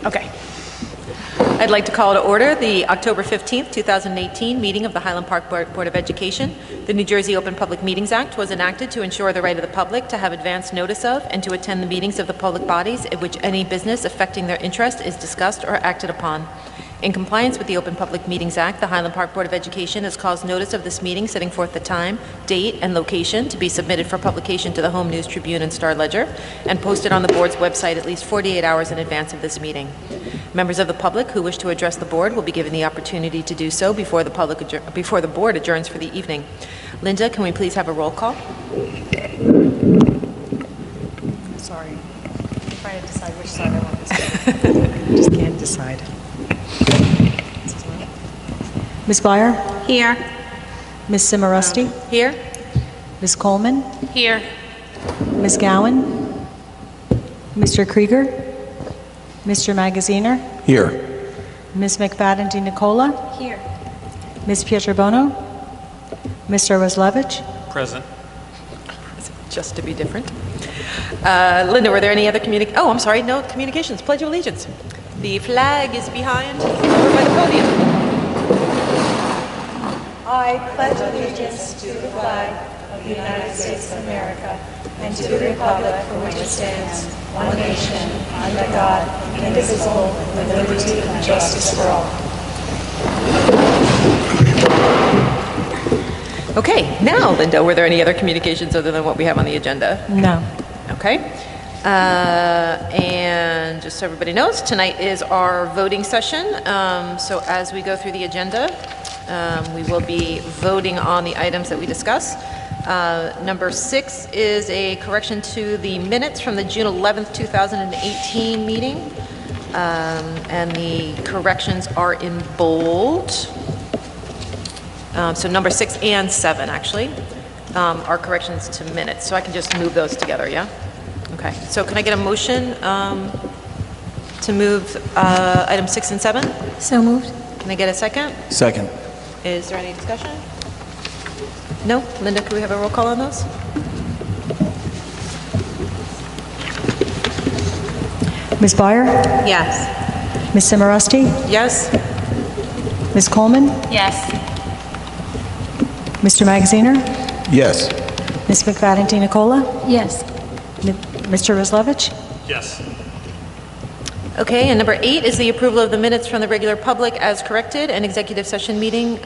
Okay. I'd like to call to order the October 15th, 2018 meeting of the Highland Park Board of Education. The New Jersey Open Public Meetings Act was enacted to ensure the right of the public to have advance notice of and to attend the meetings of the public bodies in which any business affecting their interest is discussed or acted upon. In compliance with the Open Public Meetings Act, the Highland Park Board of Education has caused notice of this meeting, setting forth the time, date, and location to be submitted for publication to the Home News Tribune and Star Ledger, and posted on the board's website at least 48 hours in advance of this meeting. Members of the public who wish to address the board will be given the opportunity to do so before the board adjourns for the evening. Linda, can we please have a roll call? Sorry. I'm trying to decide which side I want to say. Just can't decide. Ms. Byer? Here. Ms. Cimarusti? Here. Ms. Coleman? Here. Ms. Gowan? Mr. Krieger? Mr. Magaziner? Here. Ms. McFadden DiNicola? Here. Ms. Pietrobono? Mr. Roslevich? Present. Just to be different. Linda, were there any other I'm sorry, no communications. Pledge of Allegiance. The flag is behind, over by the podium. I pledge allegiance to the flag of the United States of America and to the republic for which it stands, one nation, under God, indivisible, with liberty and justice for all. Okay, now, Linda, were there any other communications other than what we have on the agenda? No. Okay. And just so everybody knows, tonight is our voting session. So as we go through the agenda, we will be voting on the items that we discuss. Number 6 is a correction to the minutes from the June 11th, 2018 meeting. And the corrections are in bold. So number 6 and 7, actually, are corrections to minutes. So I can just move those together, yeah? Okay. So can I get a motion to move items 6 and 7? So moved. Can I get a second? Second. Is there any discussion? No? Linda, could we have a roll call on those? Ms. Byer? Yes. Ms. Cimarusti? Yes? Ms. Coleman? Yes. Mr. Magaziner? Yes. Ms. McFadden DiNicola? Yes. Mr. Roslevich? Yes. Okay, and number 8 is the approval of the minutes from the regular public as corrected and executive session meetings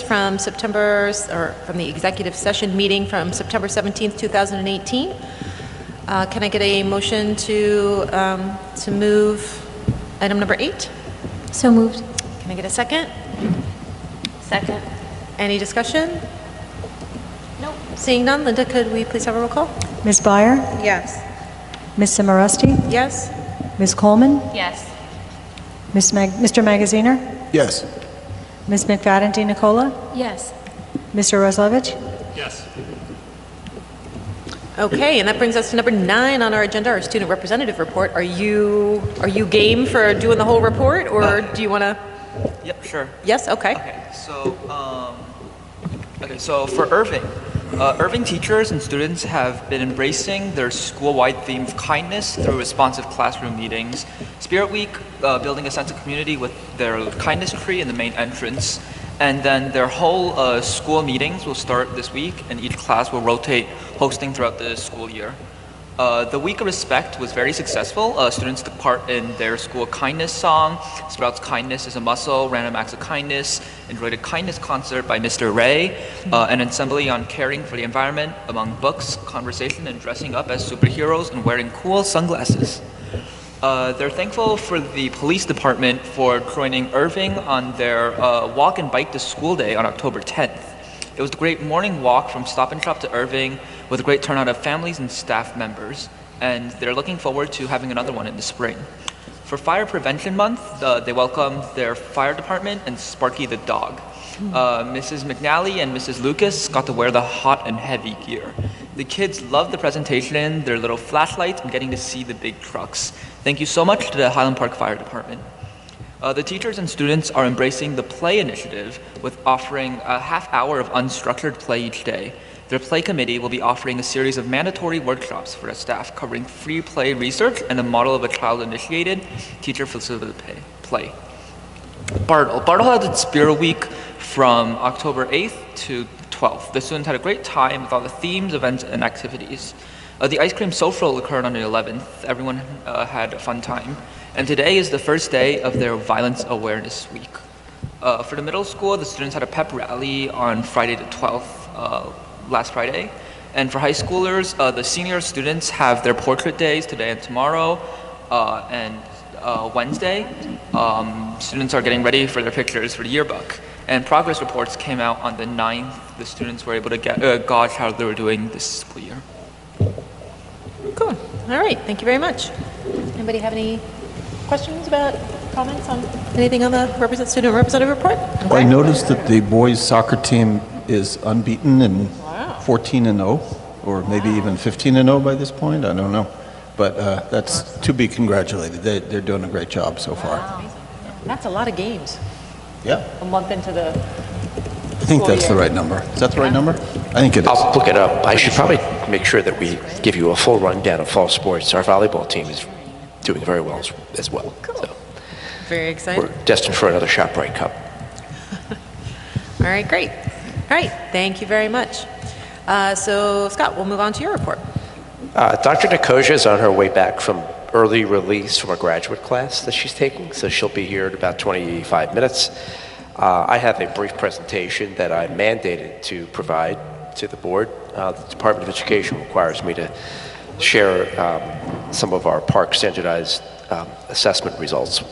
from the executive session meeting from September 17th, 2018. Can I get a motion to move item number 8? So moved. Can I get a second? Second. Any discussion? Nope. Seeing none, Linda, could we please have a roll call? Ms. Byer? Yes. Ms. Cimarusti? Yes? Ms. Coleman? Yes. Mr. Magaziner? Yes. Ms. McFadden DiNicola? Yes. Mr. Roslevich? Yes. Okay, and that brings us to number 9 on our agenda, our student representative report. Are you game for doing the whole report, or do you want to? Yep, sure. Yes. Okay. So for Irving, Irving teachers and students have been embracing their school-wide theme of kindness through responsive classroom meetings. Spirit Week, building a sense of community with their kindness tree in the main entrance. And then their whole school meetings will start this week, and each class will rotate hosting throughout the school year. The Week of Respect was very successful. Students took part in their school kindness song, Sprouts Kindness is a Muscle, Random Acts of Kindness, enjoyed a kindness concert by Mr. Ray, an assembly on caring for the environment among books, conversation, and dressing up as superheroes and wearing cool sunglasses. They're thankful for the police department for joining Irving on their walk and bike to school day on October 10th. It was a great morning walk from Stop and Shop to Irving with a great turnout of families and staff members, and they're looking forward to having another one in the spring. For Fire Prevention Month, they welcomed their fire department and Sparky the dog. Mrs. McNally and Mrs. Lucas got to wear the hot and heavy gear. The kids loved the presentation, their little flashlights, and getting to see the big trucks. Thank you so much to the Highland Park Fire Department. The teachers and students are embracing the Play Initiative with offering a half hour of unstructured play each day. Their play committee will be offering a series of mandatory workshops for the staff covering free play research and the model of a child-initiated teacher-facilitated play. Bartle had its Spirit Week from October 8th to 12th. The students had a great time with all the themes, events, and activities. The ice cream social occurred on the 11th. Everyone had a fun time. And today is the first day of their Violence Awareness Week. For the middle school, the students had a pep rally on Friday the 12th, last Friday. And for high schoolers, the senior students have their portrait days today and tomorrow, and Wednesday. Students are getting ready for their pictures for the yearbook. And progress reports came out on the 9th. The students were able to gauge how they were doing this school year. Cool. All right. Thank you very much. Anybody have any questions about comments on anything on the student representative report? Okay. Well, I noticed that the boys soccer team is unbeaten and 14-0, or maybe even 15-0 by this point. I don't know. But that's to be congratulated. They're doing a great job so far. Wow. That's a lot of games. Yeah. A month into the I think that's the right number. Is that the right number? I think it is. I'll look it up. I should probably make sure that we give you a full rundown of fall sports. Our volleyball team is doing very well as well. Cool. So Very exciting. we're destined for another ShopRite Cup. All right, great. All right, thank you very much. So, Scott, we'll move on to your report. Dr. Nicosia is on her way back from early release from a graduate class that she's taking, so she'll be here in about 25 minutes. I have a brief presentation that I'm mandated to provide to the board. The Department of Education requires me to share some of our park standardized assessment results.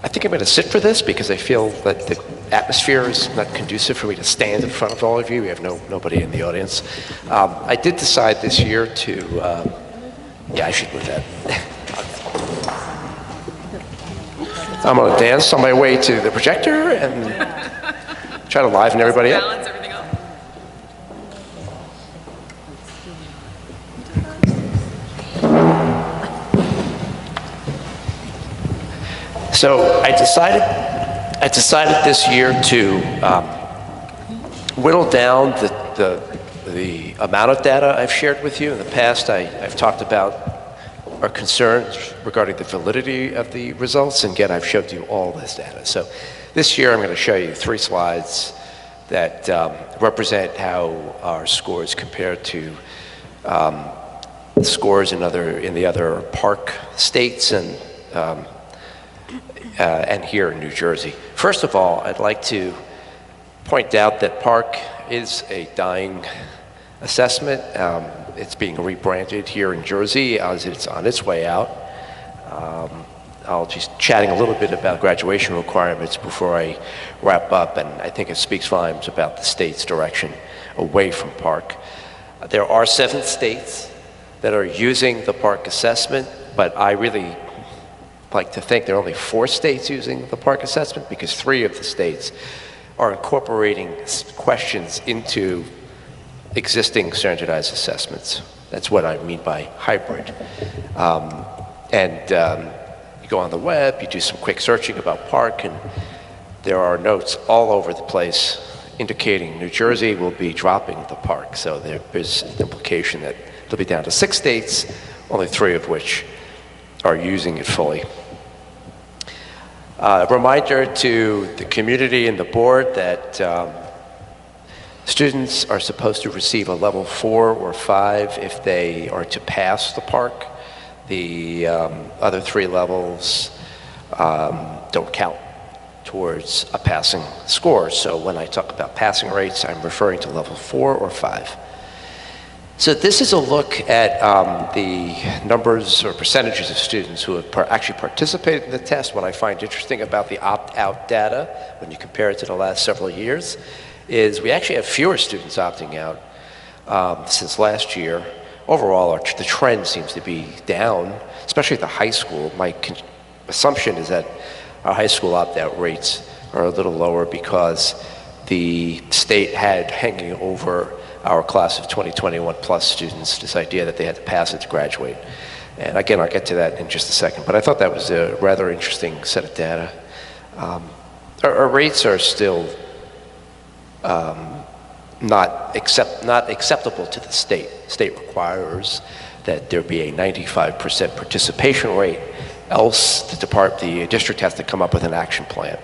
I think I'm going to sit for this because I feel that the atmosphere is not conducive for me to stand in front of all of you. We have nobody in the audience. I did decide this year to, yeah, I should move that. I'm going to dance on my way to the projector and try to liven everybody up. Balance everything up. So I decided this year to whittle down the amount of data I've shared with you. In the past, I've talked about our concerns regarding the validity of the results, and again, I've showed you all this data. So this year, I'm going to show you 3 slides that represent how our scores compare to scores in the other park states and here in New Jersey. First of all, I'd like to point out that park is a dying assessment. It's being rebranded here in Jersey as it's on its way out. I'll just chatting a little bit about graduation requirements before I wrap up, and I think it speaks volumes about the state's direction away from park. There are 7 states that are using the park assessment, but I really like to think there are only 4 states using the park assessment because 3 of the states are incorporating questions into existing standardized assessments. That's what I mean by hybrid. You go on the web, you do some quick searching about park, and there are notes all over the place indicating New Jersey will be dropping the park. So there's an implication that it'll be down to 6 states, only 3 of which are using it fully. Reminder to the community and the board that students are supposed to receive a level 4 or 5 if they are to pass the park. The other 3 levels don't count towards a passing score. So when I talk about passing rates, I'm referring to level 4 or 5. So this is a look at the numbers or percentages of students who have actually participated in the test. What I find interesting about the opt-out data, when you compare it to the last several years, is we actually have fewer students opting out since last year. Overall, the trend seems to be down, especially at the high school. My assumption is that our high school opt-out rates are a little lower because the state had hanging over our class of 2021 plus students this idea that they had to pass it to graduate. And again, I'll get to that in just a second, but I thought that was a rather interesting set of data. Our rates are still not not acceptable to the state. State requires that there be a 95% participation rate, else the district has to come up with an action plan.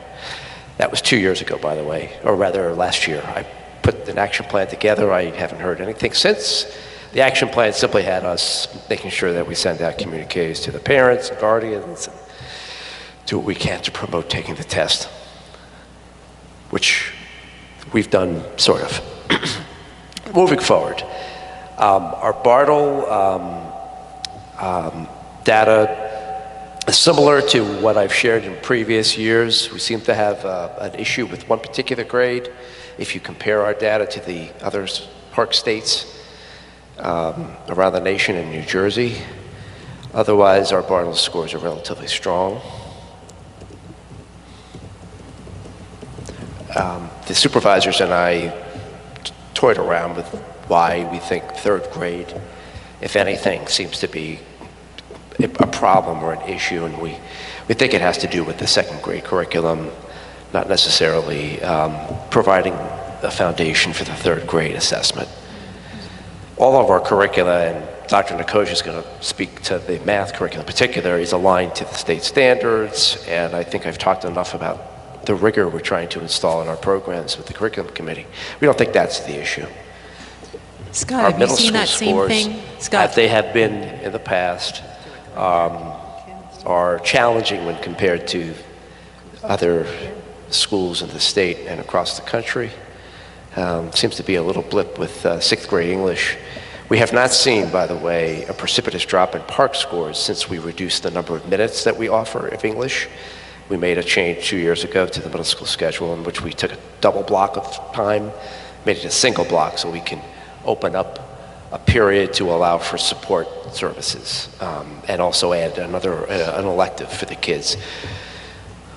That was 2 years ago, by the way, or rather last year. I put an action plan together. I haven't heard anything since. The action plan simply had us making sure that we send out communiques to the parents and guardians and do what we can to promote taking the test, which we've done sort of. Moving forward, our Bartle data is similar to what I've shared in previous years. We seem to have an issue with one particular grade. If you compare our data to the other park states around the nation and New Jersey, otherwise our Bartle scores are relatively strong. The supervisors and I toyed around with why we think third grade, if anything, seems to be a problem or an issue, and we think it has to do with the second grade curriculum, not necessarily providing a foundation for the third grade assessment. All of our curricula, and Dr. Nikosia is going to speak to the math curriculum in particular, is aligned to the state standards, and I think I've talked enough about the rigor we're trying to install in our programs with the curriculum committee. We don't think that's the issue. Scott, Our have you middle seen school that same scores, thing? Scott, as they have been in the past, are challenging when compared to other schools in the state and across the country. Seems to be a little blip with sixth grade English. We have not seen, by the way, a precipitous drop in park scores since we reduced the number of minutes that we offer of English. We made a change 2 years ago to the middle school schedule in which we took a double block of time, made it a single block so we can open up a period to allow for support services and also add an elective for the kids.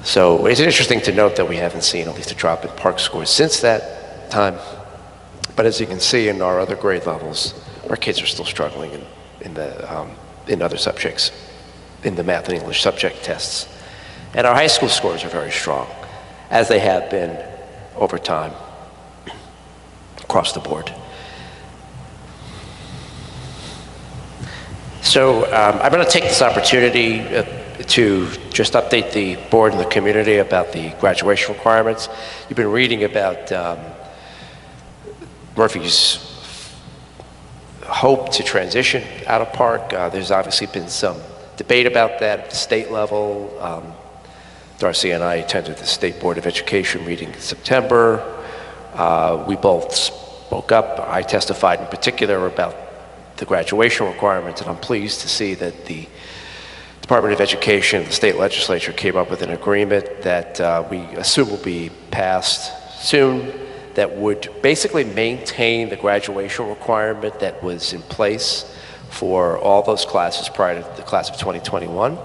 So it's interesting to note that we haven't seen at least a drop in park scores since that time. But as you can see in our other grade levels, our kids are still struggling in other subjects, in the math and English subject tests. And our high school scores are very strong, as they have been over time, across the board. So I'm going to take this opportunity to just update the board and the community about the graduation requirements. You've been reading about Murphy's hope to transition out of park. There's obviously been some debate about that at the state level. Darcy and I attended the State Board of Education meeting in September. We both spoke up. I testified in particular about the graduation requirements, and I'm pleased to see that the Department of Education, the state legislature came up with an agreement that we assume will be passed soon that would basically maintain the graduation requirement that was in place for all those classes prior to the class of 2021.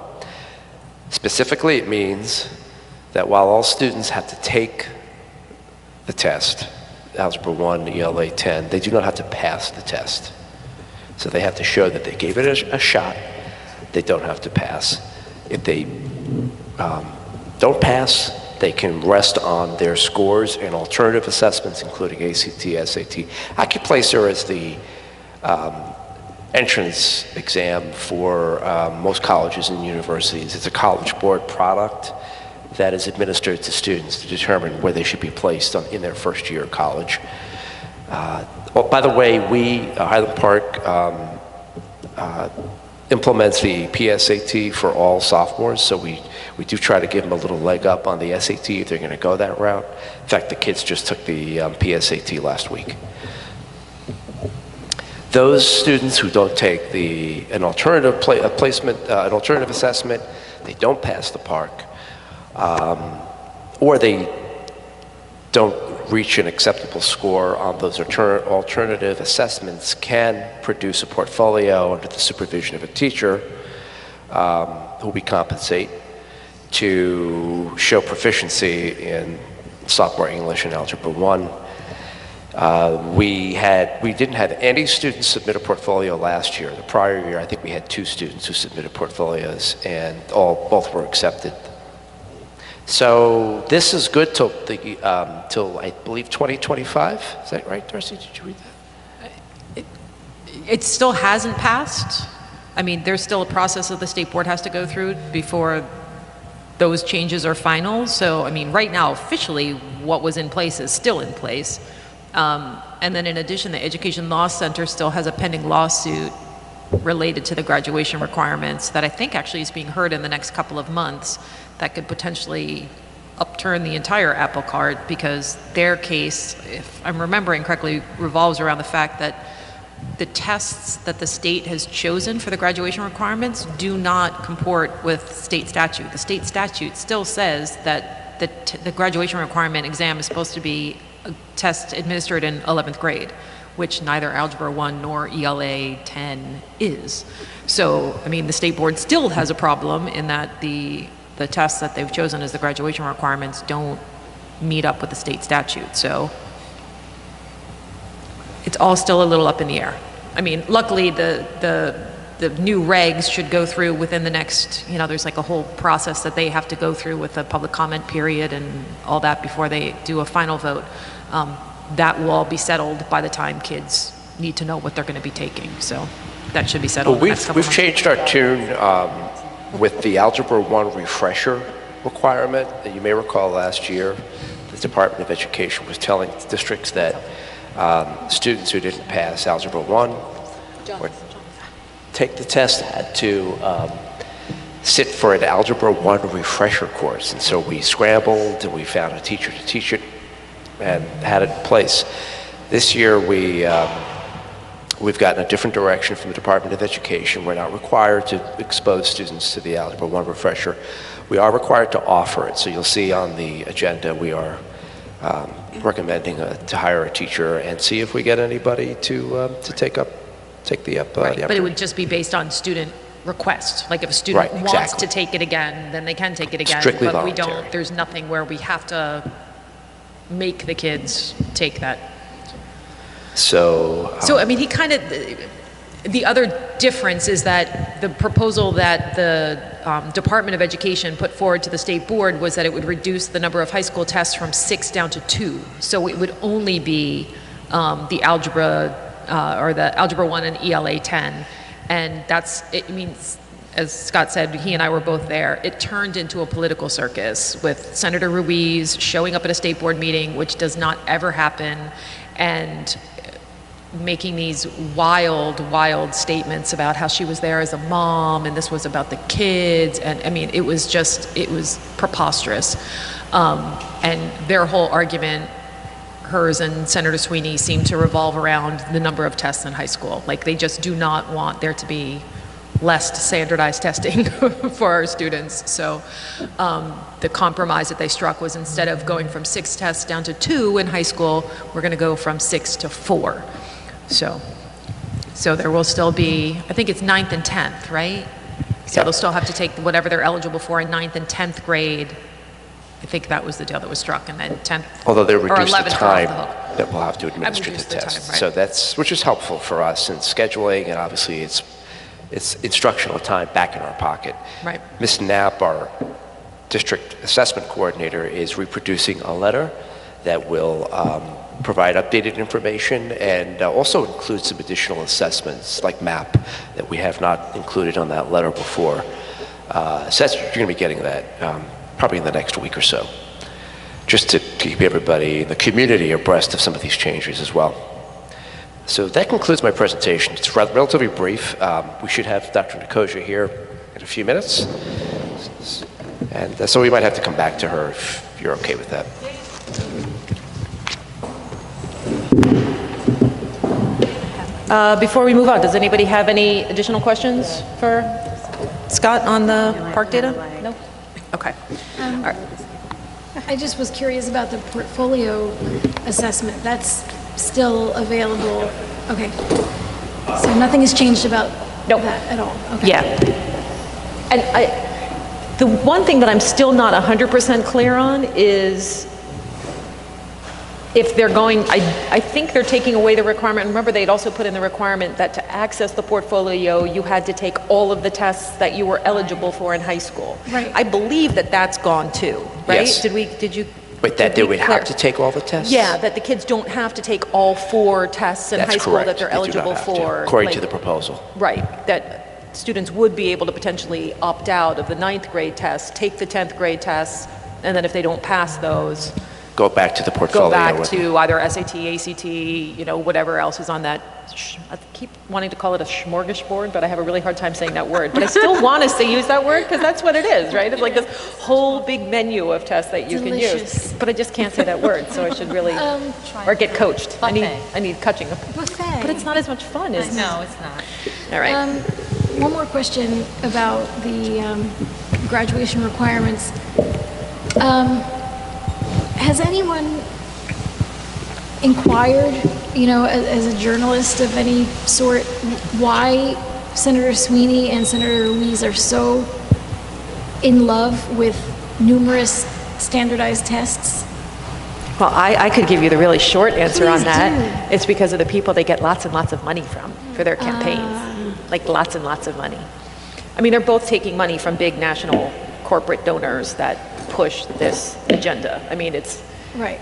Specifically, it means that while all students have to take the test, Algebra 1, ELA 10, they do not have to pass the test. So they have to show that they gave it a shot. They don't have to pass. If they don't pass, they can rest on their scores and alternative assessments, including ACT, SAT. I could place her as the entrance exam for most colleges and universities. It's a College Board product that is administered to students to determine where they should be placed in their first year of college. Well, by the way, Highland Park implements the PSAT for all sophomores, so we do try to give them a little leg up on the SAT if they're going to go that route. In fact, the kids just took the PSAT last week. Those students who don't take an alternative placement, an alternative assessment, they don't pass the park, or they don't reach an acceptable score on those alternative assessments, can produce a portfolio under the supervision of a teacher who we compensate to show proficiency in sophomore English and Algebra 1. We didn't have any students submit a portfolio last year. The prior year, I think we had 2 students who submitted portfolios, and both were accepted. So this is good till till I believe 2025. Is that right, Darcy? Did you read that? It still hasn't passed. I mean, there's still a process that the state board has to go through before those changes are final. So, I mean, right now, officially, what was in place is still in place. And then in addition, the Education Law Center still has a pending lawsuit related to the graduation requirements that I think actually is being heard in the next couple of months that could potentially upturn the entire apple cart, because their case, if I'm remembering correctly, revolves around the fact that the tests that the state has chosen for the graduation requirements do not comport with state statute. The state statute still says that the graduation requirement exam is supposed to be a test administered in 11th grade, which neither Algebra 1 nor ELA 10 is. So, I mean, the state board still has a problem in that the tests that they've chosen as the graduation requirements don't meet up with the state statute. So it's all still a little up in the air. I mean, luckily the new regs should go through within the next, you know, there's like a whole process that they have to go through with the public comment period and all that before they do a final vote. That will all be settled by the time kids need to know what they're going to be taking. So that should be settled. Well, we've changed our tune with the Algebra 1 refresher requirement. And you may recall last year, the Department of Education was telling districts that students who didn't pass Algebra 1 or take the test had to sit for an Algebra 1 refresher course. And so we scrambled and we found a teacher to teach it and had it in place. This year we've gotten a different direction from the Department of Education. We're not required to expose students to the Algebra 1 refresher. We are required to offer it. So you'll see on the agenda we are recommending to hire a teacher and see if we get anybody to take the Right, but it would just be based on student request. Like if a student wants to take it again, then they can take it again. Strictly but voluntary. we don't. There's nothing where we have to make the kids take that. So I mean, he kind of. The other difference is that the proposal that the Department of Education put forward to the state board was that it would reduce the number of high school tests from 6 down to 2. So it would only be the algebra or the Algebra 1 and ELA 10. And it means, as Scott said, he and I were both there, it turned into a political circus with Senator Ruiz showing up at a state board meeting, which does not ever happen, and making these wild statements about how she was there as a mom and this was about the kids. And I mean, it was preposterous. And their whole argument, hers and Senator Sweeney, seemed to revolve around the number of tests in high school. Like they just do not want there to be less standardized testing for our students. So the compromise that they struck was, instead of going from 6 tests down to 2 in high school, we're going to go from 6 to 4. So there will still be, I think it's 9th and 10th, right? So they'll still have to take whatever they're eligible for in 9th and 10th grade. I think that was the deal that was struck, and then 10th. Although they reduced the 11th time that we'll have to administer the test. Time, right. So which is helpful for us in scheduling, and obviously it's instructional time back in our pocket. Right. Ms. Knapp, our district assessment coordinator, is reproducing a letter that will provide updated information and also include some additional assessments like MAP that we have not included on that letter before. So you're going to be getting that probably in the next week or so, just to keep everybody in the community abreast of some of these changes as well. So that concludes my presentation. It's relatively brief. We should have Dr. Nicosia here in a few minutes. And so we might have to come back to her if you're okay with that. Before we move on, does anybody have any additional questions for Scott on the park data? No? Okay. All right. I just was curious about the portfolio assessment. That's still available. Okay. So nothing has changed about that at all? Okay. Yeah. And the one thing that I'm still not 100% clear on is if they're going, I think they're taking away the requirement. Remember, they'd also put in the requirement that to access the portfolio, you had to take all of the tests that you were eligible for in high school. Right. I believe that that's gone too, right? Yes. Did you? But that they we would have to take all the tests? Yeah, that the kids don't have to take all 4 tests in That's high school correct. that they're They do not eligible have to, for. according to like- the proposal. Right, that students would be able to potentially opt out of the 9th grade tests, take the 10th grade tests, and then if they don't pass those, Go back to the go portfolio. back with- to either SAT, ACT, whatever else is on that. I keep wanting to call it a smorgasbord, but I have a really hard time saying that word. But I still want us to use that word because that's what it is, right? It's like this whole big menu of tests that you can use. Delicious. But I just can't say that word, so I should really, or get coached. I Buffet. need coaching. Buffet. But it's not as much fun as. No, it's not. All right. One more question about the graduation requirements. Has anyone inquired, as a journalist of any sort, why Senator Sweeney and Senator Ruiz are so in love with numerous standardized tests? Well, I could give you the really short answer on Please that. It's because of the people they get lots and lots of money from for their campaigns. Like lots and lots of money. I mean, they're both taking money from big national corporate donors that push this agenda. I mean, it's... Right.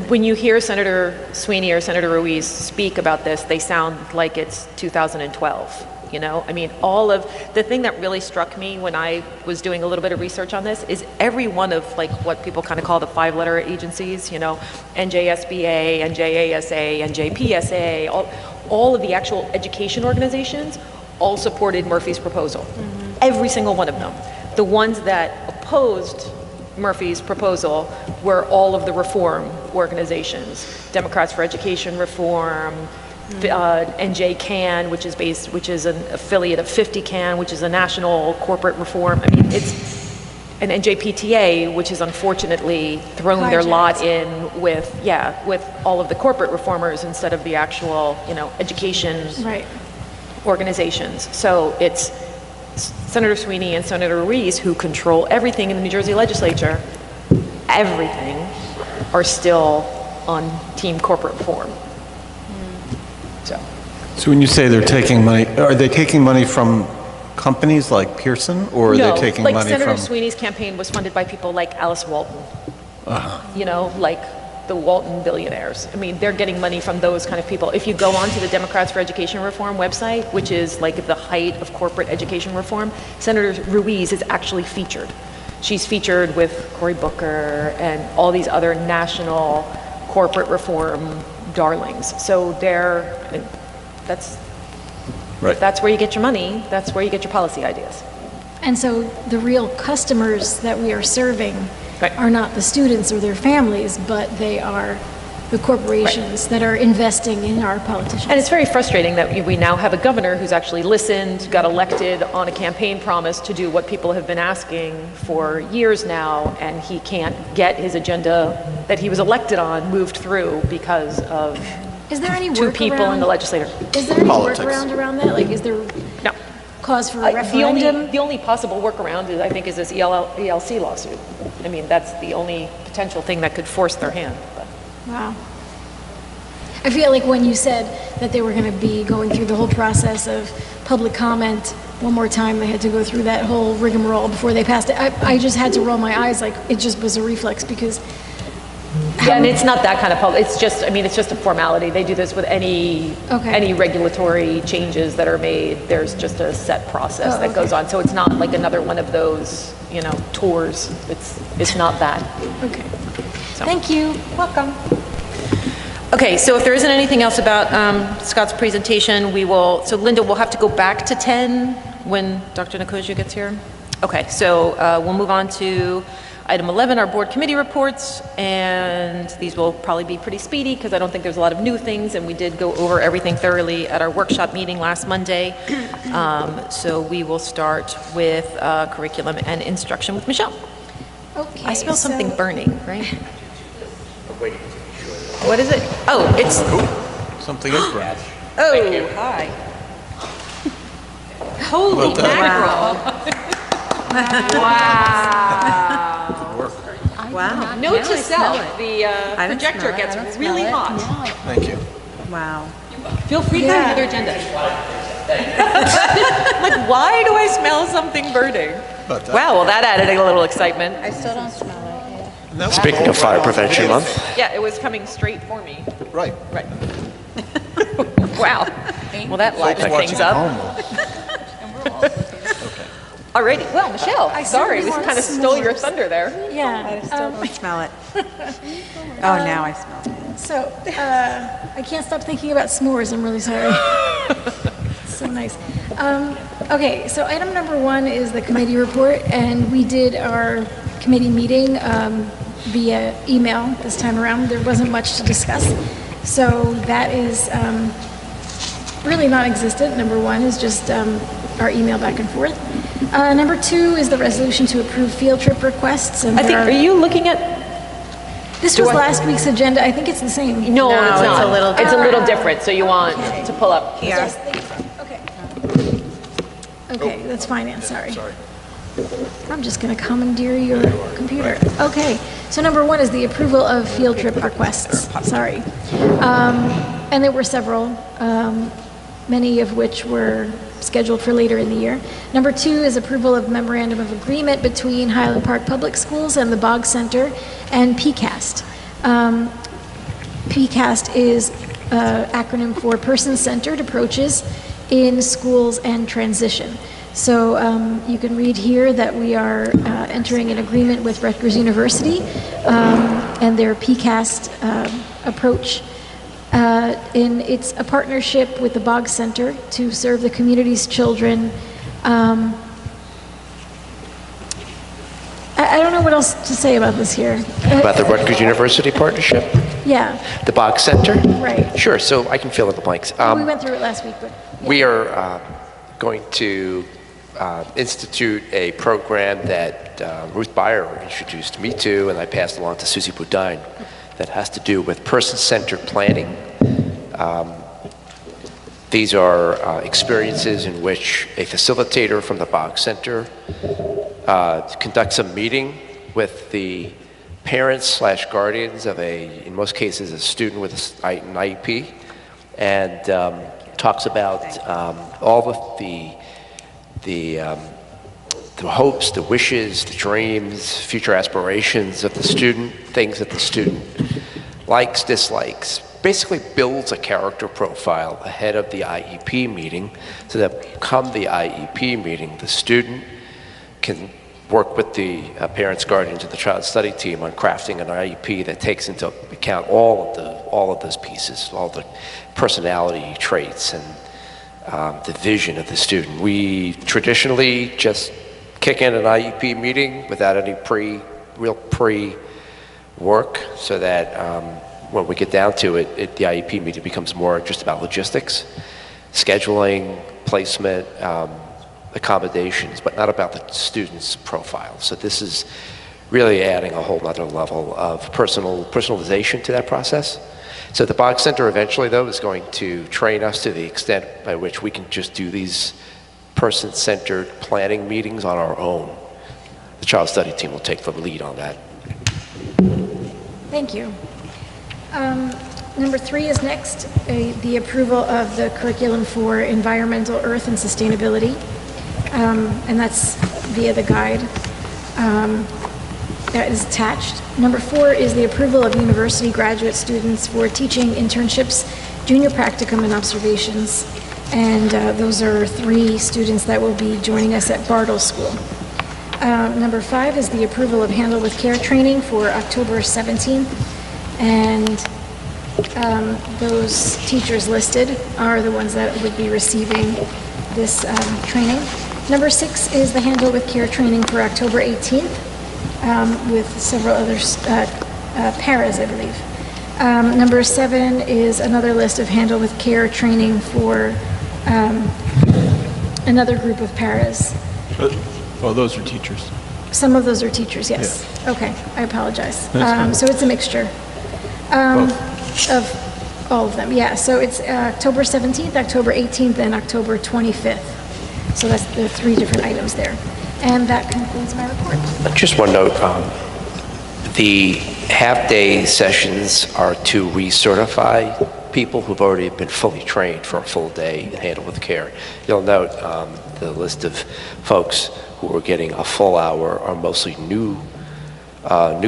When you hear Senator Sweeney or Senator Ruiz speak about this, they sound like it's 2012. I mean, all of the thing that really struck me when I was doing a little bit of research on this is every one of like what people kind of call the 5-letter agencies, NJSBA, NJASA, NJPSA, all of the actual education organizations all supported Murphy's proposal. Mm-hmm. Every single one of them. The ones that opposed Murphy's proposal were all of the reform organizations, Democrats for Education Reform, NJCAN, which is an affiliate of 50CAN, which is a national corporate reform. I mean, it's an NJPTA, which has unfortunately thrown their lot in with all of the corporate reformers instead of the actual, education organizations. So it's Senator Sweeney and Senator Ruiz, who control everything in the New Jersey legislature, everything, are still on team corporate reform. So when you say they're taking money, are they taking money from companies like Pearson, or are they taking money Senator from... Sweeney's campaign was funded by people like Alice Walton, like the Walton billionaires. I mean, they're getting money from those kind of people. If you go onto the Democrats for Education Reform website, which is like the height of corporate education reform, Senator Ruiz is actually featured. She's featured with Cory Booker and all these other national corporate reform darlings. So that's where you get your money, that's where you get your policy ideas. And so the real customers that we are serving are not the students or their families, but they are the corporations that are investing in our politicians. And it's very frustrating that we now have a governor who's actually listened, got elected on a campaign promise to do what people have been asking for years now, and he can't get his agenda that he was elected on moved through because of Is there any two people in the legislature. Is there any Politics. workaround around that? Like, is there No. cause for a referendum? The only possible workaround is, I think, is this ELC lawsuit. I mean, that's the only potential thing that could force their hand. But. Wow. I feel like when you said that they were going to be going through the whole process of public comment one more time, they had to go through that whole rigmarole before they passed it. I just had to roll my eyes, like it just was a reflex because... Yeah, and it's not that kind of public, it's just a formality. They do this with any regulatory changes that are made. There's just a set process that goes on. So it's not like another one of those, tours. It's not that. Okay. Thank you. Welcome. Okay, so if there isn't anything else about Scott's presentation, so Linda, we'll have to go back to 10 when Dr. Nicosia gets here. Okay, so we'll move on to item 11, our board committee reports, and these will probably be pretty speedy because I don't think there's a lot of new things, and we did go over everything thoroughly at our workshop meeting last Monday. So we will start with curriculum and instruction with Michelle. Okay. I smell something burning, right? What is it? Oh, it's... Something is burning. Oh, hi. Holy mackerel. Wow. Work. Wow. Note Now to I smell self, it. the I don't projector smell it. I gets don't smell really it. hot. Thank you. Wow. Feel free to Yeah. have another agenda. Like, why do I smell something burning? But, Wow, well, that added a little excitement. I still don't smell it. that was Speaking of Fire Prevention Month, Yeah, it was coming straight for me. right. Right. Wow. Well, that livened Folks watching things at up. home will- Alrighty, well, Michelle, sorry, we certainly kind of want stole your s'mores. thunder there. Yeah. Still don't smell it. Oh, now I smell it. So, I can't stop thinking about s'mores, I'm really sorry. So nice. Okay, so item number 1 is the committee report, and we did our committee meeting via email this time around. There wasn't much to discuss, so that is really non-existent. Number 1 is just our email back and forth. Number 2 is the resolution to approve field trip requests. And I think, there are you looking at, This was last week's agenda, I think it's the same. no, it's it's not. a little It's a little different, so you want to pull up. Here. Yes, okay. Okay, that's finance, sorry. I'm just going to commandeer your computer. Okay, so number 1 is the approval of field trip requests. Sorry. And there were several, many of which were scheduled for later in the year. Number 2 is approval of memorandum of agreement between Highland Park Public Schools and the Bog Center and PCAST. PCAST is an acronym for Person-Centered Approaches in Schools and Transition. So you can read here that we are entering an agreement with Rutgers University and their PCAST approach. It's a partnership with the Bog Center to serve the community's children. I don't know what else to say about this here. about the Rutgers University partnership, Yeah, the Bog Center. right. Sure, so I can fill in the blanks. We went through it last week, but We are going to institute a program that Ruth Beyer introduced me to, and I passed along to Susie Boudin, that has to do with person-centered planning. These are experiences in which a facilitator from the Bog Center conducts a meeting with the parents/guardians of in most cases, a student with an IEP, and talks about all of the hopes, the wishes, the dreams, future aspirations of the student, things that the student likes, dislikes, basically builds a character profile ahead of the IEP meeting so that come the IEP meeting, the student can work with the parents, guardians, and the child study team on crafting an IEP that takes into account all of those pieces, all the personality traits and the vision of the student. We traditionally just kick in an IEP meeting without any real pre-work so that when we get down to it, the IEP meeting becomes more just about logistics, scheduling, placement, accommodations, but not about the student's profile. So this is really adding a whole other level of personalization to that process. So the Bog Center eventually, though, is going to train us to the extent by which we can just do these person-centered planning meetings on our own. The child study team will take the lead on that. thank you. Number 3 is next, the approval of the curriculum for environmental, earth, and sustainability. And that's via the guide that is attached. Number 4 is the approval of university graduate students for teaching internships, junior practicum, and observations. And those are 3 students that will be joining us at Bartle School. Number 5 is the approval of Handle with Care training for October 17th. And those teachers listed are the ones that would be receiving this training. Number 6 is the Handle with Care training for October 18th with several other paras, I believe. Number 7 is another list of Handle with Care training for another group of paras. Oh, those are teachers. Some of those are teachers, yes. Okay, I apologize. So it's a mixture of all of them. Yeah, so it's October 17th, October 18th, and October 25th. So that's the 3 different items there. And that concludes my report. Just one note, The half-day sessions are to recertify people who've already been fully trained for a full day and handled with care. You'll note the list of folks who are getting a full hour are mostly new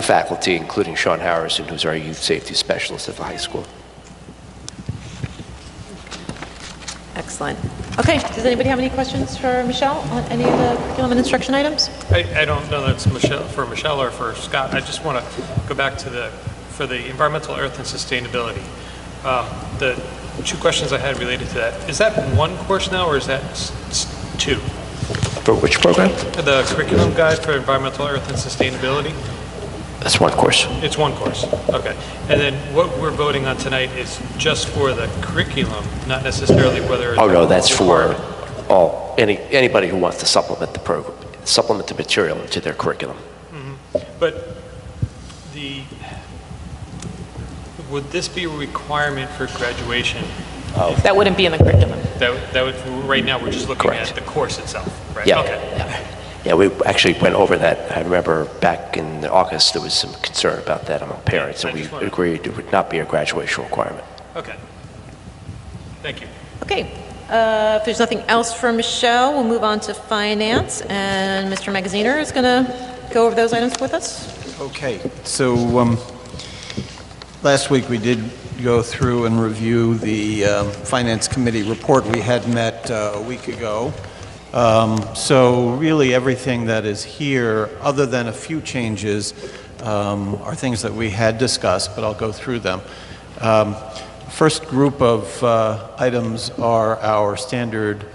faculty, including Sean Harrison, who's our youth safety specialist at the high school. Excellent. Okay, does anybody have any questions for Michelle on any of the curriculum and instruction items? I don't know that's for Michelle or for Scott. I just want to go back to for the environmental, earth, and sustainability. The two questions I had related to that. Is that one course now, or is that two? For which program? The curriculum guide for environmental, earth, and sustainability? That's one course. It's one course, okay. And then what we're voting on tonight is just for the curriculum, not necessarily whether it's... Oh, no, that's for anybody who wants to supplement the program, supplement the material into their curriculum. But would this be a requirement for graduation? That wouldn't be in the curriculum. That would, right now, we're just looking Correct. at the course itself, right? Yeah. Okay. Yeah, we actually went over that. I remember back in August, there was some concern about that among parents, and we agreed it would not be a graduation requirement. Okay. Thank you. Okay, if there's nothing else for Michelle, we'll move on to finance, and Mr. Magaziner is going to go over those items with us. Okay, so last week we did go through and review the Finance Committee report. We had met a week ago. So really everything that is here, other than a few changes, are things that we had discussed, but I'll go through them. First group of items are our standard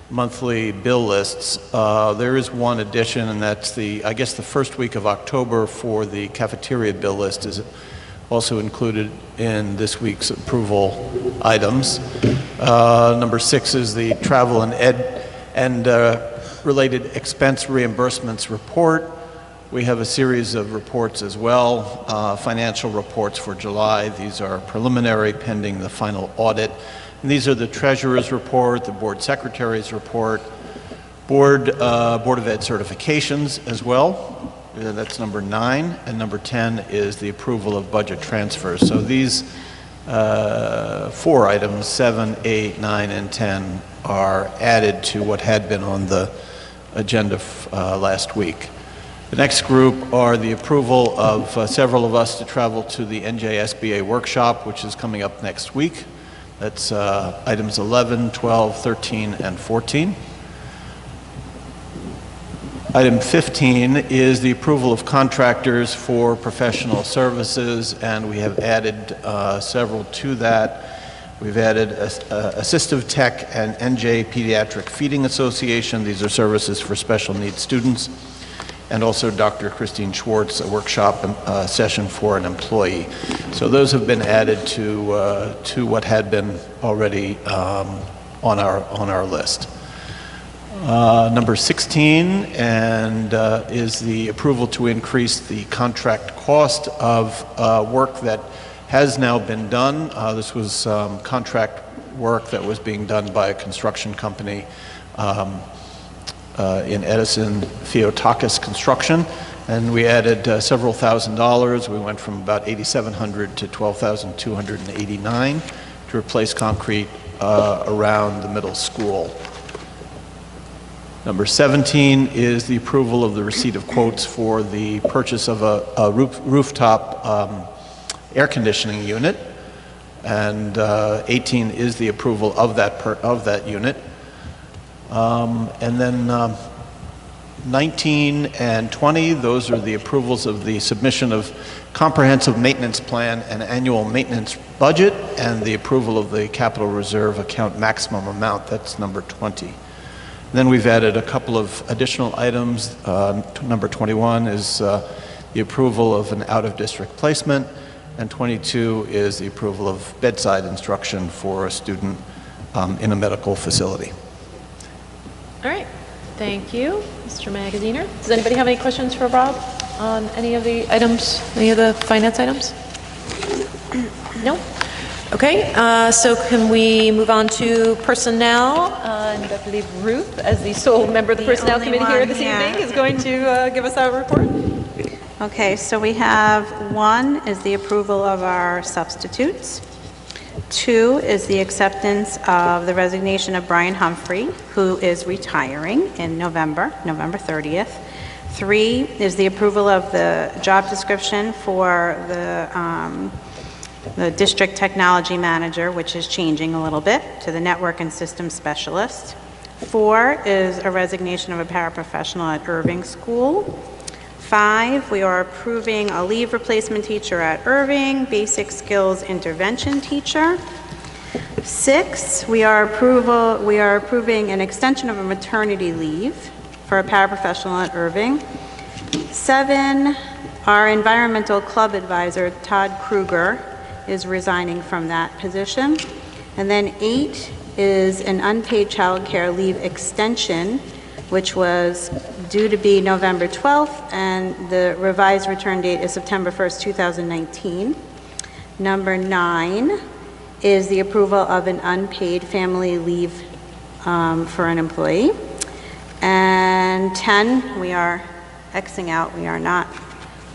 monthly bill lists. There is one addition, and that's I guess the first week of October for the cafeteria bill list is also included in this week's approval items. Number 6 is the travel and related expense reimbursements report. We have a series of reports as well, financial reports for July. These are preliminary pending the final audit. And these are the treasurer's report, the board secretary's report, Board of Ed certifications as well. That's number 9. And number 10 is the approval of budget transfers. So these 4 items, 7, 8, 9, and 10, are added to what had been on the agenda last week. The next group are the approval of several of us to travel to the NJSBA workshop, which is coming up next week. That's items 11, 12, 13, and 14. Item 15 is the approval of contractors for professional services, and we have added several to that. We've added Assistive Tech and NJ Pediatric Feeding Association. These are services for special needs students. And also Dr. Christine Schwartz, a workshop session for an employee. So those have been added to what had been already on our list. Number 16 is the approval to increase the contract cost of work that has now been done. This was contract work that was being done by a construction company in Edison, Theotakis Construction, and we added several $1,000s. We went from about $8,700 to $12,289 to replace concrete around the middle school. Number 17 is the approval of the receipt of quotes for the purchase of a rooftop air conditioning unit, and 18 is the approval of that unit. And then 19 and 20, those are the approvals of the submission of comprehensive maintenance plan and annual maintenance budget, and the approval of the capital reserve account maximum amount. That's number 20. Then we've added a couple of additional items. Number 21 is the approval of an out-of-district placement, and 22 is the approval of bedside instruction for a student in a medical facility. All right, thank you, Mr. Magaziner. Does anybody have any questions for Rob on any of the items, any of the finance items? No? Okay, so can we move on to personnel? And I believe Ruth, as the sole member of the Personnel Committee here this evening, is going to give us our report. Okay, so we have 1 is the approval of our substitutes. 2 is the acceptance of the resignation of Brian Humphrey, who is retiring in November 30th. 3 is the approval of the job description for the district technology manager, which is changing a little bit to the network and systems specialist. 4 is a resignation of a paraprofessional at Irving School. 5, we are approving a leave replacement teacher at Irving, basic skills intervention teacher. 6, we are approving an extension of a maternity leave for a paraprofessional at Irving. 7, our environmental club advisor, Todd Kruger, is resigning from that position. And then 8 is an unpaid child care leave extension, which was due to be November 12th, and the revised return date is September 1st, 2019. Number 9 is the approval of an unpaid family leave for an employee. And 10, we are Xing out. We are not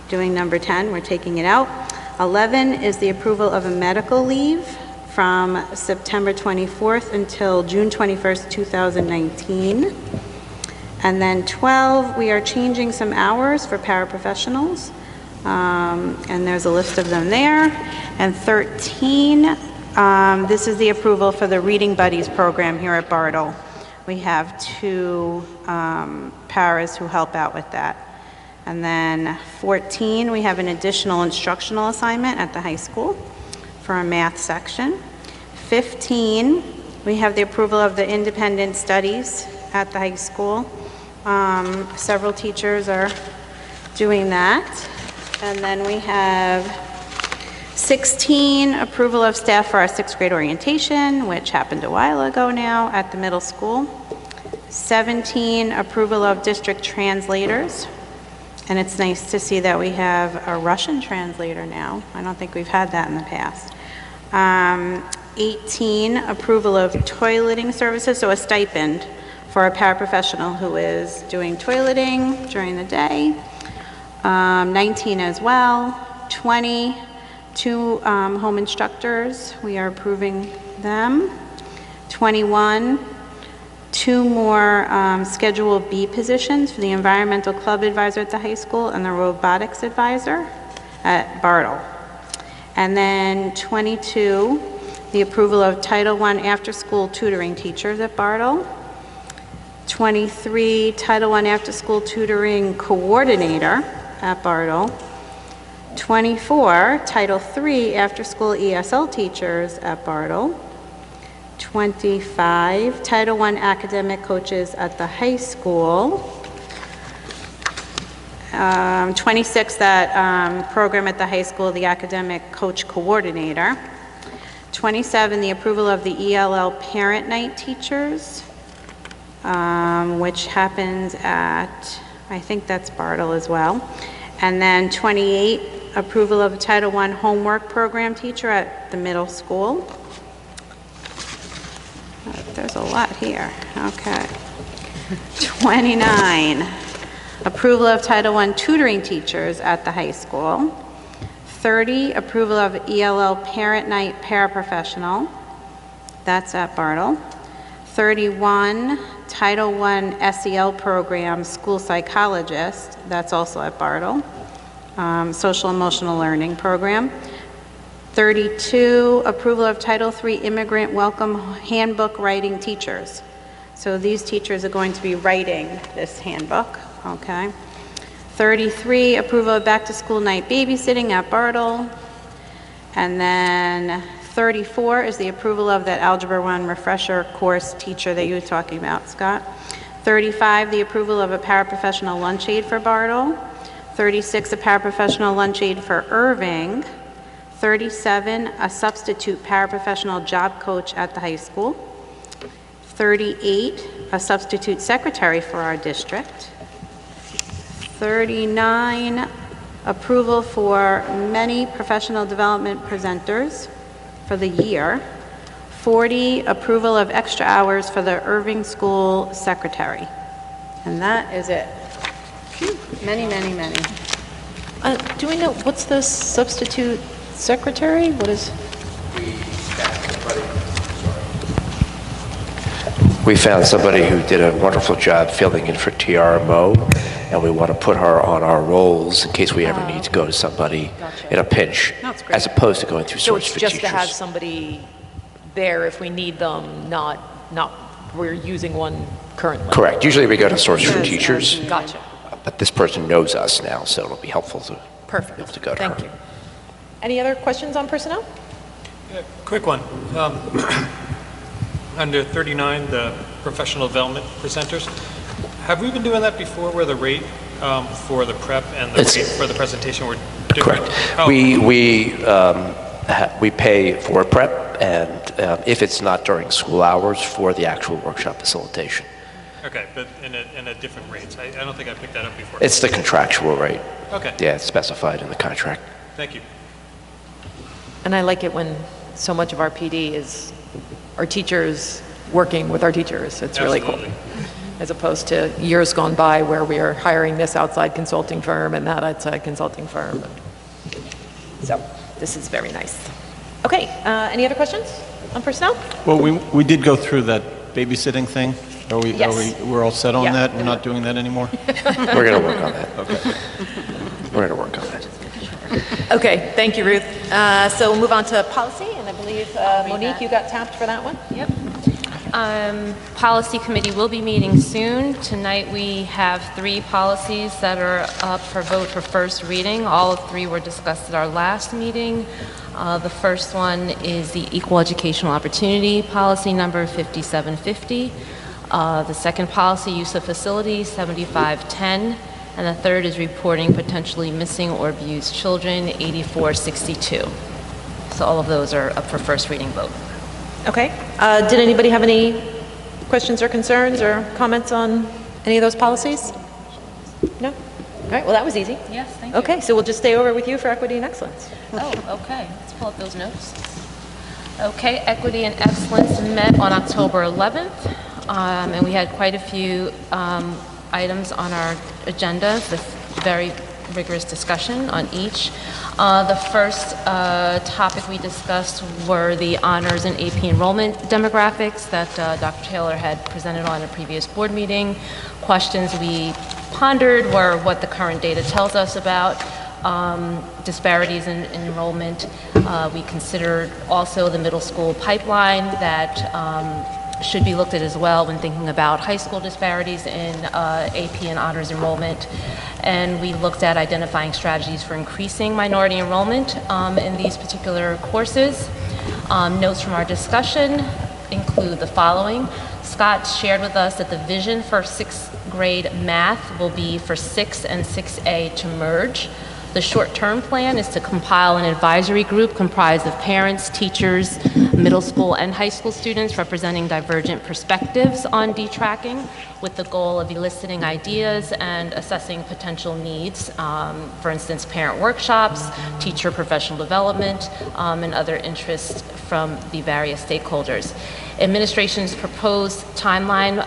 doing number 10. We're taking it out. 11 is the approval of a medical leave from September 24th until June 21st, 2019. And then 12, we are changing some hours for paraprofessionals, and there's a list of them there. And 13, this is the approval for the Reading Buddies program here at Bartle. We have 2 paras who help out with that. And then 14, we have an additional instructional assignment at the high school for a math section. 15, we have the approval of the independent studies at the high school. Several teachers are doing that. And then we have 16, approval of staff for our 6th grade orientation, which happened a while ago now at the middle school. 17, approval of district translators. And it's nice to see that we have a Russian translator now. I don't think we've had that in the past. 18, approval of toileting services, so a stipend for a paraprofessional who is doing toileting during the day. 19 as well. 20, 2 home instructors, we are approving them. 21, 2 more Schedule B positions for the environmental club advisor at the high school and the robotics advisor at Bartle. And then 22, the approval of Title I after-school tutoring teachers at Bartle. 23, Title I after-school tutoring coordinator at Bartle. 24, Title III after-school ESL teachers at Bartle. 25, Title I academic coaches at the high school. 26, that program at the high school, the academic coach coordinator. 27, the approval of the ELL parent night teachers, which happens at, I think that's Bartle as well. And then 28, approval of a Title I homework program teacher at the middle school. There's a lot here. Okay. 29, approval of Title I tutoring teachers at the high school. 30, approval of ELL parent night paraprofessional. That's at Bartle. 31, Title I SEL program school psychologist. That's also at Bartle. Social emotional learning program. 32, approval of Title III immigrant welcome handbook writing teachers. So these teachers are going to be writing this handbook, okay? 33, approval of back to school night babysitting at Bartle. And then 34 is the approval of that Algebra 1 refresher course teacher that you were talking about, Scott. 35, the approval of a paraprofessional lunch aid for Bartle. 36, a paraprofessional lunch aid for Irving. 37, a substitute paraprofessional job coach at the high school. 38, a substitute secretary for our district. 39, approval for many professional development presenters for the year. 40, approval of extra hours for the Irving School secretary. And that is it. Many, many, many. Do we know, what's the substitute secretary? What is? We found somebody who did a wonderful job filling in for TRMO, and we want to put her on our rolls in case we ever need to go to somebody in a pinch, That's great. as opposed to going through So source it's for just teachers. to have somebody there if we need them, not we're using one currently? Correct. Usually we go to source for teachers, Gotcha. but this person knows us now, so it'll be helpful to Perfect. be able to go to Thank her. you. Any other questions on personnel? Quick one. Under 39, the professional development presenters, have we been doing that before where the rate for the prep and the rate for the presentation were different? Correct. Oh. We pay for prep, and if it's not during school hours, for the actual workshop facilitation. Okay, but in a different rates. I don't think I picked that up before. It's the contractual rate. Okay. Yeah, it's specified in the contract. Thank you. And I like it when so much of our PD is our teachers working with our teachers. It's really cool. Absolutely. As opposed to years gone by where we are hiring this outside consulting firm and that outside consulting firm. So this is very nice. Okay, any other questions on personnel? Well, we did go through that babysitting thing. Yes. We're all set on Yeah. that? We're not doing that anymore? We're going to work on that. Okay. We're going to work on that. Okay, thank you, Ruth. So we'll move on to policy, and I believe, Monique, you got tapped for that one? Yep. Policy Committee will be meeting soon. Tonight we have 3 policies that are up for vote for first reading. All of 3 were discussed at our last meeting. The first one is the Equal Educational Opportunity Policy number 5750. The second policy, Use of Facilities, 7510. And the third is reporting potentially missing or abused children, 8462. So all of those are up for first reading vote. Okay. Did anybody have any questions or concerns or comments on any of those policies? No? All right, well, that was easy. Yes, thank you. Okay, so we'll just stay over with you for equity and excellence. Oh, okay. Let's pull up those notes. Okay, Equity and Excellence met on October 11th, and we had quite a few items on our agenda with very rigorous discussion on each. The first topic we discussed were the honors and AP enrollment demographics that Dr. Taylor had presented on a previous board meeting. Questions we pondered were what the current data tells us about disparities in enrollment. We considered also the middle school pipeline that should be looked at as well when thinking about high school disparities in AP and honors enrollment. And we looked at identifying strategies for increasing minority enrollment in these particular courses. Notes from our discussion include the following. Scott shared with us that the vision for 6th grade math will be for 6 and 6A to merge. The short-term plan is to compile an advisory group comprised of parents, teachers, middle school and high school students representing divergent perspectives on detracking with the goal of eliciting ideas and assessing potential needs, for instance, parent workshops, teacher professional development, and other interests from the various stakeholders. Administration's proposed timeline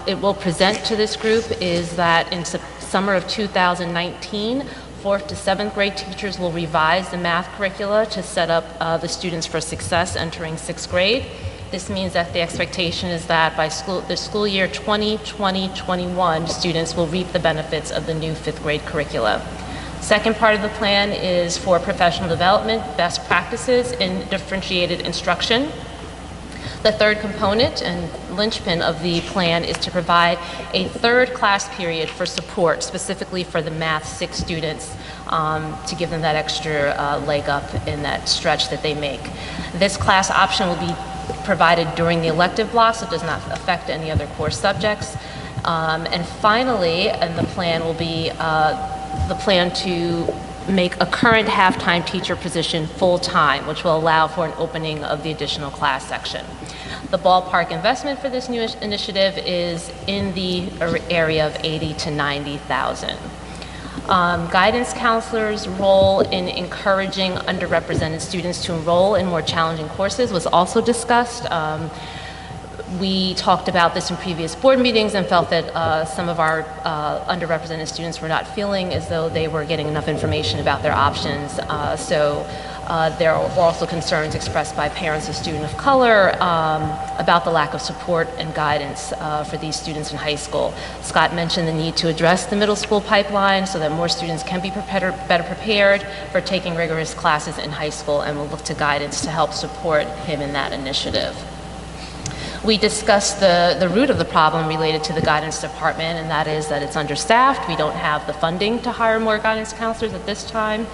it will present to this group is that in summer of 2019, 4th to 7th grade teachers will revise the math curricula to set up the students for success entering 6th grade. This means that the expectation is that by the school year 2020-21, students will reap the benefits of the new 5th grade curricula. Second part of the plan is for professional development, best practices in differentiated instruction. The third component and linchpin of the plan is to provide a third class period for support, specifically for the Math 6 students, to give them that extra leg up in that stretch that they make. This class option will be provided during the elective block, so it does not affect any other core subjects. And finally, and the plan will be the plan to make a current half-time teacher position full-time, which will allow for an opening of the additional class section. The ballpark investment for this new initiative is in the area of 80 to 90,000. Guidance counselors' role in encouraging underrepresented students to enroll in more challenging courses was also discussed. We talked about this in previous board meetings and felt that some of our underrepresented students were not feeling as though they were getting enough information about their options. There were also concerns expressed by parents of students of color about the lack of support and guidance for these students in high school. Scott mentioned the need to address the middle school pipeline so that more students can be better prepared for taking rigorous classes in high school, and will look to guidance to help support him in that initiative. We discussed the root of the problem related to the guidance department, and that is that it's understaffed. We don't have the funding to hire more guidance counselors at this time.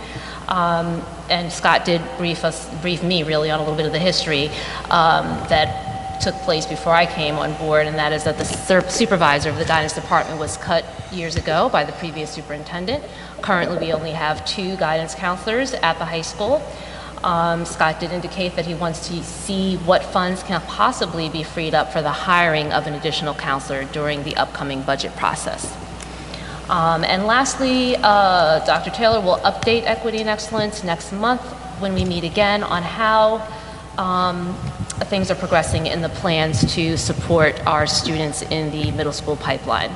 And Scott did brief me really on a little bit of the history that took place before I came on board, and that is that the supervisor of the guidance department was cut years ago by the previous superintendent. Currently, we only have 2 guidance counselors at the high school. Scott did indicate that he wants to see what funds can possibly be freed up for the hiring of an additional counselor during the upcoming budget process. And lastly, Dr. Taylor will update Equity and Excellence next month when we meet again on how things are progressing in the plans to support our students in the middle school pipeline.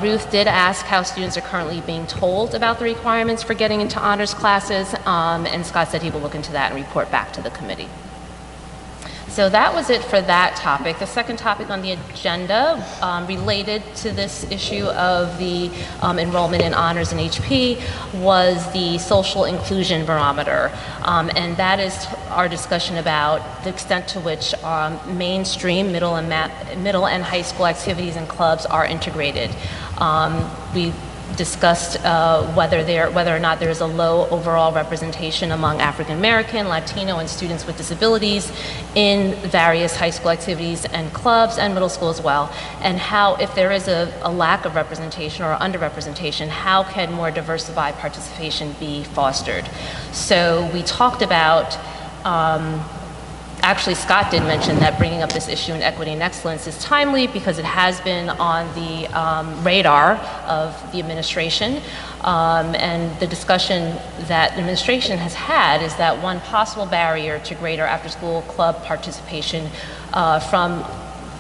Ruth did ask how students are currently being told about the requirements for getting into honors classes, and Scott said he will look into that and report back to the committee. So that was it for that topic. The second topic on the agenda related to this issue of the enrollment in honors and HP was the social inclusion barometer. And that is our discussion about the extent to which mainstream middle and high school activities and clubs are integrated. We discussed whether or not there is a low overall representation among African American, Latino, and students with disabilities in various high school activities and clubs, and middle school as well, and how, if there is a lack of representation or underrepresentation, how can more diversified participation be fostered? So we talked about actually, Scott did mention that bringing up this issue in Equity and Excellence is timely because it has been on the radar of the administration. And the discussion that the administration has had is that one possible barrier to greater after-school club participation from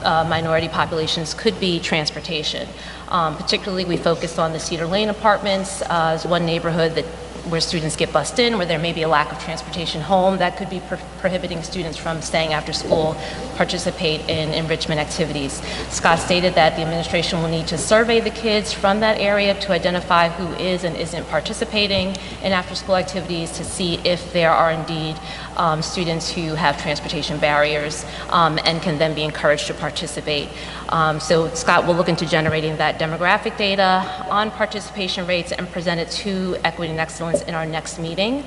minority populations could be transportation. Particularly, we focused on the Cedar Lane apartments as one neighborhood where students get bused in, where there may be a lack of transportation home that could be prohibiting students from staying after school, participate in enrichment activities. Scott stated that the administration will need to survey the kids from that area to identify who is and isn't participating in after-school activities to see if there are indeed students who have transportation barriers and can then be encouraged to participate. So Scott will look into generating that demographic data on participation rates and present it to Equity and Excellence in our next meeting.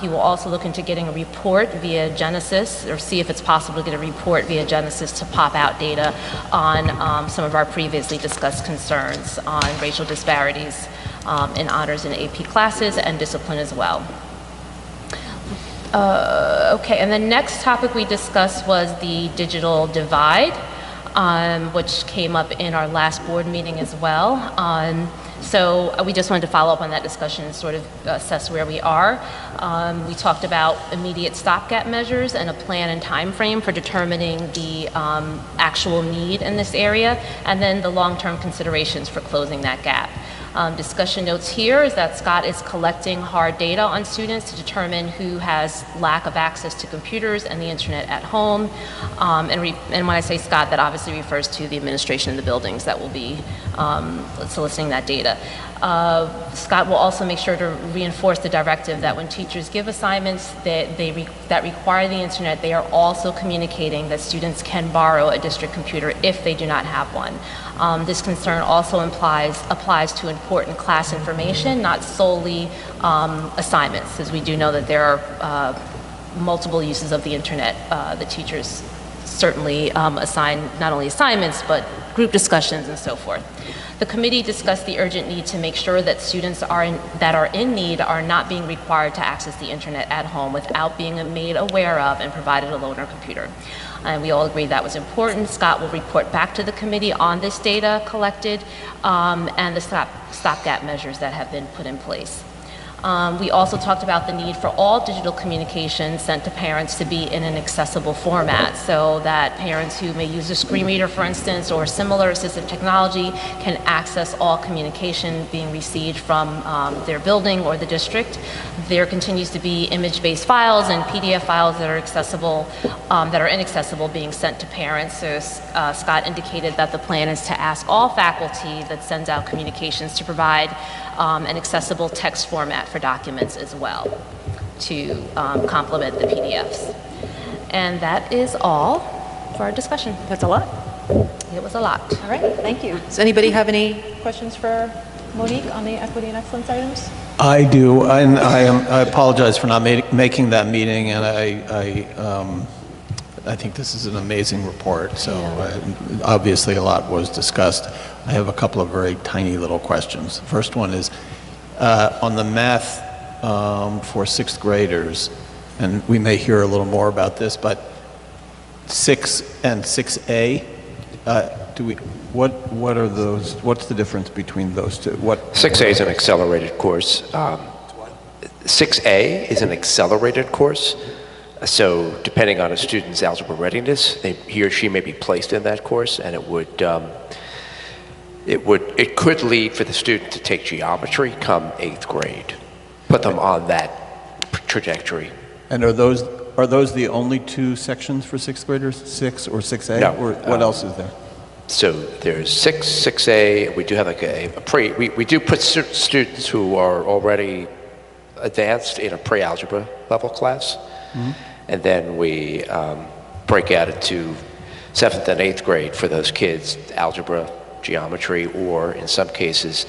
He will also look into getting a report via Genesis, or see if it's possible to get a report via Genesis to pop out data on some of our previously discussed concerns on racial disparities in honors and AP classes and discipline as well. Okay, and the next topic we discussed was the digital divide, which came up in our last board meeting as well. So we just wanted to follow up on that discussion and sort of assess where we are. We talked about immediate stopgap measures and a plan and time frame for determining the actual need in this area, and then the long-term considerations for closing that gap. Discussion notes here is that Scott is collecting hard data on students to determine who has lack of access to computers and the internet at home. And when I say Scott, that obviously refers to the administration in the buildings that will be soliciting that data. Scott will also make sure to reinforce the directive that when teachers give assignments that require the internet, they are also communicating that students can borrow a district computer if they do not have one. This concern also applies to important class information, not solely assignments, as we do know that there are multiple uses of the internet. The teachers certainly assign not only assignments, but group discussions and so forth. The committee discussed the urgent need to make sure that students that are in need are not being required to access the internet at home without being made aware of and provided a loaner computer. And we all agreed that was important. Scott will report back to the committee on this data collected and the stopgap measures that have been put in place. We also talked about the need for all digital communications sent to parents to be in an accessible format, so that parents who may use a screen reader, for instance, or similar assistive technology can access all communication being received from their building or the district. There continues to be image-based files and PDF files that are accessible, that are inaccessible, being sent to parents. So Scott indicated that the plan is to ask all faculty that sends out communications to provide an accessible text format for documents as well to complement the PDFs. And that is all for our discussion. That's a lot. It was a lot. All right, thank you. Does anybody have any questions for Monique on the equity and excellence items? I do, and I apologize for not making that meeting, and I think this is an amazing report, so obviously a lot was discussed. I have a couple of very tiny little questions. The first one is on the math for sixth graders, and we may hear a little more about this, but 6 and 6A, what are those, what's the difference between those two? 6A is an accelerated course. 6A is an accelerated course. So depending on a student's algebra readiness, he or she may be placed in that course, and it could lead for the student to take geometry come 8th grade, put them on that trajectory. And are those the only two sections for sixth graders, 6 or 6A? No. Or what else is there? So there's 6, 6A. We do have we do put students who are already advanced in a pre-algebra level class. Mm-hmm. And then we break out into 7th and 8th grade for those kids, algebra, geometry, or in some cases,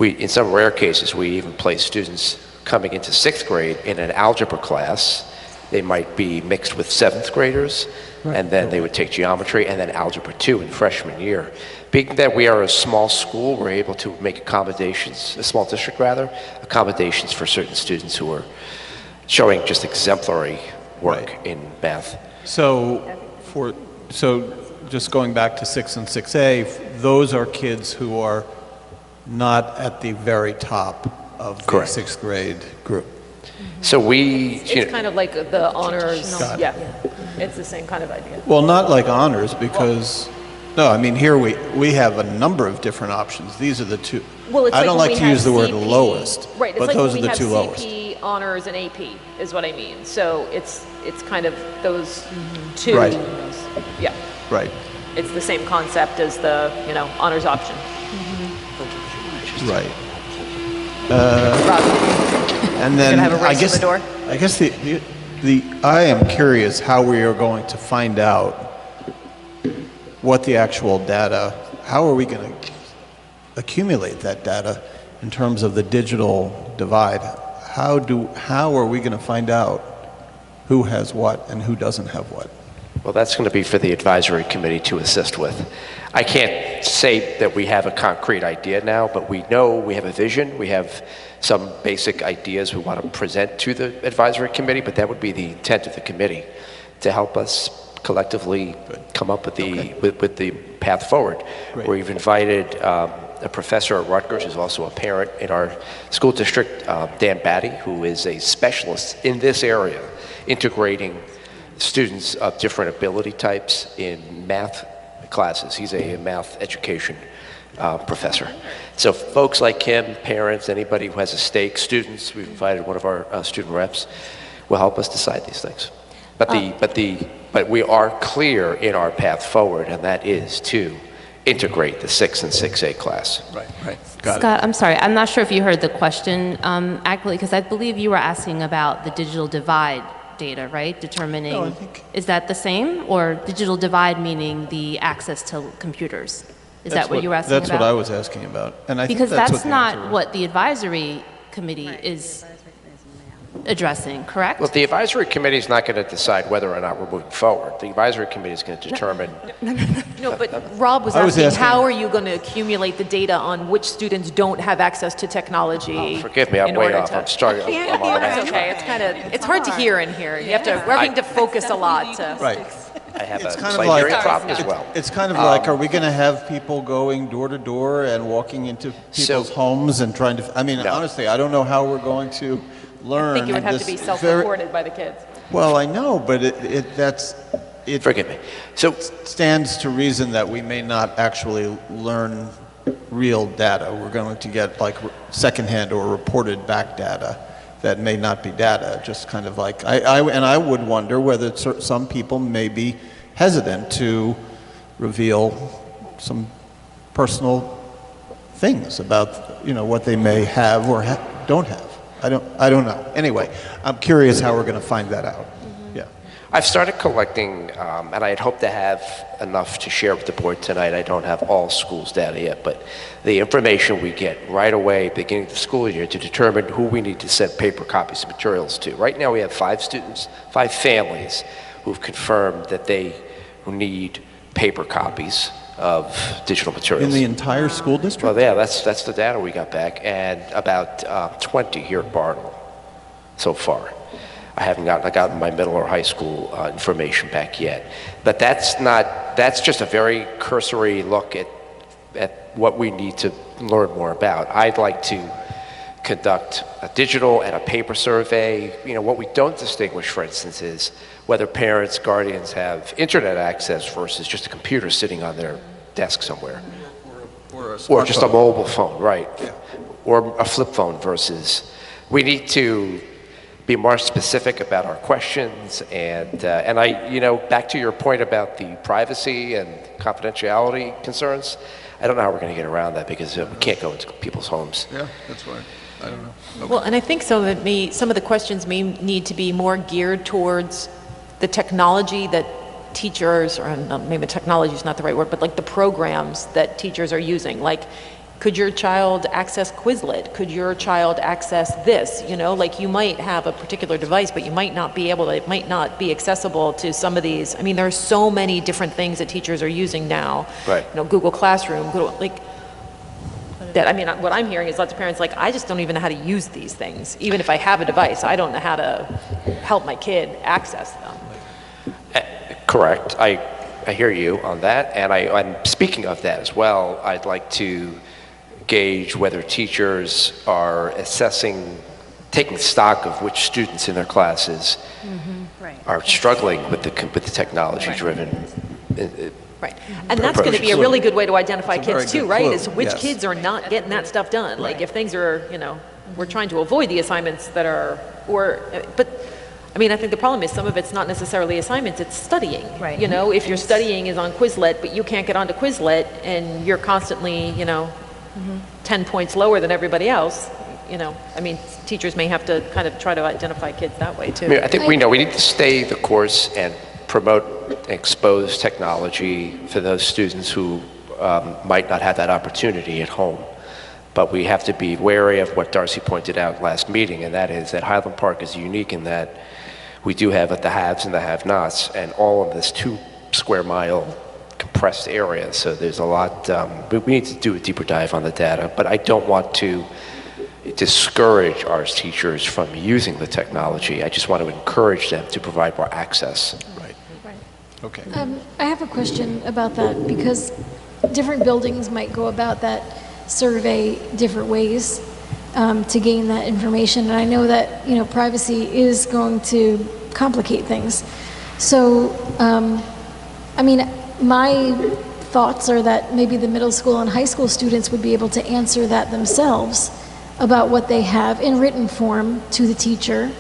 in some rare cases, we even place students coming into 6th grade in an algebra class. They might be mixed with 7th graders, right. And then they would take geometry and then algebra 2 in freshman year. Being that we are a small school, we're able to make accommodations, a small district rather, accommodations for certain students who are showing just exemplary work in math. So just going back to 6 and 6A, those are kids who are not at the very top of the Correct. 6th grade group. So It's kind of like the honors. Yeah, it's the same kind of idea. Well, not like honors because, no, I mean here we have a number of different options. These are the two. Well, it's I don't like to use the word CP, lowest, right, but like those are when the we two have lowest. CP, honors, and AP is what I mean. So it's kind of those two. Right. Yeah. Right. It's the same concept as the honors option. Right. Rob, And then have a race I guess to the door? I guess I am curious how we are going to find out what the actual data. How are we going to accumulate that data in terms of the digital divide? How are we going to find out who has what and who doesn't have what? Well, that's going to be for the advisory committee to assist with. I can't say that we have a concrete idea now, but we know we have a vision. We have some basic ideas we want to present to the advisory committee, but that would be the intent of the committee, to help us collectively come up with the path forward. Right. We've invited a professor at Rutgers who's also a parent in our school district, Dan Batty, who is a specialist in this area, integrating students of different ability types in math classes. He's a math education professor. So folks like him, parents, anybody who has a stake, students, we've invited one of our student reps, will help us decide these things. But we are clear in our path forward, and that is to integrate the 6 and 6A class. Right. Got Scott, I'm sorry, I'm not sure if you heard the question, actually, because I believe you were asking about the digital divide data, right? Determining, No, I think- is that the same? Or digital divide meaning the access to computers? Is that what you were asking That's about? what I was asking about. And I Because think that's that's what the answer not is. what the advisory committee is addressing, correct? Well, the advisory committee is not going to decide whether or not we're moving forward. The advisory committee is going to determine. No, but Rob was I was asking, asking- how are you going to accumulate the data on which students don't have access to technology? Forgive me, I'm in way order off. to- I'm struggling. I'm on an It's okay. It's we're having to focus a lot to. Right. I have It's a kind of slight like- hearing problem as well. It's kind of like, are we going to have people going door to door and walking into people's homes and trying to, I mean, No. honestly, I don't know how we're going to learn. I think it would have to this be very- self-reported by the kids. Well, I know, but it Forgive me. So, stands to reason that we may not actually learn real data. We're going to get like secondhand or reported back data that may not be data. Just kind of like I would wonder whether some people may be hesitant to reveal some personal things about what they may have or don't have. I don't know. Anyway, I'm curious how we're going to find that out. Yeah. I've started collecting, and I had hoped to have enough to share with the board tonight. I don't have all schools' data yet, but the information we get right away, beginning of the school year, to determine who we need to send paper copies of materials to. Right now we have 5 families who've confirmed that they need paper copies of digital materials. In the entire school district? Well, yeah, that's the data we got back, and about 20 here at Bartle so far. I haven't gotten my middle or high school information back yet. But that's just a very cursory look at what we need to learn more about. I'd like to conduct a digital and a paper survey. What we don't distinguish, for instance, is whether parents, guardians have internet access versus just a computer sitting on their desk somewhere. Or just a mobile phone, right. Yeah. Or a flip phone versus, we need to be more specific about our questions and back to your point about the privacy and confidentiality concerns, I don't know how we're going to get around that because we can't go into people's homes. Yeah, that's right. I don't know. Okay. Well, and I think some of the questions may need to be more geared towards the technology that teachers, or maybe technology is not the right word, but like the programs that teachers are using. Like, could your child access Quizlet? Could your child access this? Like you might have a particular device, but you might not be able to, it might not be accessible to some of these. I mean, there are so many different things that teachers are using now. Right. Google Classroom, what I'm hearing is lots of parents like, I just don't even know how to use these things. Even if I have a device, I don't know how to help my kid access them. Correct. I hear you on that. And I'm speaking of that as well, I'd like to gauge whether teachers are taking stock of which students in their classes are struggling with the technology-driven. Right. And that's going to be a really good way to identify kids too, right? clue. Is which Yes. kids are not getting that stuff done. Like if things are, we're trying to avoid the assignments that are, but I mean, I think the problem is some of it's not necessarily assignments, it's studying. Right. If your studying is on Quizlet, but you can't get onto Quizlet and you're constantly, 10 points lower than everybody else, teachers may have to kind of try to identify kids that way too. I think we need to stay the course and promote and expose technology for those students who might not have that opportunity at home. But we have to be wary of what Darcy pointed out last meeting, and that is that Highland Park is unique in that we do have the haves and the have-nots, and all of this 2 square mile compressed area. So there's a lot, we need to do a deeper dive on the data, but I don't want to discourage our teachers from using the technology. I just want to encourage them to provide more access. Right. Okay. I have a question about that because different buildings might go about that survey different ways to gain that information. And I know that, privacy is going to complicate things. So, my thoughts are that maybe the middle school and high school students would be able to answer that themselves about what they have in written form to the teacher.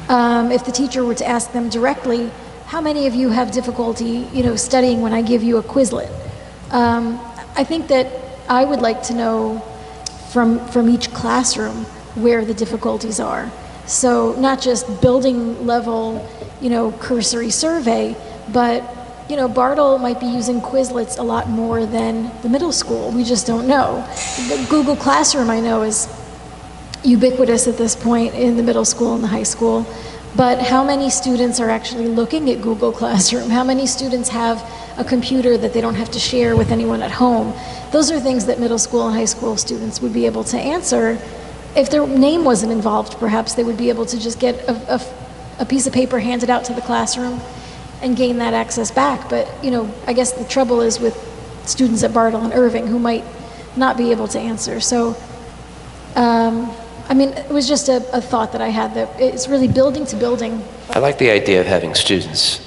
If the teacher were to ask them directly, how many of you have difficulty, studying when I give you a Quizlet? I think that I would like to know from each classroom where the difficulties are. So not just building level, cursory survey, but Bartle might be using Quizlets a lot more than the middle school. We just don't know. The Google Classroom, I know, is ubiquitous at this point in the middle school and the high school. But how many students are actually looking at Google Classroom? How many students have a computer that they don't have to share with anyone at home? Those are things that middle school and high school students would be able to answer. If their name wasn't involved, perhaps they would be able to just get a piece of paper handed out to the classroom and gain that access back. But, you know, I guess the trouble is with students at Bartle and Irving who might not be able to answer. So, I mean, it was just a thought that I had, that it's really building to building. I like the idea of having students,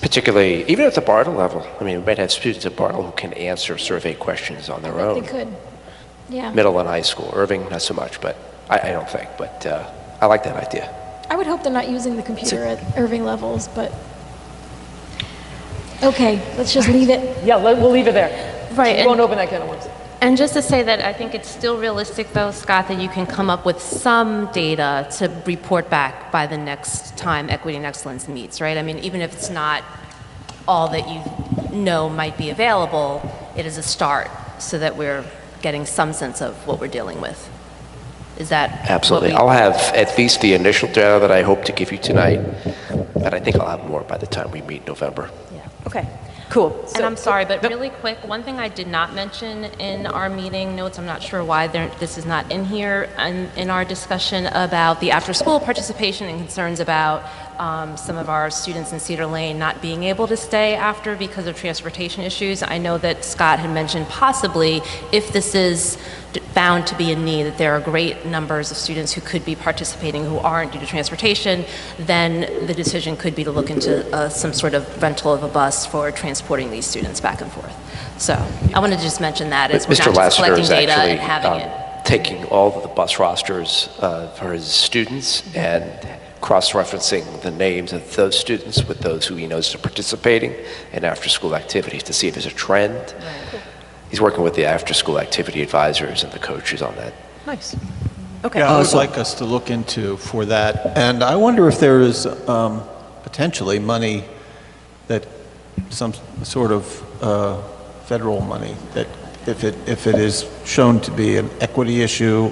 particularly, even at the Bartle level. I mean, we might have students at Bartle who can answer survey questions on their own. They could, yeah. Middle and high school. Irving, not so much, but I don't think. But I like that idea. I would hope they're not using the computer at Irving levels, but, okay, let's just leave it. Yeah, we'll leave it there. Right. We won't open that can of worms. And just to say that I think it's still realistic, though, Scott, that you can come up with some data to report back by the next time Equity and Excellence meets, right? I mean, even if it's not all that you know might be available, it is a start so that we're getting some sense of what we're dealing with. Is that Absolutely. I'll have at least the initial data that I hope to give you tonight, but I think I'll have more by the time we meet in November. Yeah. Okay, cool. And I'm sorry, but really quick, one thing I did not mention in our meeting notes, I'm not sure why this is not in here, in our discussion about the after-school participation and concerns about some of our students in Cedar Lane not being able to stay after because of transportation issues. I know that Scott had mentioned possibly, if this is bound to be a need, that there are great numbers of students who could be participating who aren't due to transportation, then the decision could be to look into some sort of rental of a bus for transporting these students back and forth. So I wanted to just mention that as we're not just collecting data and having it. Taking all of the bus rosters for his students and cross-referencing the names of those students with those who he knows are participating in after-school activities to see if there's a trend. Right. He's working with the after-school activity advisors and the coaches on that. Nice. Okay. Yeah, I would like us to look into for that. And I wonder if there is potentially money that, some sort of federal money, that if it is shown to be an equity issue,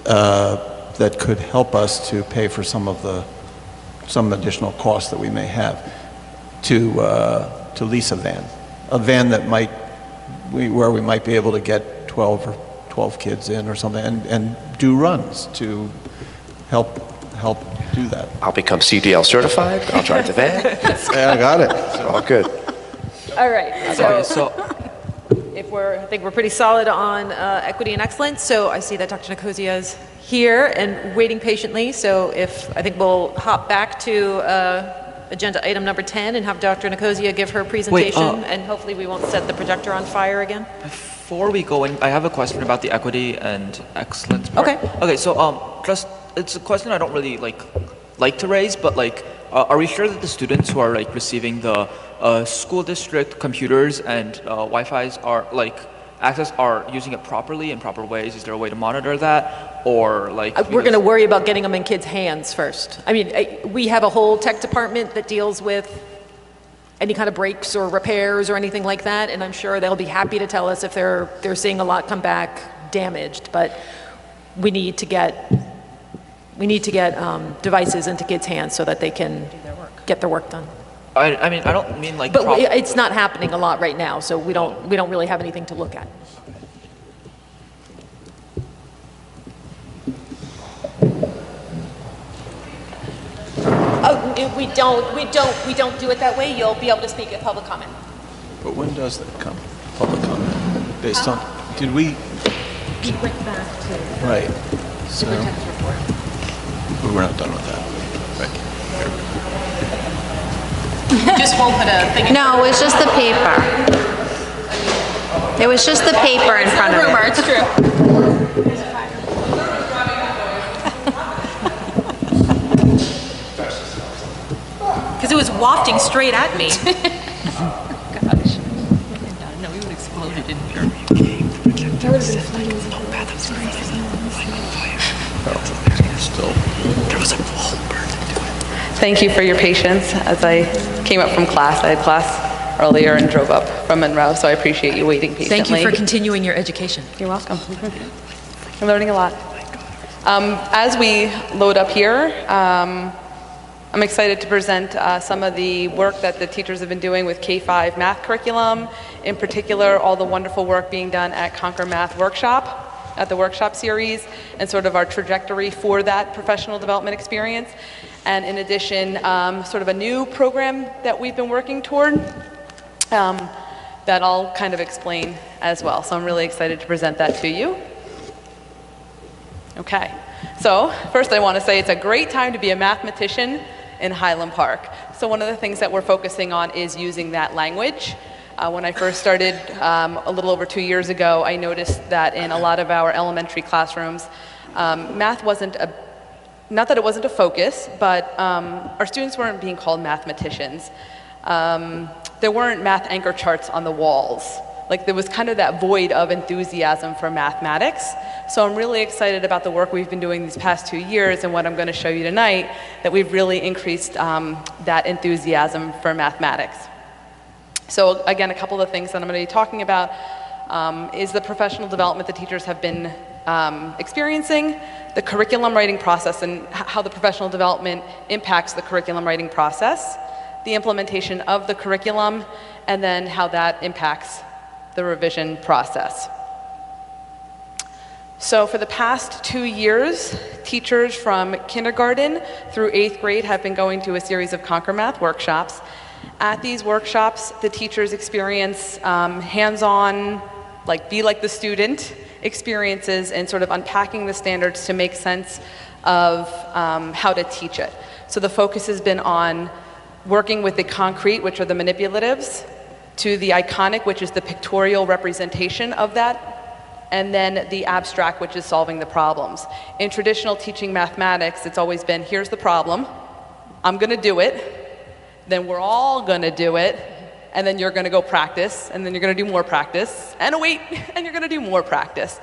that could help us to pay for some additional costs that we may have to lease a van that where we might be able to get 12 kids in or something and do runs to help do that. I'll become CDL certified. I'll drive the van. Yeah, I got it. So all good. All right. Okay, so I think we're pretty solid on equity and excellence. So I see that Dr. Nicosia is here and waiting patiently. So I think we'll hop back to agenda item number 10 and have Dr. Nicosia give her presentation, and hopefully we won't set the projector on fire again. before we go in, I have a question about the equity and excellence part. Okay. Okay, so just it's a question I don't really like to raise, but are we sure that the students who are receiving the school district computers and Wi-Fi's are are using it properly in proper ways? Is there a way to monitor that, or we're going to worry about getting them in kids' hands first. I mean, we have a whole tech department that deals with any kind of breaks or repairs or anything like that, and I'm sure they'll be happy to tell us if they're seeing a lot come back damaged. But we need to get devices into kids' hands so that they can get their work done. I mean, I don't mean But it's not happening a lot right now, so we don't really have anything to look at. Oh, we don't do it that way. You'll be able to speak at public comment. But when does that come? Public comment? Based on, did we? We went back to Right. So, superintendent's report. we're not done with that. Right. Just won't put a thing in. No, it was just the paper. It was just the paper in front of it. It's true. Because it was wafting straight at me. Gosh. No, we would have exploded in here. There was a whole burn into it. Thank you for your patience as I came up from class. I had class earlier and drove up from Monroe, so I appreciate you waiting patiently. Thank you for continuing your education. You're welcome. I'm learning a lot. As we load up here, I'm excited to present some of the work that the teachers have been doing with K-5 math curriculum, in particular all the wonderful work being done at Conquer Math Workshop. at the workshop series and sort of our trajectory for that professional development experience. And in addition, sort of a new program that we've been working toward that I'll kind of explain as well. So I'm really excited to present that to you. Okay, so first I want to say it's a great time to be a mathematician in Highland Park. So one of the things that we're focusing on is using that language. When I first started a little over 2 years ago, I noticed that in a lot of our elementary classrooms, math wasn't not that it wasn't a focus, but our students weren't being called mathematicians. There weren't math anchor charts on the walls. Like there was kind of that void of enthusiasm for mathematics. So I'm really excited about the work we've been doing these past 2 years and what I'm going to show you tonight, that we've really increased that enthusiasm for mathematics. So again, a couple of the things that I'm going to be talking about is the professional development that teachers have been experiencing, the curriculum writing process and how the professional development impacts the curriculum writing process, the implementation of the curriculum, and then how that impacts the revision process. So for the past 2 years, teachers from kindergarten through 8th grade have been going to a series of Conquer Math workshops. At these workshops, the teachers experience hands-on, like be like the student experiences and sort of unpacking the standards to make sense of how to teach it. So the focus has been on working with the concrete, which are the manipulatives, to the iconic, which is the pictorial representation of that, and then the abstract, which is solving the problems. In traditional teaching mathematics, it's always been, here's the problem, I'm going to do it, then we're all going to do it, and then you're going to go practice, and then you're going to do more practice, and wait, and you're going to do more practice.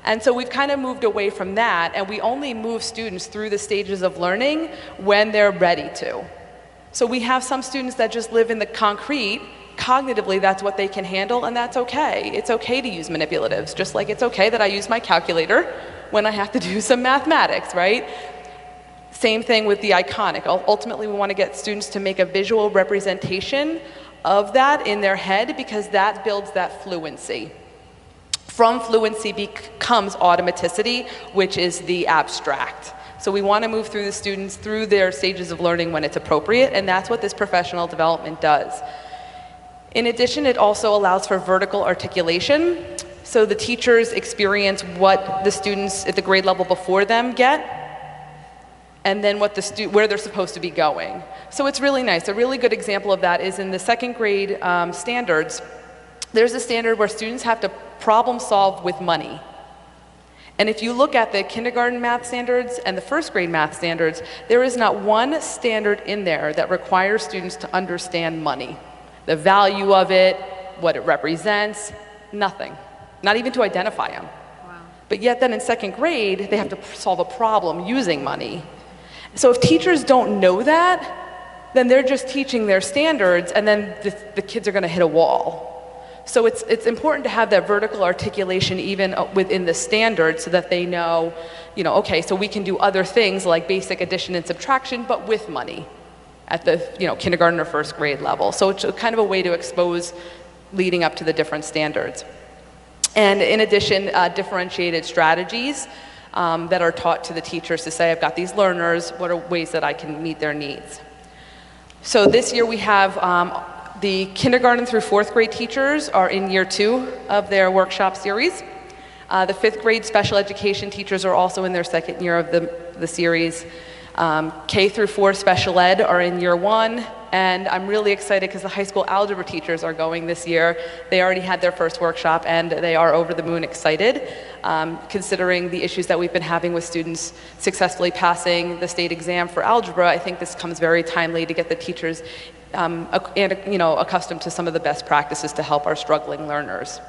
And so we've kind of moved away from that, and we only move students through the stages of learning when they're ready to. So we have some students that just live in the concrete. Cognitively, that's what they can handle, and that's okay. It's okay to use manipulatives, just like it's okay that I use my calculator when I have to do some mathematics, right? Same thing with the iconic. Ultimately, we want to get students to make a visual representation of that in their head because that builds that fluency. From fluency becomes automaticity, which is the abstract. So we want to move through the students through their stages of learning when it's appropriate, and that's what this professional development does. In addition, it also allows for vertical articulation. So the teachers experience what the students at the grade level before them get, and then what where they're supposed to be going. So it's really nice. A really good example of that is in the 2nd grade standards. There's a standard where students have to problem solve with money. And if you look at the kindergarten math standards and the 1st grade math standards, there is not one standard in there that requires students to understand money. The value of it, what it represents, nothing. Not even to identify them. Wow. But yet then in 2nd grade, they have to solve a problem using money. So if teachers don't know that, then they're just teaching their standards, and then the kids are going to hit a wall. So it's important to have that vertical articulation even within the standards so that they know, okay, so we can do other things like basic addition and subtraction, but with money at the kindergarten or 1st grade level. So it's kind of a way to expose leading up to the different standards. And in addition, differentiated strategies that are taught to the teachers to say, I've got these learners, what are ways that I can meet their needs? So this year we have the kindergarten through 4th grade teachers are in year 2 of their workshop series. The 5th grade special education teachers are also in their 2nd year of the series. K through 4 special ed are in year 1, and I'm really excited because the high school algebra teachers are going this year. They already had their first workshop and they are over the moon excited, considering the issues that we've been having with students successfully passing the state exam for algebra. I think this comes very timely to get the teachers accustomed to some of the best practices to help our struggling learners.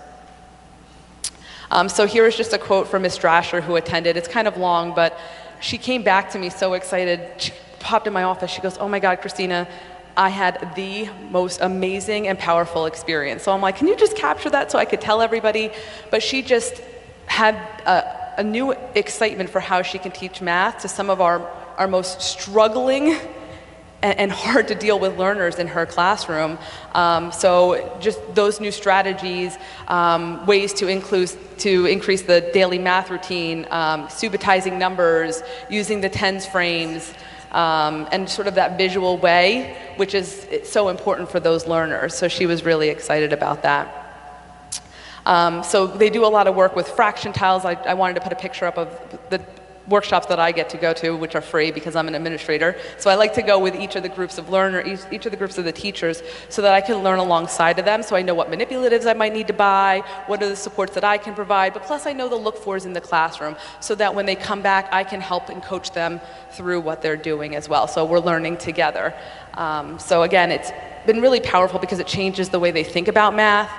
So here is just a quote from Ms. Strasher, who attended. It's kind of long, but she came back to me so excited. She popped in my office. She goes, oh my God, Christina, I had the most amazing and powerful experience. So I'm like, can you just capture that so I could tell everybody? But she just had a new excitement for how she can teach math to some of our most struggling and hard to deal with learners in her classroom. So just those new strategies, ways to increase the daily math routine, subitizing numbers, using the tens frames, and sort of that visual way, which is so important for those learners. So she was really excited about that. So they do a lot of work with fraction tiles. I wanted to put a picture up of the workshops that I get to go to, which are free because I'm an administrator. So I like to go with each of the groups of learners, each of the groups of the teachers, so that I can learn alongside of them, so I know what manipulatives I might need to buy, what are the supports that I can provide, but plus I know the look-fors in the classroom, so that when they come back, I can help and coach them through what they're doing as well. So we're learning together. So again, it's been really powerful because it changes the way they think about math,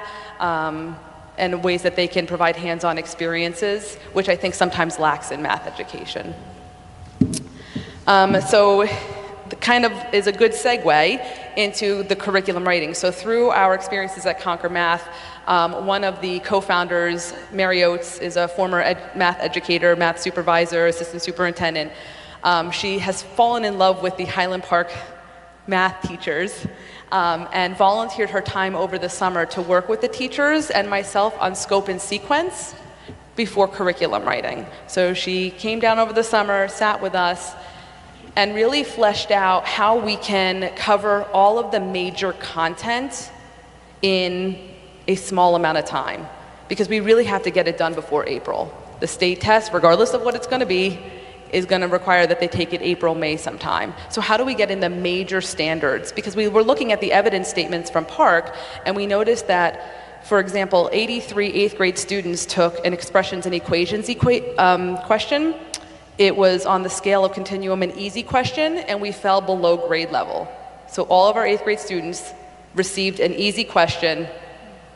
and ways that they can provide hands-on experiences, which I think sometimes lacks in math education. So it kind of is a good segue into the curriculum writing. So through our experiences at Conquer Math, one of the co-founders, Mary Oates, is a former math educator, math supervisor, assistant superintendent. She has fallen in love with the Highland Park math teachers, and volunteered her time over the summer to work with the teachers and myself on scope and sequence before curriculum writing. So she came down over the summer, sat with us, and really fleshed out how we can cover all of the major content in a small amount of time, because we really have to get it done before April. The state test, regardless of what it's going to be, is going to require that they take it April, May sometime. So how do we get in the major standards? Because we were looking at the evidence statements from Park, and we noticed that, for example, 83 8th grade students took an expressions and equations question. It was on the scale of continuum an easy question, and we fell below grade level. So all of our 8th grade students received an easy question,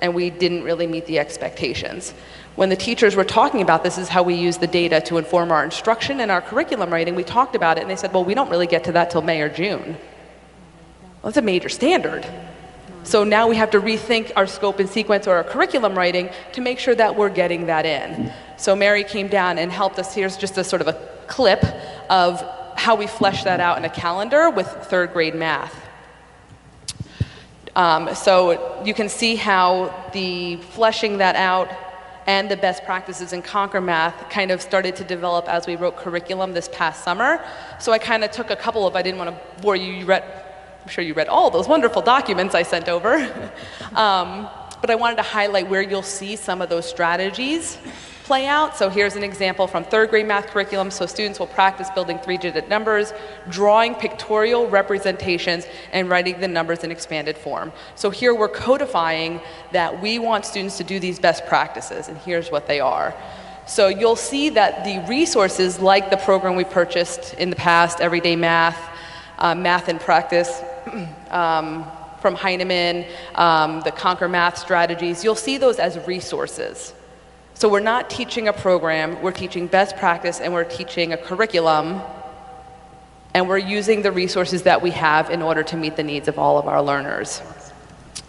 and we didn't really meet the expectations. When the teachers were talking about this is how we use the data to inform our instruction and our curriculum writing, we talked about it and they said, well, we don't really get to that till May or June. Well, that's a major standard. So now we have to rethink our scope and sequence or our curriculum writing to make sure that we're getting that in. So Mary came down and helped us. Here's just a sort of a clip of how we flesh that out in a calendar with 3rd grade math. So you can see how the fleshing that out and the best practices in Conquer Math kind of started to develop as we wrote curriculum this past summer. So I kind of took a couple of, I didn't want to bore you, I'm sure you read all those wonderful documents I sent over. But I wanted to highlight where you'll see some of those strategies play out. So here's an example from 3rd grade math curriculum. So students will practice building 3-digit numbers, drawing pictorial representations, and writing the numbers in expanded form. So here we're codifying that we want students to do these best practices, and here's what they are. So you'll see that the resources, like the program we purchased in the past, Everyday Math, Math in Practice, from Heinemann, the Conquer Math strategies, you'll see those as resources. So we're not teaching a program, we're teaching best practice, and we're teaching a curriculum, and we're using the resources that we have in order to meet the needs of all of our learners.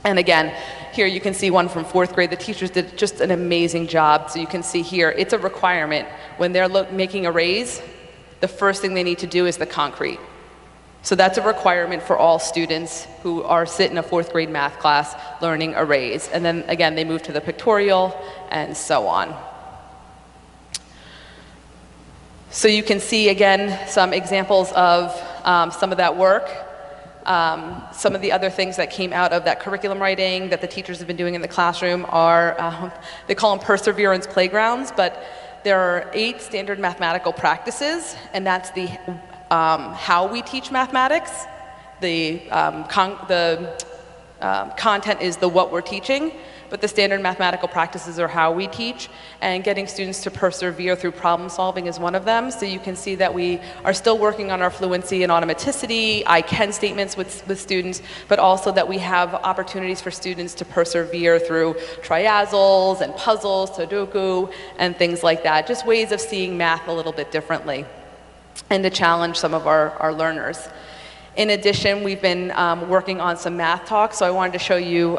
And again, here you can see one from 4th grade. The teachers did just an amazing job. So you can see here, it's a requirement. When they're making arrays, the first thing they need to do is the concrete. So that's a requirement for all students who are sit in a 4th grade math class learning arrays. And then again, they move to the pictorial and so on. So you can see again some examples of some of that work. Some of the other things that came out of that curriculum writing that the teachers have been doing in the classroom are, they call them perseverance playgrounds, but there are 8 standard mathematical practices, and that's the how we teach mathematics. The content is the what we're teaching, but the standard mathematical practices are how we teach, and getting students to persevere through problem solving is one of them. So you can see that we are still working on our fluency and automaticity, I can statements with students, but also that we have opportunities for students to persevere through triazels and puzzles, Sudoku, and things like that. Just ways of seeing math a little bit differently, and to challenge some of our learners. In addition, we've been working on some math talks, so I wanted to show you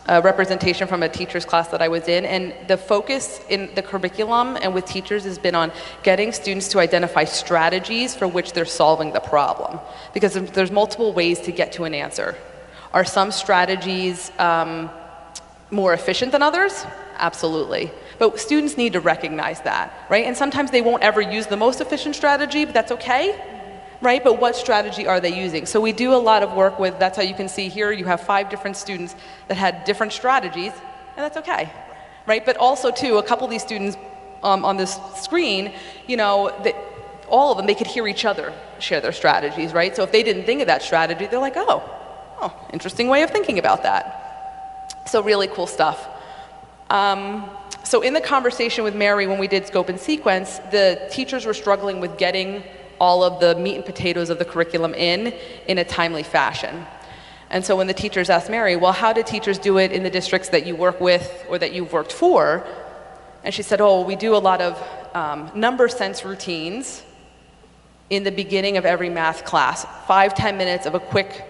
representation from a teacher's class that I was in, and the focus in the curriculum and with teachers has been on getting students to identify strategies for which they're solving the problem, because there's multiple ways to get to an answer. Are some strategies more efficient than others? Absolutely. But students need to recognize that, right? And sometimes they won't ever use the most efficient strategy, but that's okay, right? But what strategy are they using? So we do a lot of work with, that's how you can see here, you have 5 different students that had different strategies, and that's okay, right? But also too, a couple of these students on this screen, you know, all of them, they could hear each other share their strategies, right? So if they didn't think of that strategy, they're like, oh, interesting way of thinking about that. So really cool stuff. So in the conversation with Mary when we did scope and sequence, the teachers were struggling with getting all of the meat and potatoes of the curriculum in a timely fashion. And so when the teachers asked Mary, well, how did teachers do it in the districts that you work with or that you've worked for? And she said, oh, we do a lot of number sense routines in the beginning of every math class. 5-10 minutes of a quick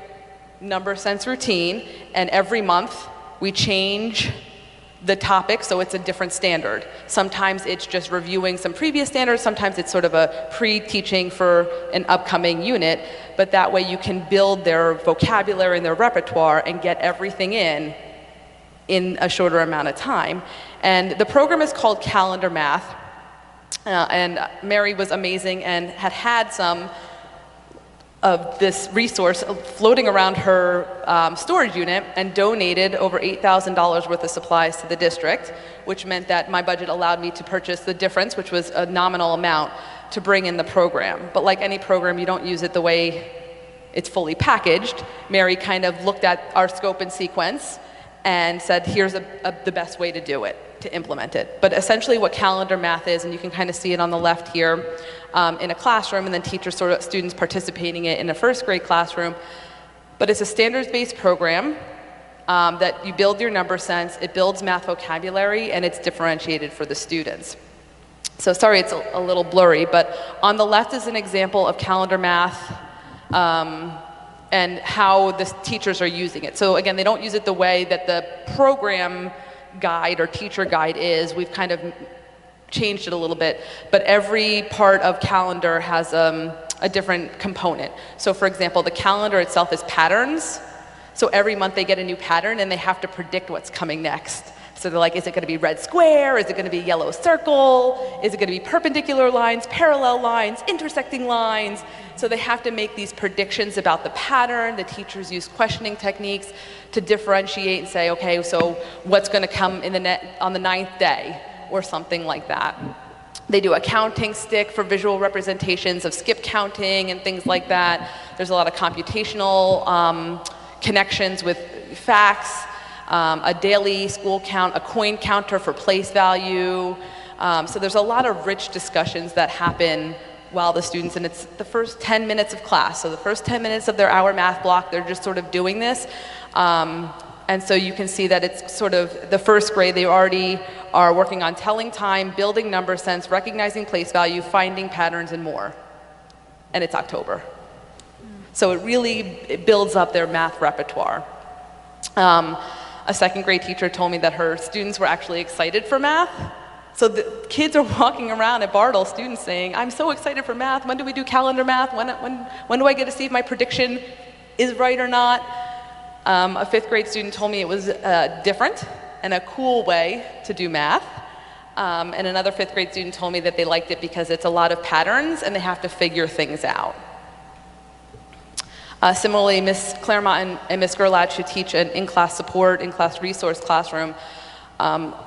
number sense routine, and every month we change the topic, so it's a different standard. Sometimes it's just reviewing some previous standards, sometimes it's sort of a pre-teaching for an upcoming unit, but that way you can build their vocabulary and their repertoire and get everything in a shorter amount of time. And the program is called Calendar Math, and Mary was amazing and had some of this resource floating around her storage unit and donated over $8,000 worth of supplies to the district, which meant that my budget allowed me to purchase the difference, which was a nominal amount, to bring in the program. But like any program, you don't use it the way it's fully packaged. Mary kind of looked at our scope and sequence and said, here's the best way to do it, to implement it. But essentially what calendar math is, and you can kind of see it on the left here, in a classroom, and then students participating in a first grade classroom. But it's a standards-based program that you build your number sense, it builds math vocabulary, and it's differentiated for the students. So sorry it's a little blurry, but on the left is an example of calendar math and how the teachers are using it. So again, they don't use it the way that the program guide or teacher guide is. We've kind of changed it a little bit, but every part of calendar has a different component. So for example, the calendar itself is patterns. So every month they get a new pattern and they have to predict what's coming next. So they're like, is it going to be red square? Is it going to be yellow circle? Is it going to be perpendicular lines, parallel lines, intersecting lines? So they have to make these predictions about the pattern. The teachers use questioning techniques to differentiate and say, okay, so what's going to come on the 9th day? Or something like that. They do a counting stick for visual representations of skip counting and things like that. There's a lot of computational connections with facts, a daily school count, a coin counter for place value. So there's a lot of rich discussions that happen while the students, and it's the first 10 minutes of class. So the first 10 minutes of their hour math block, they're just sort of doing this. And so you can see that it's sort of the first grade, they already are working on telling time, building number sense, recognizing place value, finding patterns, and more. And it's October. So it builds up their math repertoire. A second grade teacher told me that her students were actually excited for math. So the kids are walking around at Bartle, students saying, I'm so excited for math, when do we do calendar math? When do I get to see if my prediction is right or not? A 5th grade student told me it was different and a cool way to do math. And another 5th grade student told me that they liked it because it's a lot of patterns and they have to figure things out. Similarly, Ms. Claremont and Ms. Gerlach, who teach an in-class support, in-class resource classroom,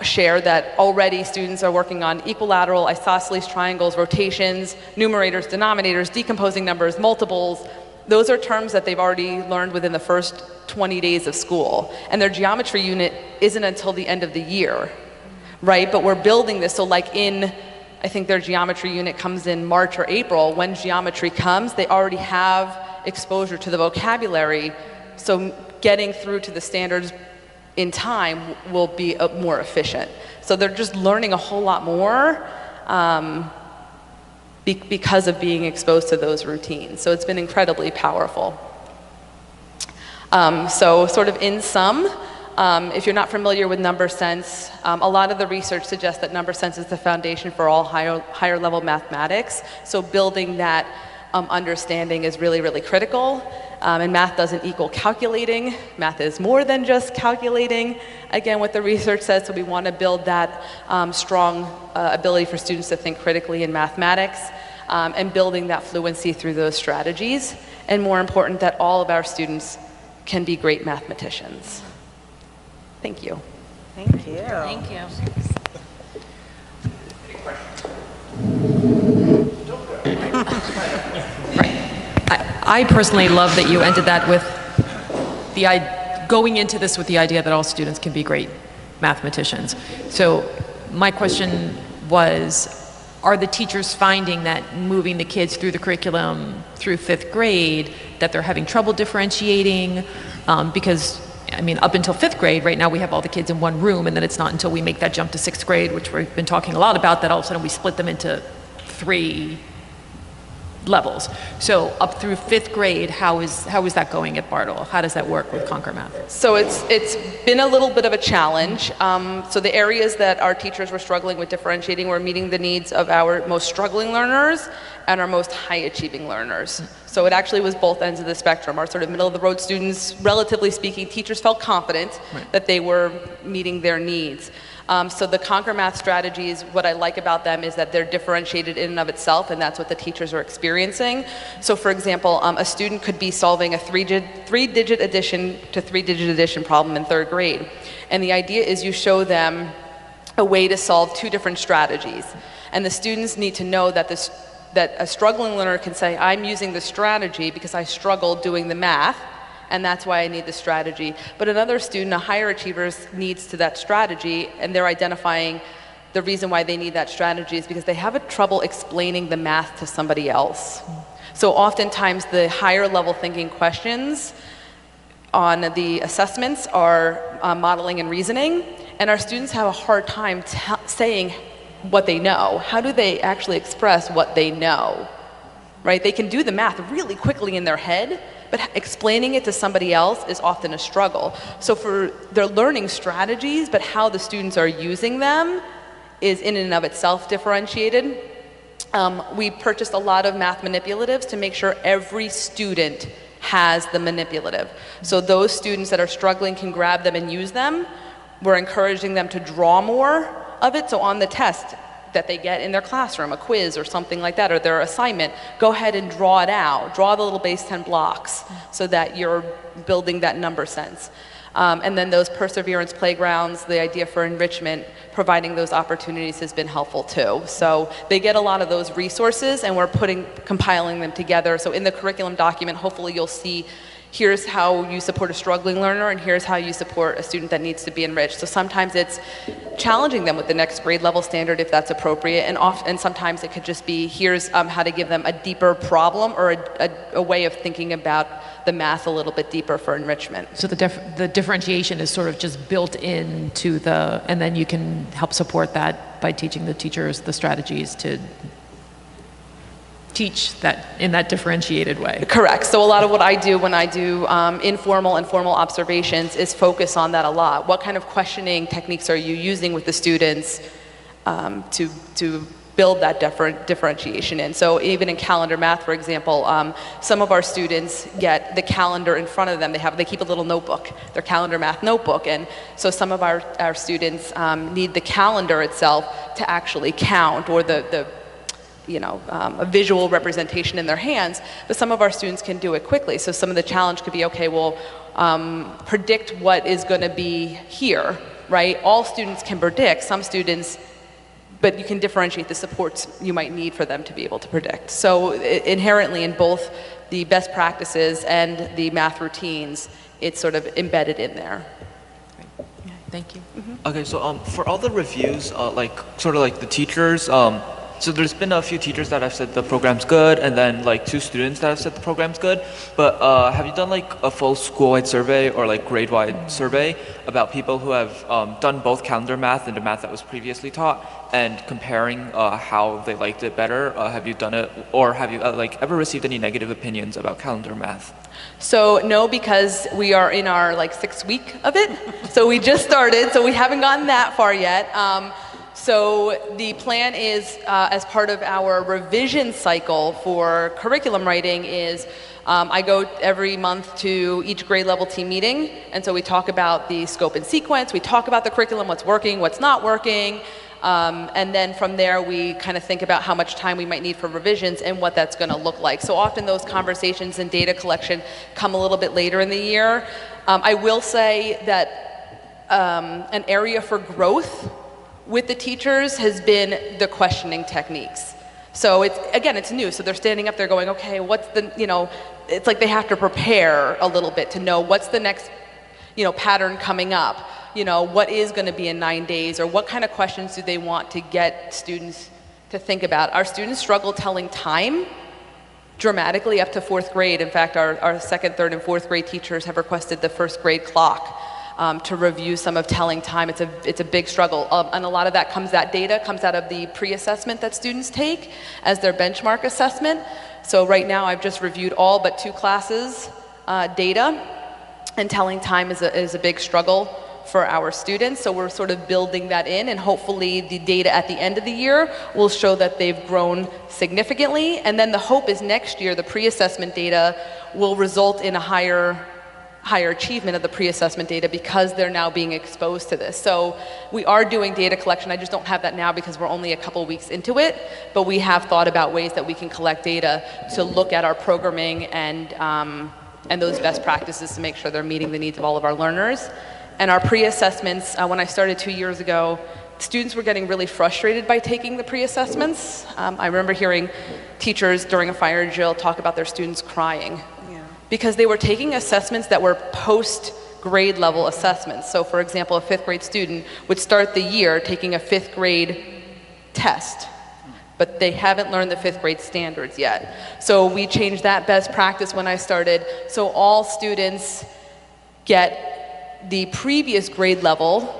share that already students are working on equilateral, isosceles triangles, rotations, numerators, denominators, decomposing numbers, multiples. Those are terms that they've already learned within the first 20 days of school. And their geometry unit isn't until the end of the year, right? But we're building this, so like I think their geometry unit comes in March or April. When geometry comes, they already have exposure to the vocabulary, so getting through to the standards in time will be more efficient. So they're just learning a whole lot more because of being exposed to those routines. So it's been incredibly powerful. So sort of in sum, If you're not familiar with number sense, a lot of the research suggests that number sense is the foundation for all higher level mathematics. So building that understanding is really, really critical. And math doesn't equal calculating. Math is more than just calculating, again, what the research says. So we want to build that strong ability for students to think critically in mathematics, and building that fluency through those strategies. And more important, that all of our students can be great mathematicians. Thank you. Thank you. Thank you. I personally love that you ended that with going into this with the idea that all students can be great mathematicians. So my question was, are the teachers finding that moving the kids through the curriculum through 5th grade, that they're having trouble differentiating? Because, I mean, up until 5th grade, right now we have all the kids in one room, and then it's not until we make that jump to 6th grade, which we've been talking a lot about, that all of a sudden we split them into 3 levels. So up through 5th grade, how is that going at Bartle? How does that work with Conquer Math? So it's been a little bit of a challenge. So the areas that our teachers were struggling with differentiating were meeting the needs of our most struggling learners and our most high achieving learners. So it actually was both ends of the spectrum. Our sort of middle of the road students, relatively speaking, teachers felt confident that they were meeting their needs. So the Conquer Math strategies, what I like about them is that they're differentiated in and of itself, and that's what the teachers are experiencing. So for example, a student could be solving a three-digit addition to three-digit addition problem in 3rd grade. And the idea is you show them a way to solve 2 different strategies. And the students need to know that that a struggling learner can say, I'm using this strategy because I struggled doing the math, and that's why I need the strategy. But another student, a higher achiever's needs to that strategy, and they're identifying the reason why they need that strategy is because they have trouble explaining the math to somebody else. So oftentimes the higher level thinking questions on the assessments are modeling and reasoning, and our students have a hard time saying what they know. How do they actually express what they know? Right? They can do the math really quickly in their head, but explaining it to somebody else is often a struggle. So for their learning strategies, but how the students are using them is in and of itself differentiated. We purchased a lot of math manipulatives to make sure every student has the manipulative. So those students that are struggling can grab them and use them. We're encouraging them to draw more of it. So on the test that they get in their classroom, a quiz or something like that, or their assignment, go ahead and draw it out. Draw the little base 10 blocks so that you're building that number sense. And then those perseverance playgrounds, the idea for enrichment, providing those opportunities has been helpful too. So they get a lot of those resources, and we're compiling them together. So in the curriculum document, hopefully you'll see, here's how you support a struggling learner, and here's how you support a student that needs to be enriched. So sometimes it's challenging them with the next grade level standard if that's appropriate, and sometimes it could just be, here's how to give them a deeper problem or a way of thinking about the math a little bit deeper for enrichment. So the differentiation is sort of just built into and then you can help support that by teaching the teachers the strategies to teach that in that differentiated way. Correct. So a lot of what I do when I do informal and formal observations is focus on that a lot. What kind of questioning techniques are you using with the students to build that differentiation in? So even in calendar math, for example, some of our students get the calendar in front of them. They keep a little notebook, their calendar math notebook, and so some of our students need the calendar itself to actually count, or a visual representation in their hands, but some of our students can do it quickly. So some of the challenge could be, okay, well, predict what is going to be here, right? All students can predict, some students, but you can differentiate the supports you might need for them to be able to predict. So inherently in both the best practices and the math routines, it's sort of embedded in there. Thank you. Okay, so for all the reviews, like the teachers, So there's been a few teachers that have said the program's good, and then like 2 students that have said the program's good. But have you done like a full school-wide survey or like grade-wide survey about people who have done both calendar math and the math that was previously taught, and comparing how they liked it better? Have you done it, or have you like ever received any negative opinions about calendar math? So no, because we are in our like 6th week of it. So we just started, so we haven't gotten that far yet. So the plan is, as part of our revision cycle for curriculum writing, is I go every month to each grade level team meeting, and so we talk about the scope and sequence, we talk about the curriculum, what's working, what's not working, and then from there we kind of think about how much time we might need for revisions and what that's going to look like. So often those conversations and data collection come a little bit later in the year. I will say that an area for growth with the teachers has been the questioning techniques. So it's new. So they're standing up there going, okay, what's the, it's like they have to prepare a little bit to know what's the next, pattern coming up. What is going to be in 9 days, or what kind of questions do they want to get students to think about? Our students struggle telling time dramatically up to 4th grade. In fact, our 2nd, 3rd, and 4th grade teachers have requested the 1st grade clock to review some of telling time. It's a big struggle, and a lot of that data comes out of the pre-assessment that students take as their benchmark assessment. So right now I've just reviewed all but 2 classes data, and telling time is a big struggle for our students. So we're sort of building that in, and hopefully the data at the end of the year will show that they've grown significantly. And then the hope is next year the pre-assessment data will result in a higher achievement of the pre-assessment data, because they're now being exposed to this. So we are doing data collection. I just don't have that now because we're only a couple weeks into it, but we have thought about ways that we can collect data to look at our programming and those best practices to make sure they're meeting the needs of all of our learners. And our pre-assessments, when I started 2 years ago, students were getting really frustrated by taking the pre-assessments. I remember hearing teachers during a fire drill talk about their students crying because they were taking assessments that were post-grade level assessments. So for example, a 5th grade student would start the year taking a 5th grade test, but they haven't learned the 5th grade standards yet. So we changed that best practice when I started, so all students get the previous grade level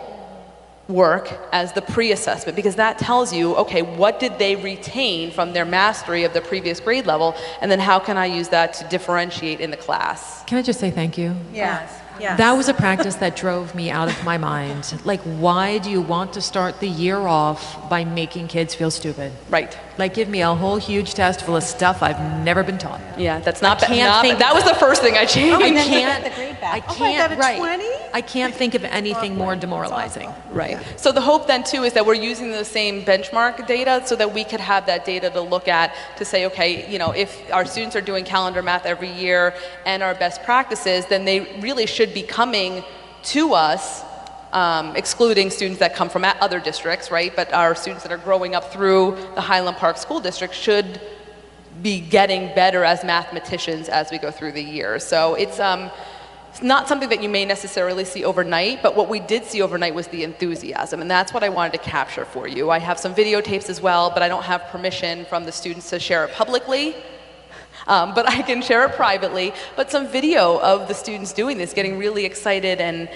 work as the pre-assessment, because that tells you, okay, what did they retain from their mastery of the previous grade level, and then how can I use that to differentiate in the class? Can I just say thank you? Yes. Yes. That was a practice that drove me out of my mind. Like, why do you want to start the year off by making kids feel stupid? Right. Like, give me a whole huge test full of stuff I've never been taught. Yeah, that's not think that was the first thing I changed. And then get the grade back. I got a 20? I can't think of anything more demoralizing. Right. So the hope then too is that we're using the same benchmark data so that we could have that data to look at to say, okay, if our students are doing calendar math every year and our best practices, then they really should be coming to us, excluding students that come from other districts, right? But our students that are growing up through the Highland Park School District should be getting better as mathematicians as we go through the year. So it's not something that you may necessarily see overnight, but what we did see overnight was the enthusiasm, and that's what I wanted to capture for you. I have some videotapes as well, but I don't have permission from the students to share it publicly. But I can share it privately. But some video of the students doing this, getting really excited and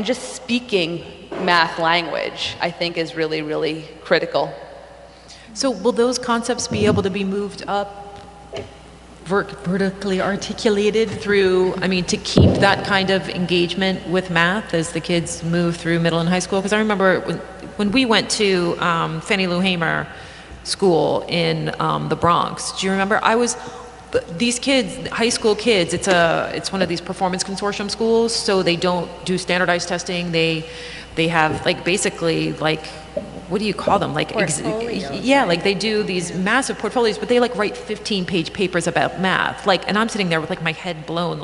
just speaking math language, I think is really, really critical. So will those concepts be able to be moved up, vertically articulated through, to keep that kind of engagement with math as the kids move through middle and high school? Because I remember when we went to Fannie Lou Hamer School in the Bronx, do you remember? These kids, high school kids, it's one of these performance consortium schools, so they don't do standardized testing. They have basically what do you call them? Like they do these massive portfolios, but they write 15-page papers about math. And I'm sitting there with my head blown.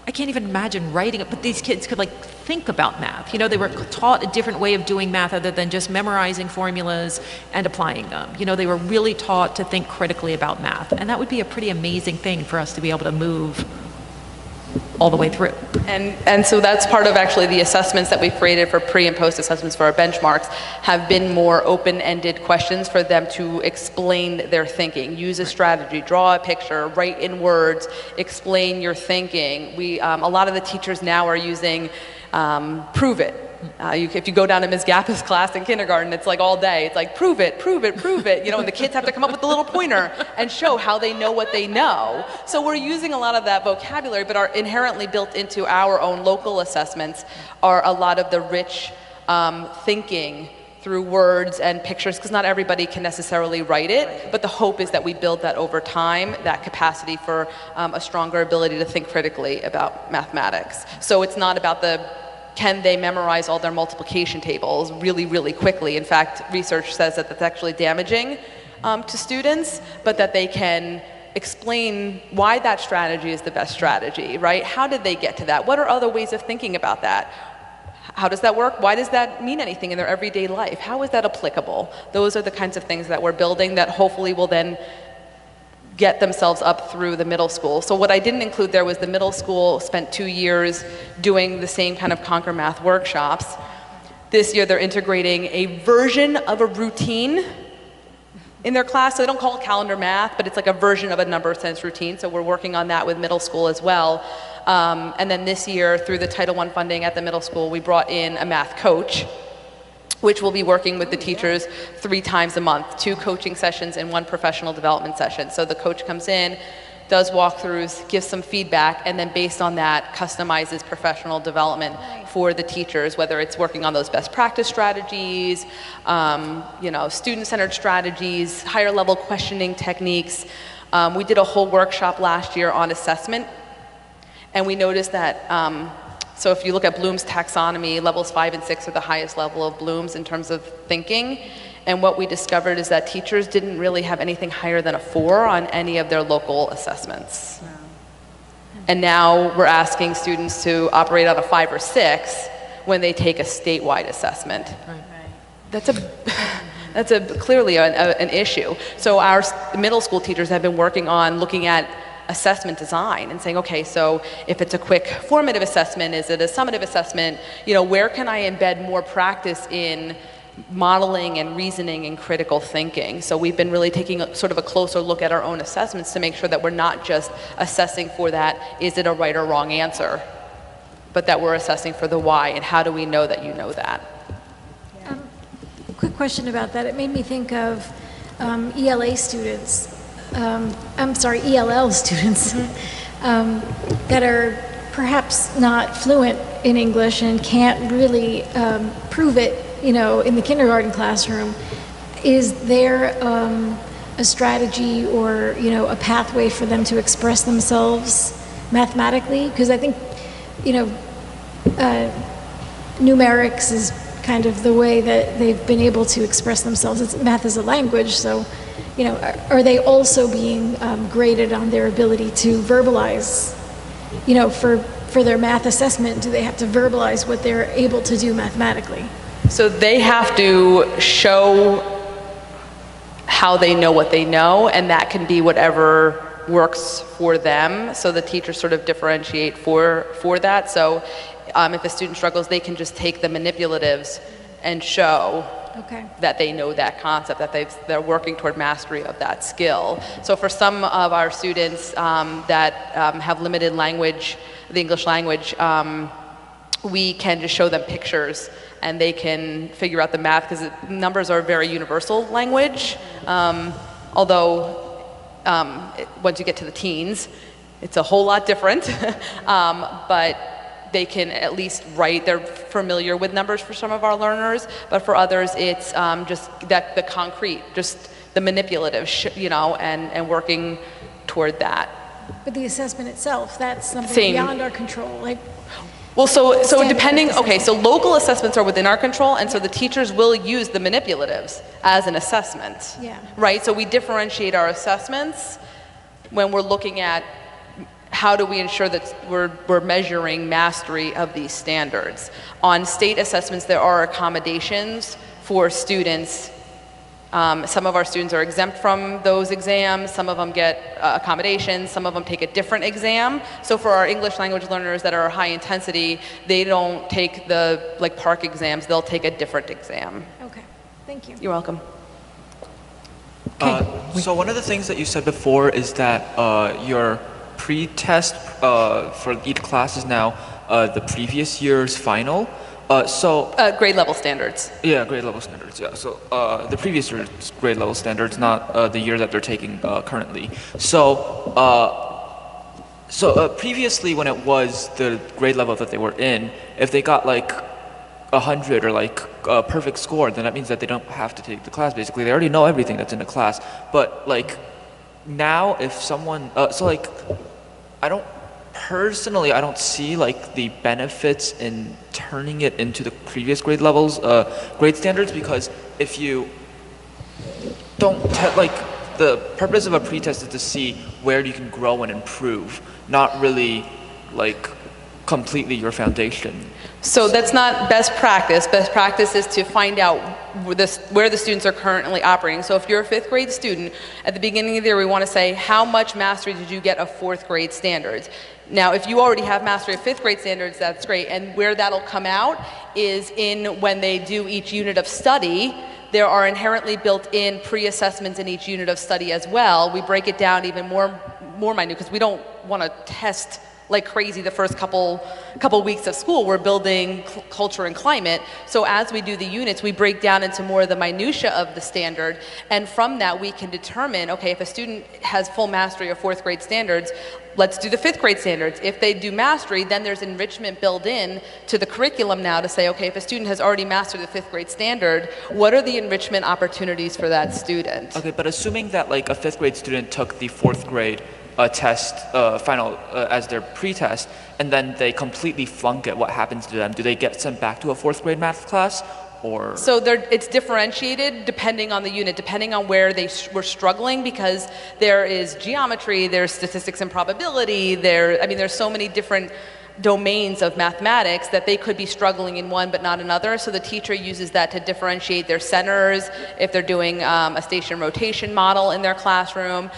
I can't even imagine writing it, but these kids could think about math. They were taught a different way of doing math other than just memorizing formulas and applying them. They were really taught to think critically about math, and that would be a pretty amazing thing for us to be able to move. all the way through. And so that's part of actually the assessments that we've created for pre and post assessments for our benchmarks have been more open-ended questions for them to explain their thinking, use a strategy, draw a picture, write in words, explain your thinking. A lot of the teachers now are using prove it. If you go down to Ms. Gappa's class in kindergarten, it's like all day. It's like, prove it, prove it, prove it. And the kids have to come up with the little pointer and show how they know what they know. So we're using a lot of that vocabulary, but are inherently built into our own local assessments are a lot of the rich thinking through words and pictures, because not everybody can necessarily write it, but the hope is that we build that over time, that capacity for a stronger ability to think critically about mathematics. So it's not about can they memorize all their multiplication tables really, really quickly. In fact, research says that that's actually damaging to students, but that they can explain why that strategy is the best strategy, right? How did they get to that? What are other ways of thinking about that? How does that work? Why does that mean anything in their everyday life? How is that applicable? Those are the kinds of things that we're building that hopefully will then get themselves up through the middle school. So what I didn't include there was the middle school spent 2 years doing the same kind of Conquer Math workshops. This year they're integrating a version of a routine in their class. So they don't call it calendar math, but it's like a version of a number sense routine. So we're working on that with middle school as well. And then this year, through the Title I funding at the middle school, we brought in a math coach, which will be working with the teachers 3 times a month, 2 coaching sessions and 1 professional development session. So the coach comes in, does walkthroughs, gives some feedback, and then based on that, customizes professional development for the teachers, whether it's working on those best practice strategies, student-centered strategies, higher level questioning techniques. We did a whole workshop last year on assessment, and we noticed that so if you look at Bloom's taxonomy, levels 5 and 6 are the highest level of Bloom's in terms of thinking. And what we discovered is that teachers didn't really have anything higher than a 4 on any of their local assessments. Wow. And now we're asking students to operate on a 5 or 6 when they take a statewide assessment. Right. That's clearly an issue. So our middle school teachers have been working on looking at assessment design and saying, okay, so if it's a quick formative assessment, is it a summative assessment? Where can I embed more practice in modeling and reasoning and critical thinking? So we've been really taking sort of a closer look at our own assessments to make sure that we're not just assessing for that, is it a right or wrong answer, but that we're assessing for the why, and how do we know that you know that? Quick question about that. It made me think of ELA students. ELL students that are perhaps not fluent in English and can't really prove it, in the kindergarten classroom. Is there a strategy or, a pathway for them to express themselves mathematically? Because I think, numerics is kind of the way that they've been able to express themselves. Math is a language, so are they also being graded on their ability to verbalize, for their math assessment? Do they have to verbalize what they're able to do mathematically? So they have to show how they know what they know, and that can be whatever works for them. So the teachers sort of differentiate for that. So if a student struggles, they can just take the manipulatives and show that they know that concept, that they're working toward mastery of that skill. So for some of our students that have limited language, the English language, we can just show them pictures and they can figure out the math, because numbers are a very universal language, although once you get to the teens, it's a whole lot different, but they can at least write. They're familiar with numbers for some of our learners, but for others it's just the concrete, just the manipulative, and working toward that. But the assessment itself, that's something beyond our control. Well, so depending, so local assessments are within our control, and so the teachers will use the manipulatives as an assessment. Yeah. Right? So we differentiate our assessments when we're looking at how do we ensure that we're measuring mastery of these standards. On state assessments, there are accommodations for students Some of our students are exempt from those exams, some of them get accommodations, some of them take a different exam. So for our English language learners that are high intensity, they don't take the PARCC exams, they'll take a different exam. Okay, thank you. You're welcome. So one of the things that you said before is that your pre-test for each class is now the previous year's final. Grade level standards. Yeah, grade level standards, yeah. So the previous year's grade level standards, not the year that they're taking currently. Previously when it was the grade level that they were in, if they got like 100 or like a perfect score, then that means that they don't have to take the class, basically. They already know everything that's in the class. But like now if someone, Personally, I don't see like the benefits in turning it into the previous grade levels, grade standards, because if you don't, the purpose of a pretest is to see where you can grow and improve, not really like completely your foundation. So that's not best practice. Best practice is to find out where the students are currently operating. So if you're a 5th grade student, at the beginning of the year we want to say, how much mastery did you get of 4th grade standards? Now, if you already have mastery of 5th grade standards, that's great. And where that'll come out is in when they do each unit of study. There are inherently built-in pre-assessments in each unit of study as well. We break it down even more minute because we don't want to test like crazy the first couple weeks of school. We're building culture and climate. So as we do the units, we break down into more of the minutia of the standard. And from that, we can determine, okay, if a student has full mastery of 4th grade standards, let's do the 5th grade standards. If they do mastery, then there's enrichment built in to the curriculum now to say, okay, if a student has already mastered the 5th grade standard, what are the enrichment opportunities for that student? Okay, but assuming that like a 5th grade student took the 4th grade test final as their pre-test, and then they completely flunk it, what happens to them? Do they get sent back to a 4th grade math class? Or so it's differentiated depending on the unit, depending on where they were struggling, because there is geometry, there's statistics and probability, there's so many different domains of mathematics that they could be struggling in one but not another. So the teacher uses that to differentiate their centers. If they're doing a station rotation model in their classroom,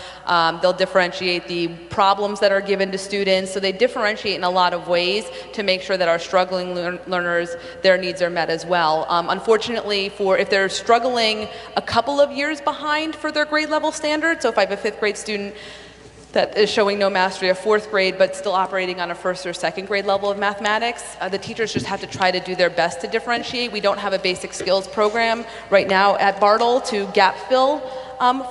they'll differentiate the problems that are given to students. So they differentiate in a lot of ways to make sure that our struggling learners, their needs are met as well. Unfortunately, if they're struggling a couple of years behind for their grade level standards, so if I have a 5th grade student that is showing no mastery of 4th grade but still operating on a 1st or 2nd grade level of mathematics, the teachers just have to try to do their best to differentiate. We don't have a basic skills program right now at Bartle to gap fill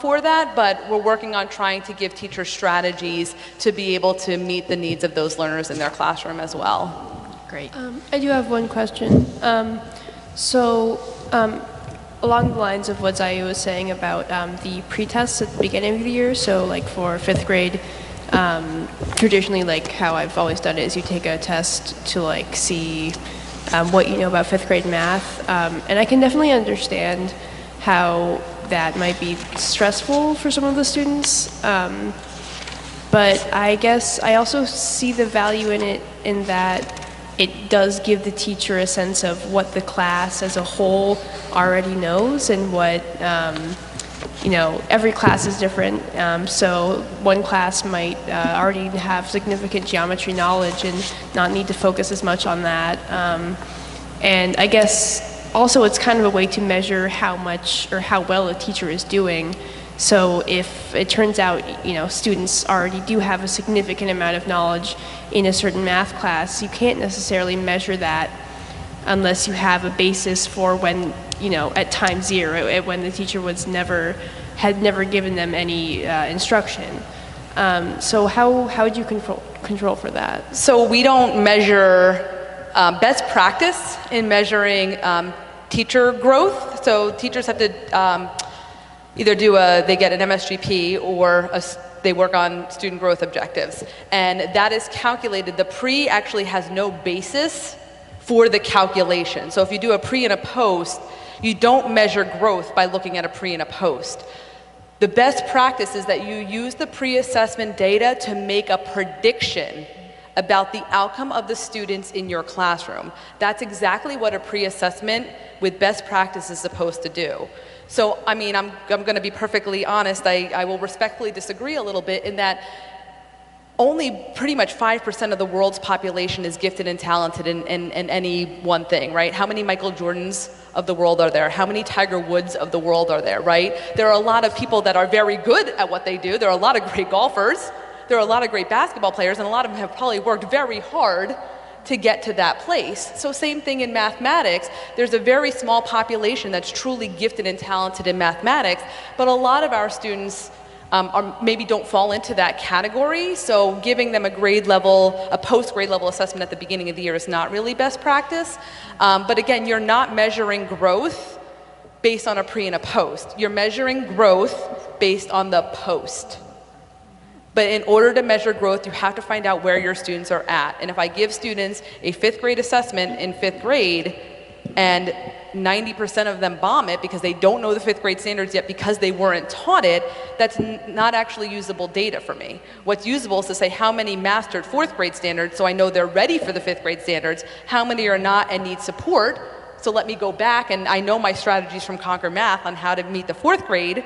for that, but we're working on trying to give teachers strategies to be able to meet the needs of those learners in their classroom as well. Great. I do have one question. Along the lines of what Zaya was saying about the pre-tests at the beginning of the year, so like for 5th grade, traditionally like how I've always done it is you take a test to like see what you know about 5th grade math, and I can definitely understand how that might be stressful for some of the students, but I guess I also see the value in it in that it does give the teacher a sense of what the class as a whole already knows and what, every class is different. So one class might already have significant geometry knowledge and not need to focus as much on that. And I guess also it's kind of a way to measure how much or how well a teacher is doing. So if it turns out, students already do have a significant amount of knowledge in a certain math class, you can't necessarily measure that unless you have a basis for when, at time 0, when the teacher had never given them any instruction. So how would you control for that? So we don't measure best practice in measuring teacher growth. So teachers have to either they get an MSGP or they work on student growth objectives. And that is calculated. The pre actually has no basis for the calculation. So if you do a pre and a post, you don't measure growth by looking at a pre and a post. The best practice is that you use the pre-assessment data to make a prediction about the outcome of the students in your classroom. That's exactly what a pre-assessment with best practice is supposed to do. So, I mean, I'm going to be perfectly honest. I will respectfully disagree a little bit in that only pretty much 5% of the world's population is gifted and talented in any one thing, right? How many Michael Jordans of the world are there? How many Tiger Woods of the world are there, right? There are a lot of people that are very good at what they do. There are a lot of great golfers. There are a lot of great basketball players, and a lot of them have probably worked very hard to get to that place. So same thing in mathematics. There's a very small population that's truly gifted and talented in mathematics, but a lot of our students maybe don't fall into that category, so giving them a post-grade level assessment at the beginning of the year is not really best practice. But again, you're not measuring growth based on a pre and a post. You're measuring growth based on the post. But in order to measure growth, you have to find out where your students are at. And if I give students a 5th grade assessment in 5th grade, and 90% of them bomb it because they don't know the 5th grade standards yet because they weren't taught it, that's not actually usable data for me. What's usable is to say how many mastered 4th grade standards, so I know they're ready for the 5th grade standards, how many are not and need support, so let me go back and I know my strategies from Conquer Math on how to meet the 4th grade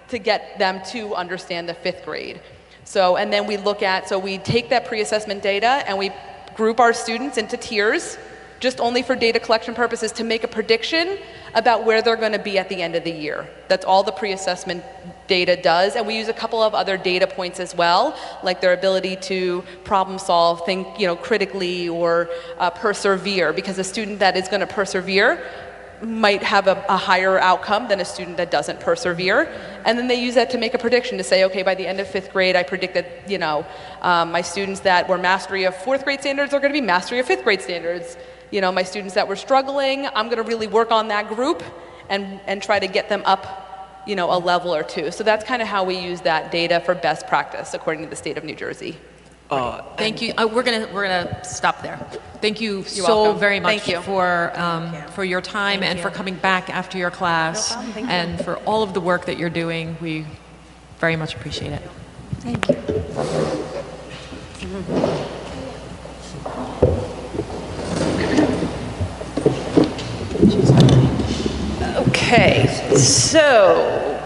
to get them to understand the 5th grade. So, and then we we take that pre-assessment data and we group our students into tiers, just only for data collection purposes, to make a prediction about where they're going to be at the end of the year. That's all the pre-assessment data does, and we use a couple of other data points as well, like their ability to problem solve, think critically, or persevere, because a student that is going to persevere might have a higher outcome than a student that doesn't persevere. And then they use that to make a prediction to say, okay, by the end of 5th grade, I predict that, my students that were mastery of 4th grade standards are going to be mastery of 5th grade standards. My students that were struggling, I'm going to really work on that group and try to get them up, a level or two. So that's kind of how we use that data for best practice, according to the state of New Jersey. Thank you. We're gonna stop there. Thank you You're so welcome. very much Thank you. for your time and for coming back after your class and for all of the work that you're doing. We very much appreciate it. Thank you. Okay, so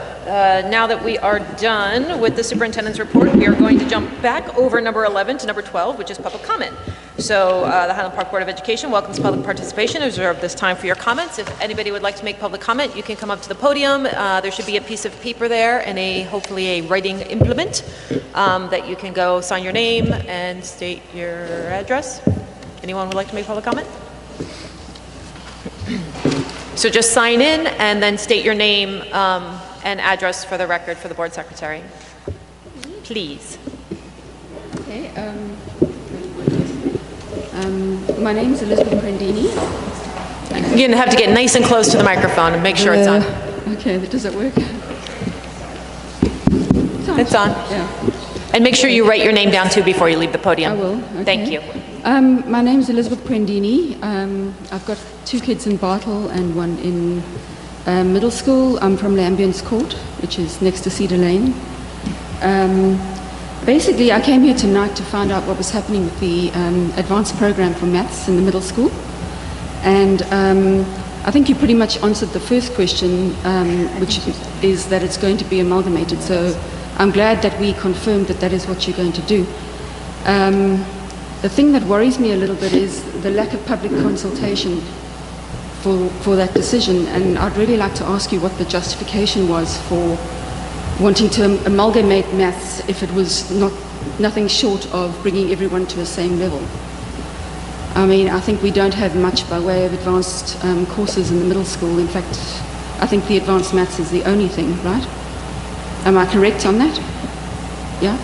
now that we are done with the superintendent's report, we are going to jump back over number 11 to number 12, which is public comment. So the Highland Park Board of Education welcomes public participation. I reserve this time for your comments. If anybody would like to make public comment, you can come up to the podium. There should be a piece of paper there and hopefully a writing implement that you can go sign your name and state your address. Anyone would like to make public comment? So just sign in and then state your name and address for the record for the board secretary. Please. Okay. My name is Elizabeth Prendini. You're going to have to get nice and close to the microphone and make sure it's on. Okay, does it work? It's on. Yeah. And make sure you write your name down too before you leave the podium. I will. Okay. Thank you. My name is Elizabeth Prendini. I've got 2 kids in Bartle and 1 in middle school. I'm from Lambiance Court, which is next to Cedar Lane. Basically, I came here tonight to find out what was happening with the advanced program for maths in the middle school. And I think you pretty much answered the first question, which is that it's going to be amalgamated. So I'm glad that we confirmed that that is what you're going to do. The thing that worries me a little bit is the lack of public consultation for that decision, and I'd really like to ask you what the justification was for wanting to amalgamate maths if it was nothing short of bringing everyone to the same level. I mean, I think we don't have much by way of advanced courses in the middle school. In fact, I think the advanced maths is the only thing, right? Am I correct on that? Yeah?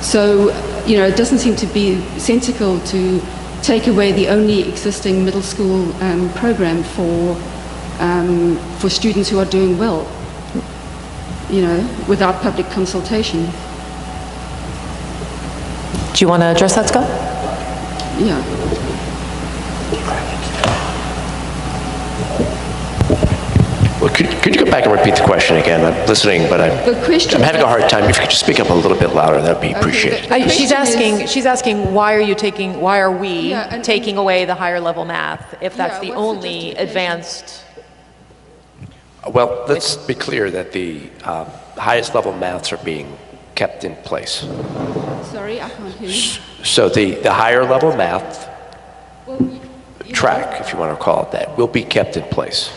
So, it doesn't seem to be sensible to take away the only existing middle school program for students who are doing well, without public consultation. Do you want to address that, Scott? Yeah. Well, could you go back and repeat the question again? I'm listening, but I'm having a hard time. If you could just speak up a little bit louder, that would be appreciated. She's asking why are we taking away the higher level math if that's the only advanced? Well, let's be clear that the highest level maths are being kept in place. Sorry, I can't hear you. So the higher level math Well, track, if you want to call it that, will be kept in place.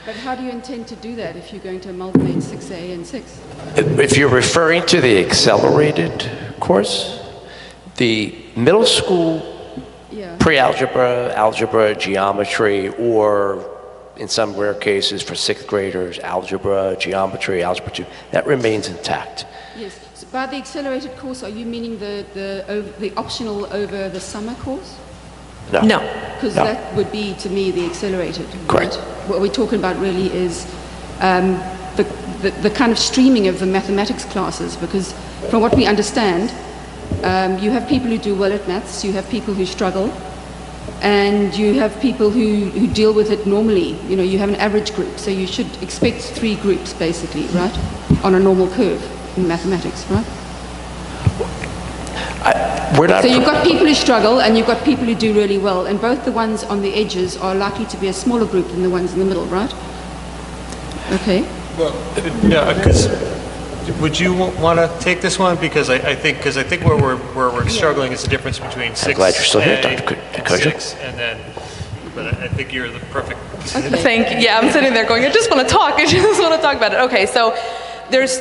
But how do you intend to do that if you're going to amalgamate 6A and 6? If you're referring to the accelerated course, the middle school pre-algebra, algebra, geometry, or in some rare cases for sixth graders, algebra, geometry, algebra 2, that remains intact. Yes. So by the accelerated course, are you meaning the optional over the summer course? No. No. Because that would be, to me, the accelerated. Correct. Right? What we're talking about really is the kind of streaming of the mathematics classes, because from what we understand, you have people who do well at maths, you have people who struggle, and you have people who deal with it normally. You know, you have an average group, so you should expect 3 groups, basically, right, on a normal curve in mathematics, right? So you've got people who struggle and you've got people who do really well, and both the ones on the edges are likely to be a smaller group than the ones in the middle, right? Okay. Well, yeah, because would you want to take this one? Because I think where we're struggling is the difference between 6A I'm glad you're still here, Dr. and 6, and then, but I think you're the perfect. Okay. Thank you. Yeah, I'm sitting there going, I just want to talk. I just want to talk about it. Okay, so there's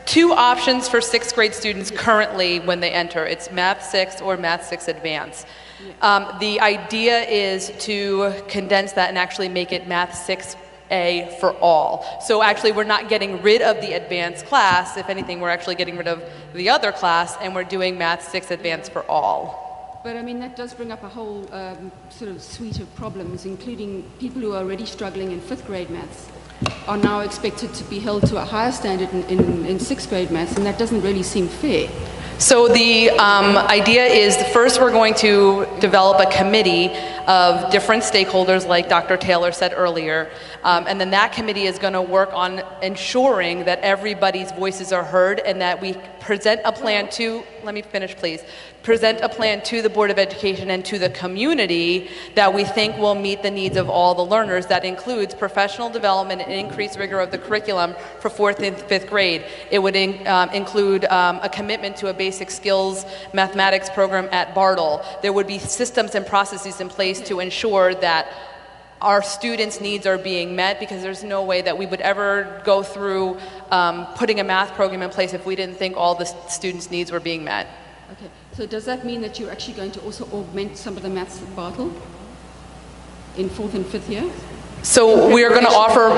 2 options for 6th grade students currently when they enter. It's Math 6 or Math 6 Advanced. The idea is to condense that and actually make it Math 6A for all. So actually we're not getting rid of the advanced class. If anything, we're actually getting rid of the other class, and we're doing Math 6 Advanced for all. But I mean, that does bring up a whole sort of suite of problems, including people who are already struggling in 5th grade maths are now expected to be held to a higher standard in 6th grade maths, and that doesn't really seem fair. So the idea is first we're going to develop a committee of different stakeholders, like Dr. Taylor said earlier, and then that committee is going to work on ensuring that everybody's voices are heard and that we present a plan to, let me finish please, present a plan to the Board of Education and to the community that we think will meet the needs of all the learners. That includes professional development and increased rigor of the curriculum for 4th and 5th grade. It would include a commitment to a basic skills mathematics program at Bartle. There would be systems and processes in place to ensure that our students' needs are being met, because there's no way that we would ever go through putting a math program in place if we didn't think all the students' needs were being met. Okay, so does that mean that you're actually going to also augment some of the maths at Bartle in 4th and 5th year? So we are going to offer,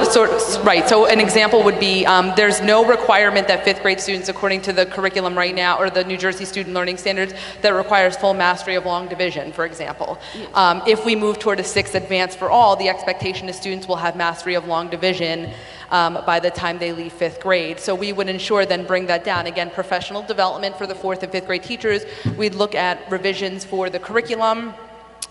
right, so an example would be, there's no requirement that 5th grade students, according to the curriculum right now, or the New Jersey Student Learning Standards, that requires full mastery of long division, for example. Yes. If we move toward a 6 Advanced for all, the expectation is students will have mastery of long division by the time they leave 5th grade. So we would ensure then bring that down. Again, professional development for the 4th and 5th grade teachers. We'd look at revisions for the curriculum,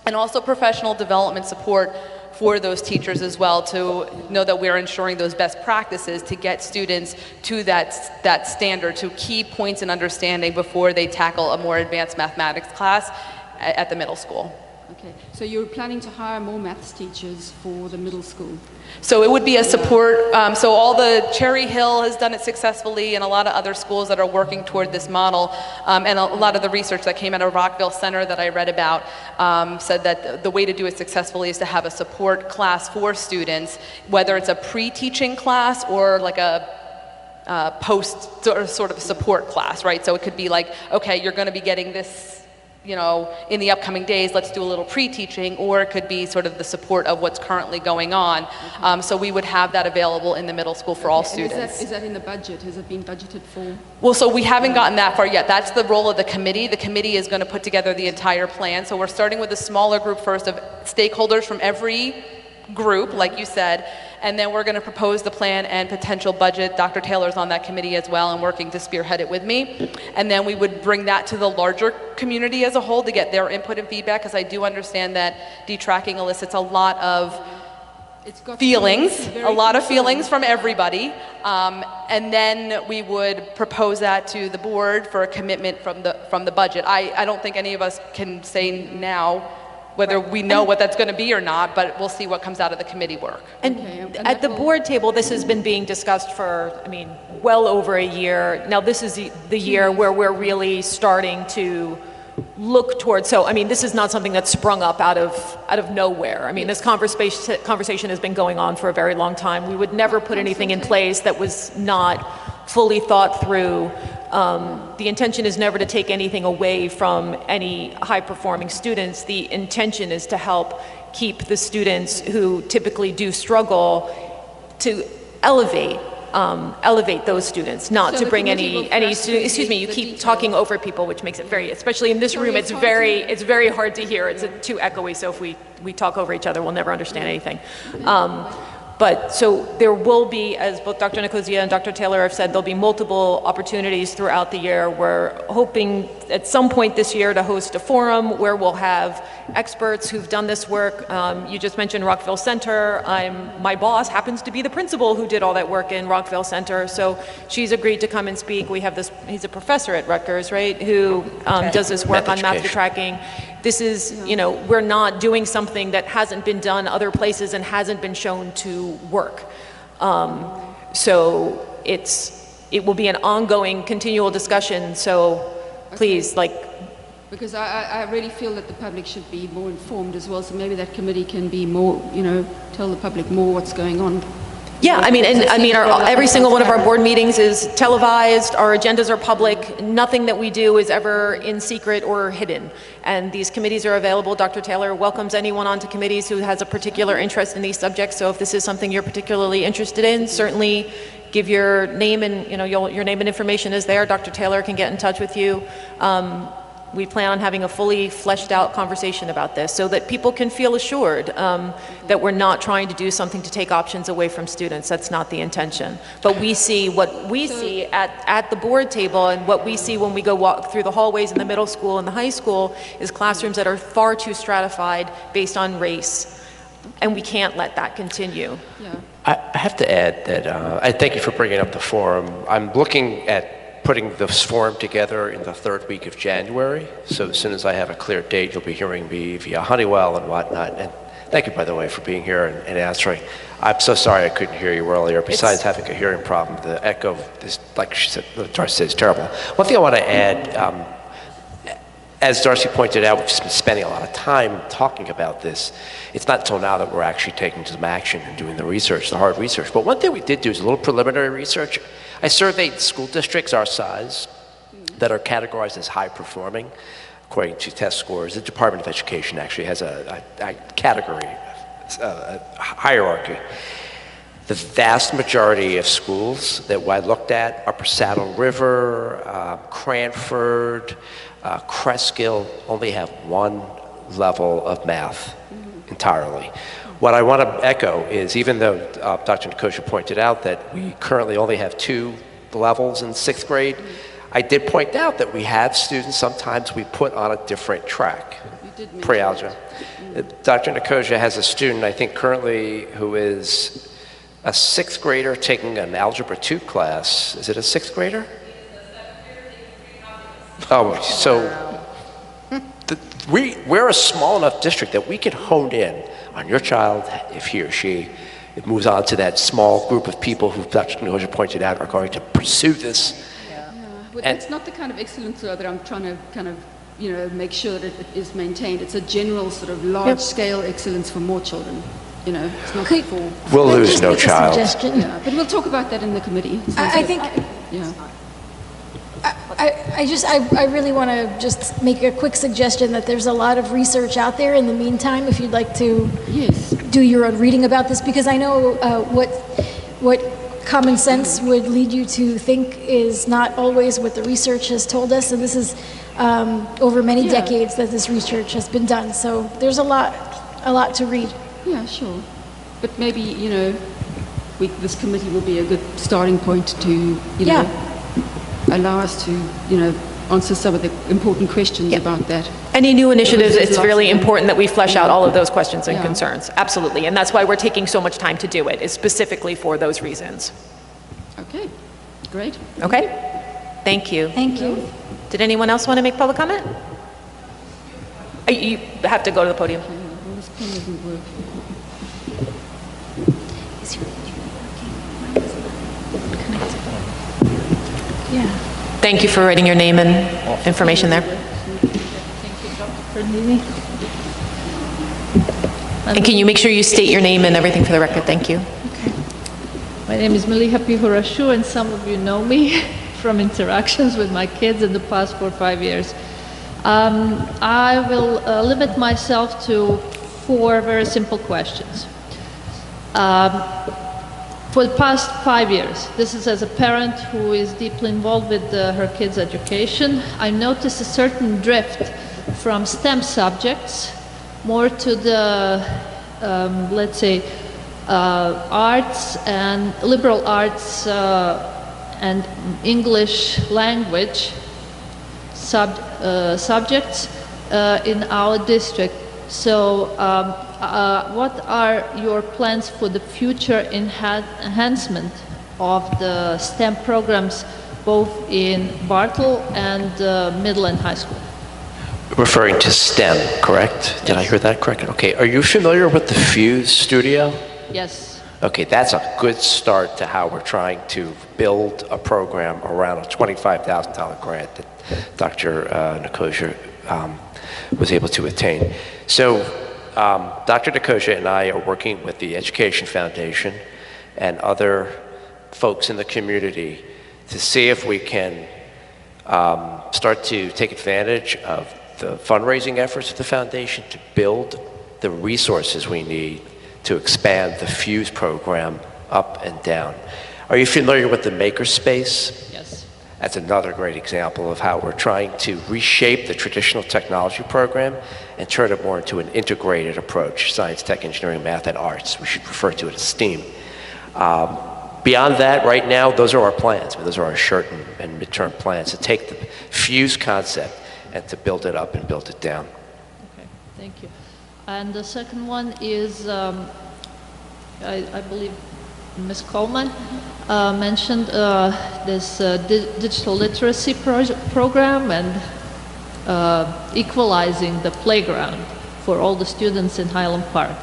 and also professional development support for those teachers as well, to know that we're ensuring those best practices to get students to that standard, to key points in understanding before they tackle a more advanced mathematics class at the middle school. Okay, so you're planning to hire more maths teachers for the middle school? So it would be a support, so all the Cherry Hill has done it successfully, and a lot of other schools that are working toward this model, and a lot of the research that came out of Rockville Center that I read about said that the way to do it successfully is to have a support class for students, whether it's a pre-teaching class or like a post sort of support class, right? So it could be like, okay, you're going to be getting this, you know, in the upcoming days, let's do a little pre-teaching, or it could be sort of the support of what's currently going on. So we would have that available in the middle school for all students. Is that in the budget? Has it been budgeted for? Well, so we haven't gotten that far yet. That's the role of the committee. The committee is going to put together the entire plan. So we're starting with a smaller group first of stakeholders from every group, like you said, and then we're going to propose the plan and potential budget. Dr. Taylor's on that committee as well and working to spearhead it with me. And then we would bring that to the larger community as a whole to get their input and feedback, because I do understand that detracking elicits a lot of feelings, from everybody. And then we would propose that to the board for a commitment from the budget. I don't think any of us can say now whether we know what that's going to be or not, but we'll see what comes out of the committee work. And at the board table, this has been being discussed for, I mean, well over a year. Now, this is the year where we're really starting to look towards, so, I mean, this is not something that's sprung up out of nowhere. I mean, this conversation has been going on for a very long time. We would never put anything in place that was not fully thought through. The intention is never to take anything away from any high-performing students. The intention is to help keep the students who typically do struggle to elevate those students, not to bring any student. Excuse me, you keep talking over people, which makes it very, especially in this room, it's very hard to hear. It's too echoey, so if we talk over each other, we'll never understand anything. But so there will be, as both Dr. Nicosia and Dr. Taylor have said, there'll be multiple opportunities throughout the year. We're hoping at some point this year to host a forum where we'll have experts who've done this work. You just mentioned Rockville Center. My boss happens to be the principal who did all that work in Rockville Center, so she's agreed to come and speak. We have this, he's a professor at Rutgers, right, who does this work on math tracking. This is, you know, we're not doing something that hasn't been done other places and hasn't been shown to work. So it will be an ongoing, continual discussion. So please, because I really feel that the public should be more informed as well. So maybe that committee can be more, you know, tell the public more what's going on. Yeah, I mean, every single one of our board meetings is televised. Our agendas are public. Nothing that we do is ever in secret or hidden. And these committees are available. Dr. Taylor welcomes anyone onto committees who has a particular interest in these subjects. So if this is something you're particularly interested in, certainly give your name and, you know, your name and information is there. Dr. Taylor can get in touch with you. We plan on having a fully fleshed out conversation about this so that people can feel assured that we're not trying to do something to take options away from students. That's not the intention. But we see what we see at the board table, and what we see when we go walk through the hallways in the middle school and the high school is classrooms that are far too stratified based on race. And we can't let that continue. Yeah. I have to add that I thank you for bringing up the forum. I'm looking at putting this forum together in the third week of January. So as soon as I have a clear date, you'll be hearing me via Honeywell and whatnot. And thank you, by the way, for being here and answering. I'm so sorry I couldn't hear you earlier. Besides having a hearing problem, the echo is, like she said, Darcy said, is terrible. One thing I want to add, as Darcy pointed out, we've just been spending a lot of time talking about this. It's not until now that we're actually taking some action and doing the research, the hard research. But one thing we did do is a little preliminary research. I surveyed school districts our size that are categorized as high performing according to test scores. The Department of Education actually has a category, a hierarchy. The vast majority of schools that I looked at, Upper Saddle River, Cranford, Cresskill, only have one level of math entirely. What I want to echo is, even though Dr. Nicosia pointed out that we currently only have 2 levels in 6th grade, I did point out that we have students sometimes we put on a different track, pre-algebra. Dr. Nicosia has a student, I think currently, who is a 6th grader taking an Algebra 2 class. Is it a 6th grader? Oh, so we're a small enough district that we can hone in on your child if he or she moves on to that small group of people who Dr. Nicosia pointed out are going to pursue this. But it's not the kind of excellence that I'm trying to kind of, you know, make sure that it is maintained. It's a general sort of large-scale excellence for more children. You know, it's not for... We'll lose no child. Yeah, but we'll talk about that in the committee. I think... Yeah. I really want to just make a quick suggestion that there's a lot of research out there in the meantime if you'd like to do your own reading about this, because I know what common sense would lead you to think is not always what the research has told us, and this is over many decades that this research has been done, so there's a lot to read. Yeah, sure. But maybe, you know, this committee will be a good starting point to, you know, allow us to, you know, answer some of the important questions about that. Any new initiatives, it's really important that we flesh out all of those questions and concerns. Absolutely. And that's why we're taking so much time to do it, is specifically for those reasons. Okay, great. Okay. Thank you. Thank you. Did anyone else want to make public comment? You have to go to the podium. This pen isn't working. Yeah. Thank you for writing your name and information there. Thank you, Dr. Neely. And can you make sure you state your name and everything for the record? Thank you. My name is Maliha Pihurashu, and some of you know me from interactions with my kids in the past 4 or 5 years. I will limit myself to 4 very simple questions. For the past 5 years, this is as a parent who is deeply involved with her kids' education, I noticed a certain drift from STEM subjects more to the, let's say, arts and liberal arts and English language subjects in our district. So what are your plans for the future enhancement of the STEM programs both in Bartle and middle and high school? Referring to STEM, correct? Did I hear that correct? Okay, are you familiar with the Fuse Studio? Yes. Okay, that's a good start to how we're trying to build a program around a $25,000 grant that Dr. Nicosia was able to attain. So Dr. Nicosia and I are working with the Education Foundation and other folks in the community to see if we can start to take advantage of the fundraising efforts of the foundation to build the resources we need to expand the Fuse program up and down. Are you familiar with the Makerspace? Yes. That's another great example of how we're trying to reshape the traditional technology program and turn it more into an integrated approach, science, tech, engineering, math, and arts. We should refer to it as STEAM. Beyond that, right now, those are our plans. Those are our short and midterm plans to take the Fuse concept and to build it up and build it down. Okay, thank you. And the second one is, I believe Ms. Coleman mentioned this digital literacy program and equalizing the playground for all the students in Highland Park.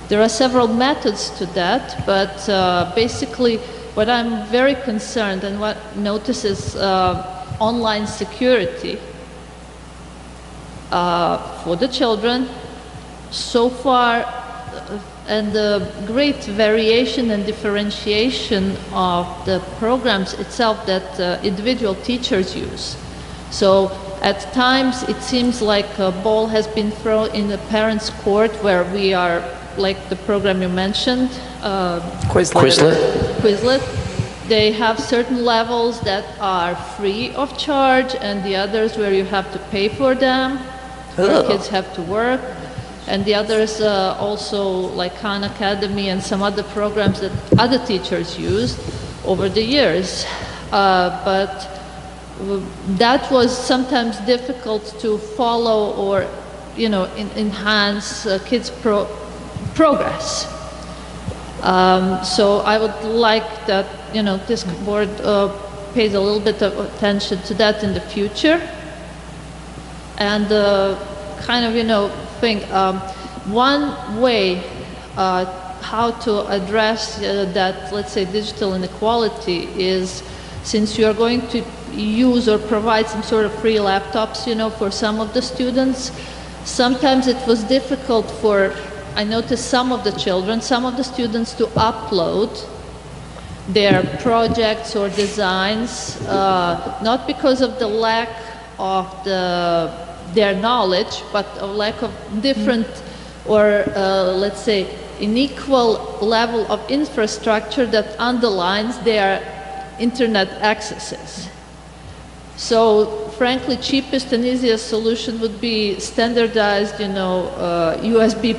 There are several methods to that, but basically what I'm very concerned and what notice is online security for the children. So far, and the great variation and differentiation of the programs itself that individual teachers use. So at times it seems like a ball has been thrown in the parents' court where we are, like the program you mentioned, Quizlet. They have certain levels that are free of charge and the others where you have to pay for them, where kids have to work. And the others also, like Khan Academy and some other programs that other teachers used over the years. But that was sometimes difficult to follow or, enhance kids' progress. So I would like that, this board pays a little bit of attention to that in the future. And kind of, think one way how to address that, let's say, digital inequality is, since you are going to use or provide some sort of free laptops, for some of the students, sometimes it was difficult for, I noticed some of the students to upload their projects or designs, not because of the lack of their knowledge, but a lack of different or let's say unequal level of infrastructure that underlines their internet accesses. So frankly, cheapest and easiest solution would be standardized, USB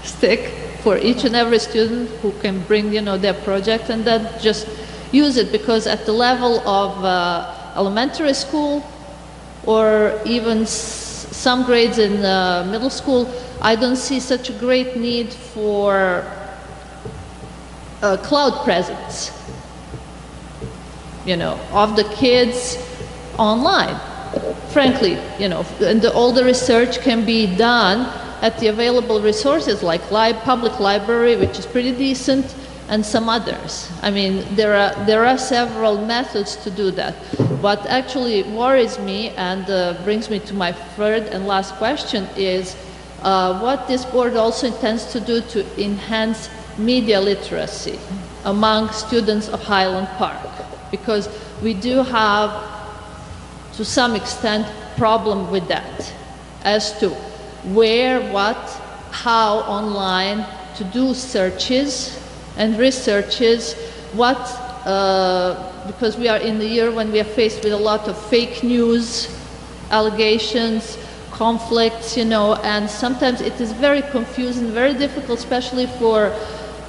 stick for each and every student who can bring, their project and then just use it, because at the level of elementary school or even some grades in middle school, I don't see such a great need for cloud presence, of the kids online. frankly, and all the research can be done at the available resources like public library, which is pretty decent, and some others. I mean, there are several methods to do that. What actually worries me and brings me to my third and last question is what this board also intends to do to enhance media literacy among students of Highland Park, because we do have, to some extent, problem with that as to where, what, how online to do searches and researches, because we are in the year when we are faced with a lot of fake news, allegations, conflicts, and sometimes it is very confusing, very difficult, especially for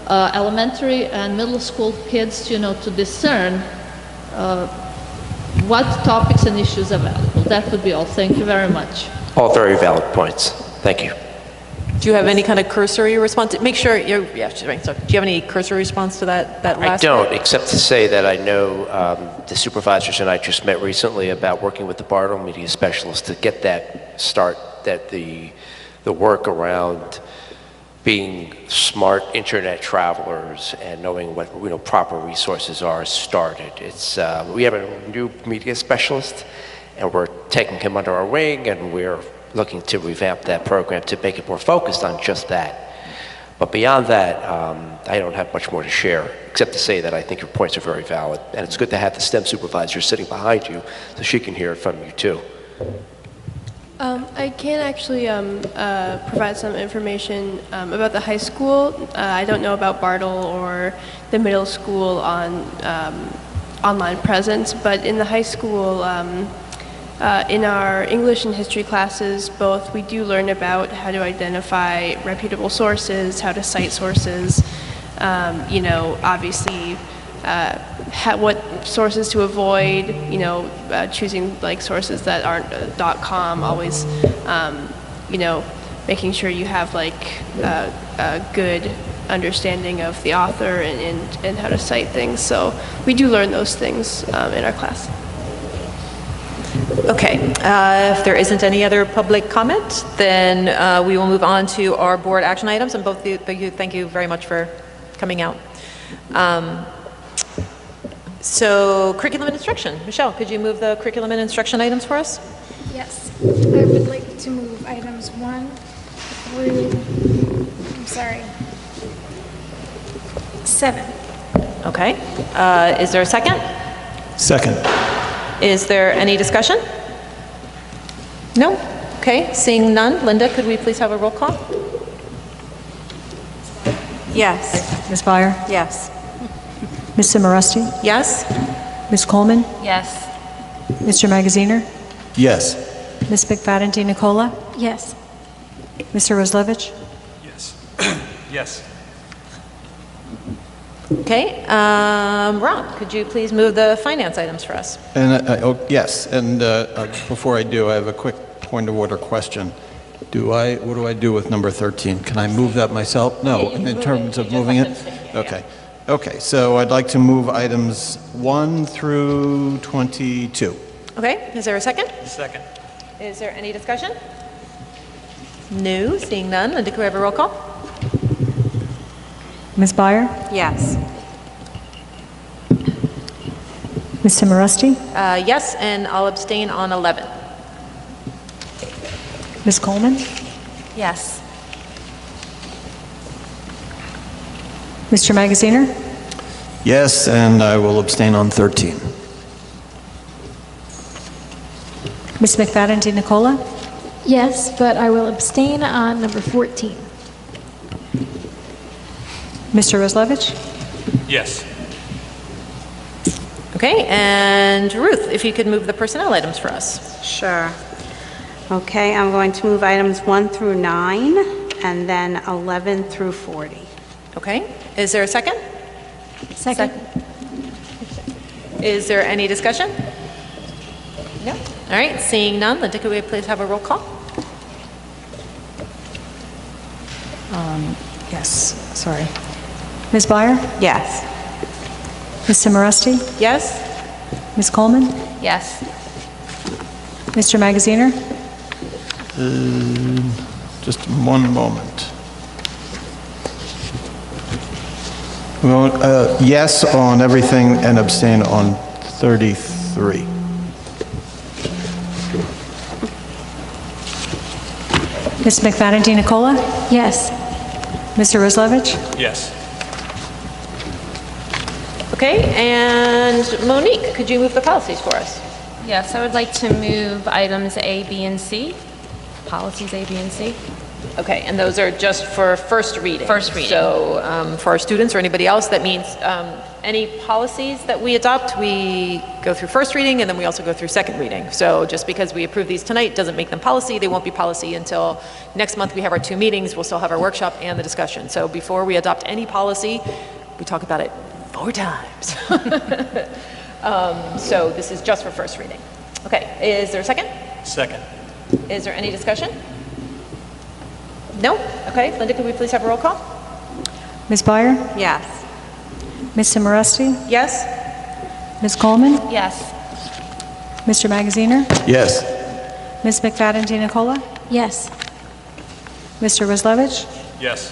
elementary and middle school kids, to discern what topics and issues are valuable. That would be all. Thank you very much. All very valid points. Thank you. Do you have any kind of cursory response? Make sure you're, yeah, right. So do you have any cursory response to that last I don't, bit? except to say that I know the supervisors and I just met recently about working with the Bartle media specialist to get the work around being smart internet travelers and knowing what proper resources are started. It's we have a new media specialist, and we're taking him under our wing, and we're looking to revamp that program to make it more focused on just that. But beyond that, I don't have much more to share, except to say that I think your points are very valid, and it's good to have the STEM supervisor sitting behind you so she can hear it from you too. I can actually provide some information about the high school. I don't know about Bartle or the middle school on online presence, but in the high school, in our English and history classes, both we do learn about how to identify reputable sources, how to cite sources, obviously what sources to avoid, choosing like sources that aren't .com, always, making sure you have like a good understanding of the author and how to cite things. So we do learn those things in our class. Okay, if there isn't any other public comment, then we will move on to our board action items, and both of you, thank you very much for coming out. So, curriculum and instruction. Michelle, could you move the curriculum and instruction items for us? Yes, I would like to move items 1 through, 7. Okay, is there a second? Second. Is there any discussion? No? Okay, seeing none. Linda, could we please have a roll call? Yes. Ms. Byer? Yes. Ms. Simoresti? Yes? Ms. Coleman? Yes. Mr. Magaziner? Yes. Ms. McFadden Nicola? Yes. Mr. Roslevich? Yes. Yes. Okay, Ron, could you please move the finance items for us? And yes, and before I do, I have a quick point of order question. What do I do with number 13? Can I move that myself? No, in terms of moving it? Okay. Okay, so I'd like to move items 1 through 22. Okay, is there a second? Second. Is there any discussion? No, seeing none. Linda, could we have a roll call? Ms. Byer? Yes. Ms. Simoresti? Yes, and I'll abstain on 11. Ms. Coleman? Yes. Mr. Magaziner? Yes, and I will abstain on 13. Ms. McFadden Nicola? Yes, but I will abstain on number 14. Mr. Roslevich? Yes. Okay, and Ruth, if you could move the personnel items for us. Sure. Okay, I'm going to move items 1 through 9, and then 11 through 40. Okay, is there a second? Second. Is there any discussion? No. All right, seeing none, Linda, could we please have a roll call? Yes, sorry. Ms. Byer? Yes. Ms. Simoresti? Yes? Ms. Coleman? Yes. Mr. Magaziner? Just one moment. Well, yes on everything and abstain on 33. Ms. McFadden-Nicola? Yes. Mr. Roslevich? Yes. Okay, and Monique, could you move the policies for us? Yes, I would like to move items A, B, and C, policies A, B, and C. Okay, and those are just for first reading? First reading. So for our students or anybody else, that means any policies that we adopt, we go through first reading and then we also go through second reading. So just because we approve these tonight doesn't make them policy. They won't be policy until next month we have our 2 meetings. We'll still have our workshop and the discussion. So before we adopt any policy, we talk about it 4 times. So this is just for first reading. Okay, is there a second? Second. Is there any discussion? No? Okay, Linda, could we please have a roll call? Ms. Byer? Yes. Ms. Simoresti? Yes? Ms. Coleman? Yes. Mr. Magaziner? Yes. Ms. McFadden-Nicola? Yes. Mr. Roslevich? Yes.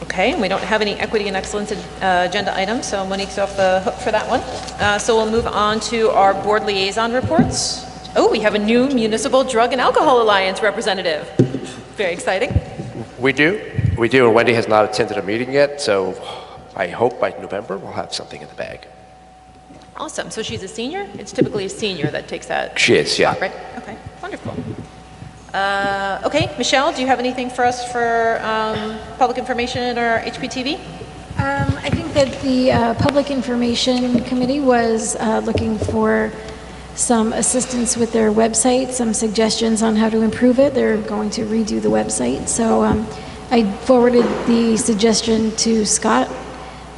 Okay, and we don't have any equity and excellence agenda items, so Monique's off the hook for that one. So we'll move on to our board liaison reports. Oh, we have a new Municipal Drug and Alcohol Alliance representative. Very exciting. We do, and Wendy has not attended a meeting yet, so I hope by November we'll have something in the bag. Awesome, so she's a senior? It's typically a senior that takes that She is, yeah. spot, right? Okay, wonderful. Okay, Michelle, do you have anything for us for public information or HPTV? I think that the Public Information Committee was looking for some assistance with their website, some suggestions on how to improve it. They're going to redo the website. So I forwarded the suggestion to Scott.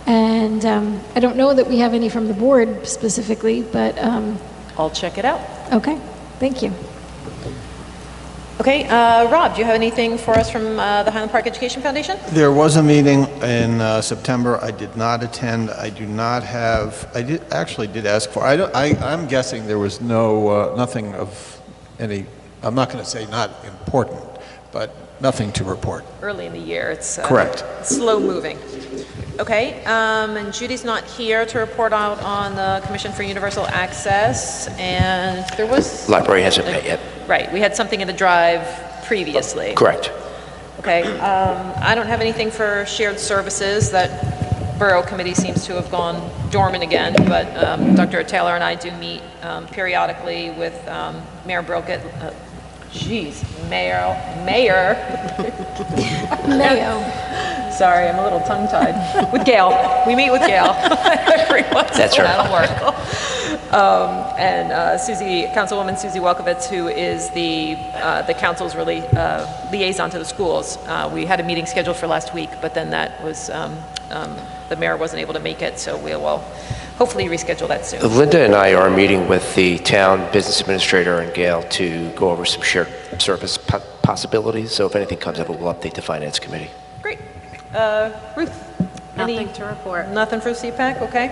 And I don't know that we have any from the board specifically, but... I'll check it out. Okay, thank you. Okay, Rob, do you have anything for us from the Highland Park Education Foundation? There was a meeting in September. I did not attend. I do not have. I did ask for. I'm guessing there was nothing of any. I'm not going to say not important, but nothing to report. Early in the year, it's correct. Slow moving. Okay, and Judy's not here to report out on the Commission for Universal Access, and there was... Library hasn't met yet. Right, we had something in the drive previously. Correct. Okay, I don't have anything for shared services. That Borough Committee seems to have gone dormant again, but Dr. Taylor and I do meet periodically with Mayor Brockett. Mayor. Mayo. Sorry, I'm a little tongue-tied. With Gail. We meet with Gail every once in a That's right. That'll work. And Councilwoman Susie Welkowitz, who is the council's liaison to the schools. We had a meeting scheduled for last week, but then that was, the mayor wasn't able to make it, so we will hopefully reschedule that soon. Linda and I are meeting with the town business administrator and Gail to go over some shared service possibilities. So if anything comes up, we'll update the finance committee. Great. Ruth? Nothing to report. Nothing for CPAC, okay.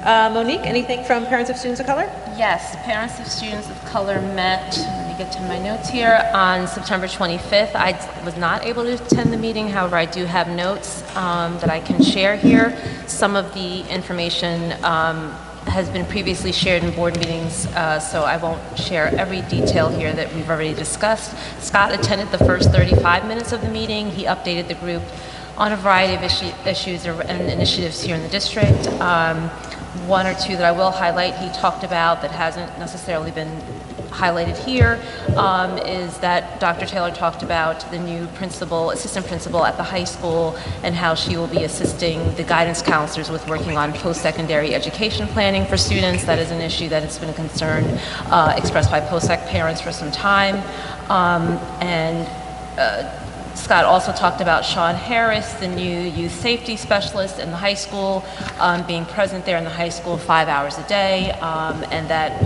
Monique, anything from Parents of Students of Color? Yes, parents of students of color met, let me get to my notes here, on September 25th. I was not able to attend the meeting, however, I do have notes that I can share here. Some of the information has been previously shared in board meetings, so I won't share every detail here that we've already discussed. Scott attended the first 35 minutes of the meeting. He updated the group on a variety of issues and initiatives here in the district. One or two that I will highlight he talked about that hasn't necessarily been highlighted here is that Dr. Taylor talked about the new assistant principal at the high school and how she will be assisting the guidance counselors with working on post-secondary education planning for students. That is an issue that has been a concern expressed by post-sec parents for some time. Scott also talked about Sean Harris, the new youth safety specialist in the high school, being present there in the high school 5 hours a day, and that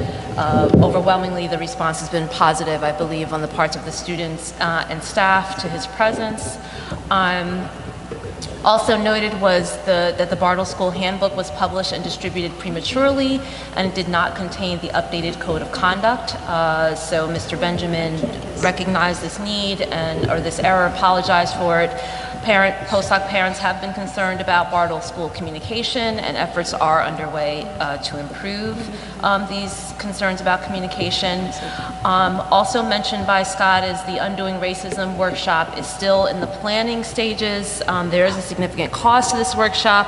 overwhelmingly the response has been positive, I believe, on the parts of the students and staff to his presence. Also noted was that the Bartle School Handbook was published and distributed prematurely, and it did not contain the updated code of conduct. So Mr. Benjamin recognized this need or this error, apologized for it. Postdoc parents have been concerned about Bartle School communication, and efforts are underway to improve these concerns about communication. Also mentioned by Scott is the Undoing Racism workshop is still in the planning stages. There is a significant cost to this workshop,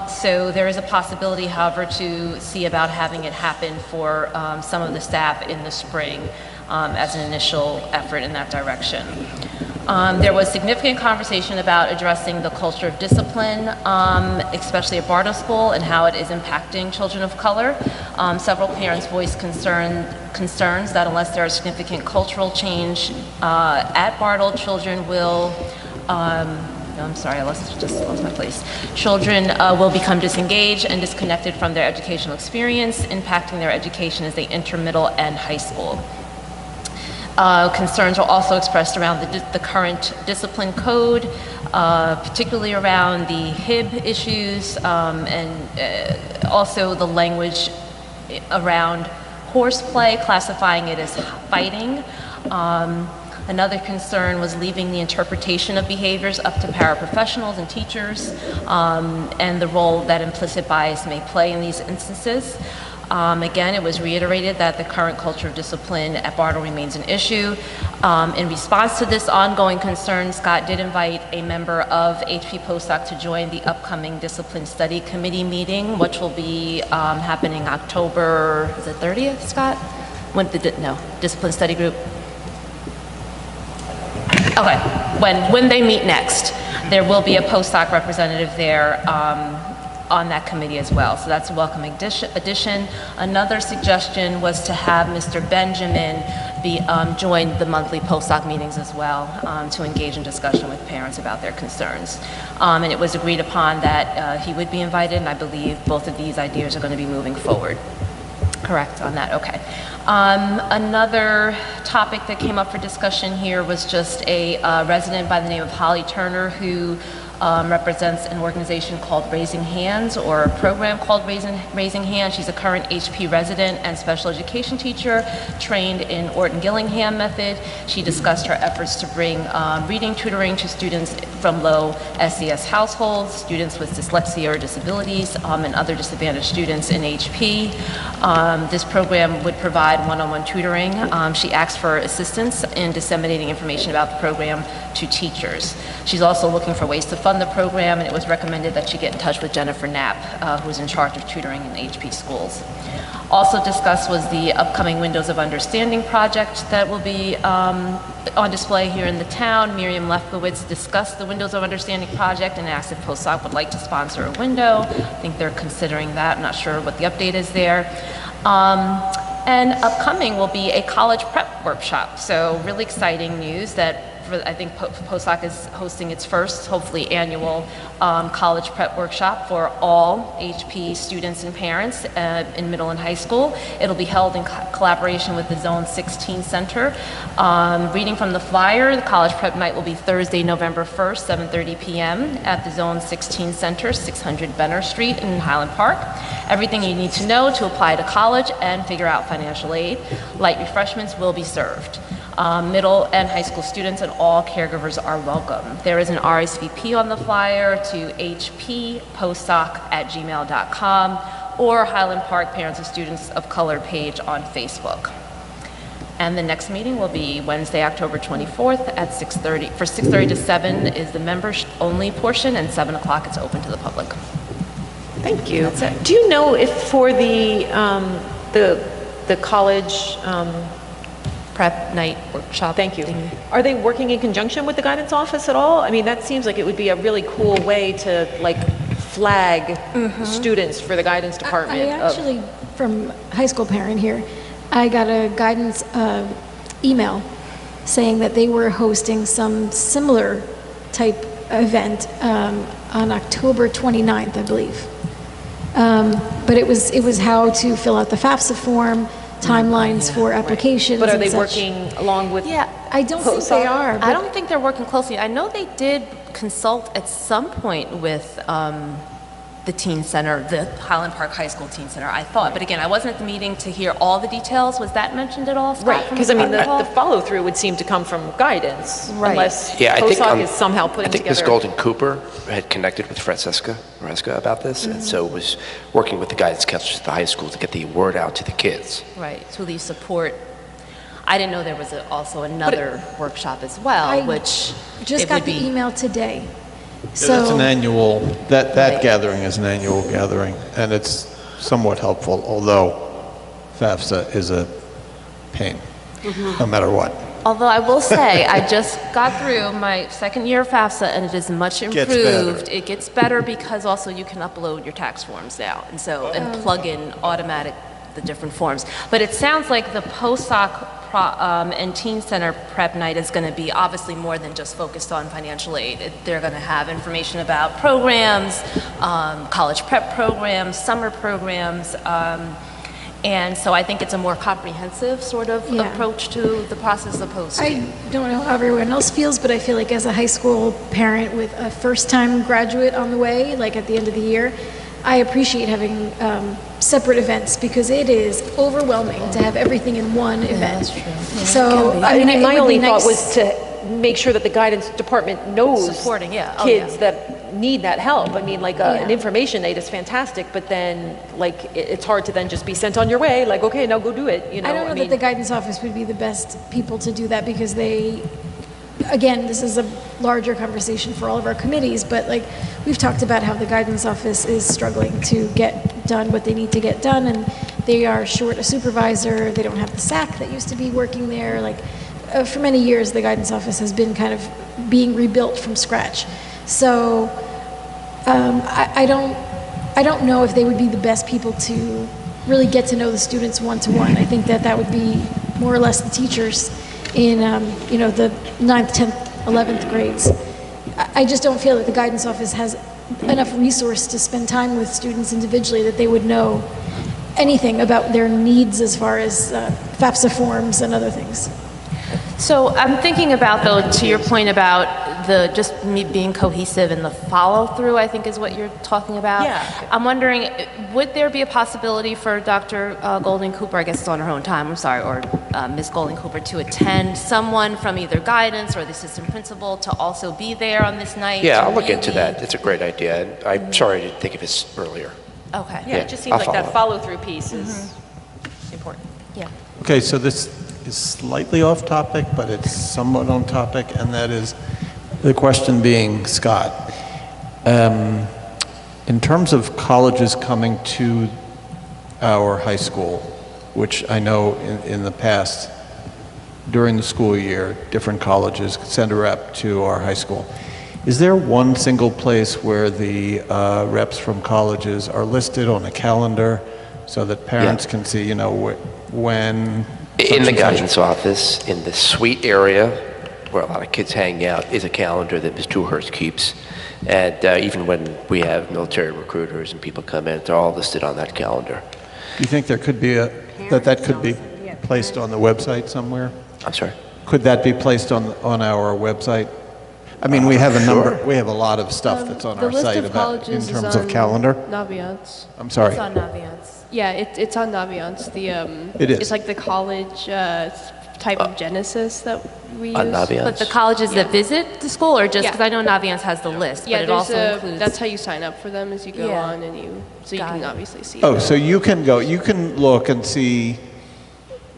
so there is a possibility, however, to see about having it happen for some of the staff in the spring as an initial effort in that direction. There was significant conversation about addressing the culture of discipline, especially at Bartle School, and how it is impacting children of color. Several parents voiced concerns that unless there is significant cultural change at Bartle, children will I'm sorry, I just lost my place. Children will become disengaged and disconnected from their educational experience, impacting their education as they enter middle and high school. Concerns were also expressed around the current discipline code, particularly around the HIB issues, and also the language around horseplay, classifying it as fighting. Another concern was leaving the interpretation of behaviors up to paraprofessionals and teachers, and the role that implicit bias may play in these instances. Again, it was reiterated that the current culture of discipline at Bartle remains an issue. In response to this ongoing concern, Scott did invite a member of HP Postdoc to join the upcoming Discipline Study Committee meeting, which will be happening October, is it 30th, Scott? Discipline Study Group? Okay, when they meet next, there will be a postdoc representative there on that committee as well. So that's a welcome addition. Another suggestion was to have Mr. Benjamin join the monthly postdoc meetings as well to engage in discussion with parents about their concerns. And it was agreed upon that he would be invited, and I believe both of these ideas are going to be moving forward. Correct on that, okay. Another topic that came up for discussion here was just a resident by the name of Holly Turner who represents an organization called Raising Hands, or a program called Raising Hands. She's a current HP resident and special education teacher trained in Orton-Gillingham method. She discussed her efforts to bring reading tutoring to students from low SES households, students with dyslexia or disabilities, and other disadvantaged students in HP. This program would provide one-on-one tutoring. She asked for assistance in disseminating information about the program to teachers. She's also looking for ways to fund the program, and it was recommended that she get in touch with Jennifer Knapp, who's in charge of tutoring in HP schools. Also discussed was the upcoming Windows of Understanding project that will be on display here in the town. Miriam Lefkowitz discussed the Windows of Understanding project and asked if PostDoc would like to sponsor a window. I think they're considering that. I'm not sure what the update is there. And upcoming will be a college prep workshop. So really exciting news that I think PostDoc is hosting its first, hopefully annual, college prep workshop for all HP students and parents in middle and high school. It'll be held in collaboration with the Zone 16 Center. Reading from the flyer, the college prep night will be Thursday, November 1st, 7:30 p.m. at the Zone 16 Center, 600 Benner Street in Highland Park. Everything you need to know to apply to college and figure out financial aid. Light refreshments will be served. Middle and high school students and all caregivers are welcome. There is an RSVP on the flyer to hppostdoc@gmail.com or Highland Park Parents and Students of Color page on Facebook. And the next meeting will be Wednesday, October 24th at 6:30. For 6:30 to 7 is the members only portion, and 7 o'clock it's open to the public. Thank you. Do you know if for the college prep night workshop? Thank you. Are they working in conjunction with the guidance office at all? I mean, that seems like it would be a really cool way to flag students for the guidance department. I actually, from high school parent here, I got a guidance email saying that they were hosting some similar type event on October 29th, I believe. But it was how to fill out the FAFSA form, timelines for applications. But are and they such. working along with? Yeah, I don't think they are. I but- don't think they're working closely. I know they did consult at some point with the teen center, the Highland Park High School Teen Center, I thought. But again, I wasn't at the meeting to hear all the details. Was that mentioned at all, Scott? Right, from because I mean, the call? follow-through would seem to come from guidance, Right. unless Yeah, I think, POSOC is somehow putting I think Ms. together. Golden Cooper had connected with Francesca about this, and so was working with the guidance counselors at the high school to get the word out to the kids. Right, to the support. I didn't know there was also another workshop as well, I which Just it got would the be. email today. That's an So, annual, that gathering is an annual gathering, and it's somewhat helpful, although FAFSA is a pain, no matter what. Although I will say, I just got through my second year of FAFSA, and it is much Gets improved. better. It gets better because also you can upload your tax forms now, and so and plug in the different forms. But it sounds like the POSOC and Teen Center Prep Night is going to be obviously more than just focused on financial aid. They're going to have information about programs, college prep programs, summer programs. And so I think it's a more comprehensive sort of approach to the process opposed to. I don't know how everyone else feels, but I feel like as a high school parent with a first-time graduate on the way, like at the end of the year, I appreciate having separate events because it is overwhelming to have everything in one event. That's true. So, I mean, my it would be only thought nice- was to make sure that the guidance department knows Supporting, yeah. Oh, kids yeah. that need that help. I mean, like an information aid is fantastic, but then like it's hard to then just be sent on your way. Like, okay, now go do it. You know, I don't know that the guidance office would be the best people to do that because they, again, this is a larger conversation for all of our committees, but like we've talked about how the guidance office is struggling to get done what they need to get done, and they are short a supervisor. They don't have the SAC that used to be working there. Like for many years, the guidance office has been kind of being rebuilt from scratch. So I don't know if they would be the best people to really get to know the students one-to-one. I think that would be more or less the teachers in the 9th, 10th, 11th grades. I just don't feel that the guidance office has enough resource to spend time with students individually that they would know anything about their needs as far as FAFSA forms and other things. So I'm thinking about, though, to your point about just me being cohesive and the follow-through, I think is what you're talking about. Yeah. I'm wondering, would there be a possibility for Dr. Golden Cooper, I guess it's on her own time, I'm sorry, or Ms. Golden Cooper to attend, someone from either guidance or the assistant principal to also be there on this night? Yeah, to I'll look really- into that. It's a great idea. And I'm sorry I didn't think of this earlier. Okay. Yeah, it just seems I'll like that follow follow-through piece is important. Yeah. Okay, so this is slightly off topic, but it's somewhat on topic, and that is the question being, Scott, in terms of colleges coming to our high school, which I know in the past, during the school year, different colleges send a rep to our high school. Is there one single place where the reps from colleges are listed on a calendar so that parents can see, you know, when? In the guidance office, in the suite area, where a lot of kids hang out, is a calendar that Ms. Dewhurst keeps. And even when we have military recruiters and people come in, they're all listed on that calendar. Do you think there could be that could be placed on the website somewhere? I'm sorry? Could that be placed on our website? I mean, we have a number, we have a lot of stuff that's on our site about, in terms of calendar. Naviance. I'm sorry. It's on Naviance. Yeah, it's on Naviance. It is. It's like the college type of Genesis that we use. On Naviance? But the colleges that visit the school, or just, Yeah. because I know Naviance has the list, Yeah, but it there's also includes... that's how you sign up for them, is you go Yeah. on and so you can obviously see. Oh, so you can look and see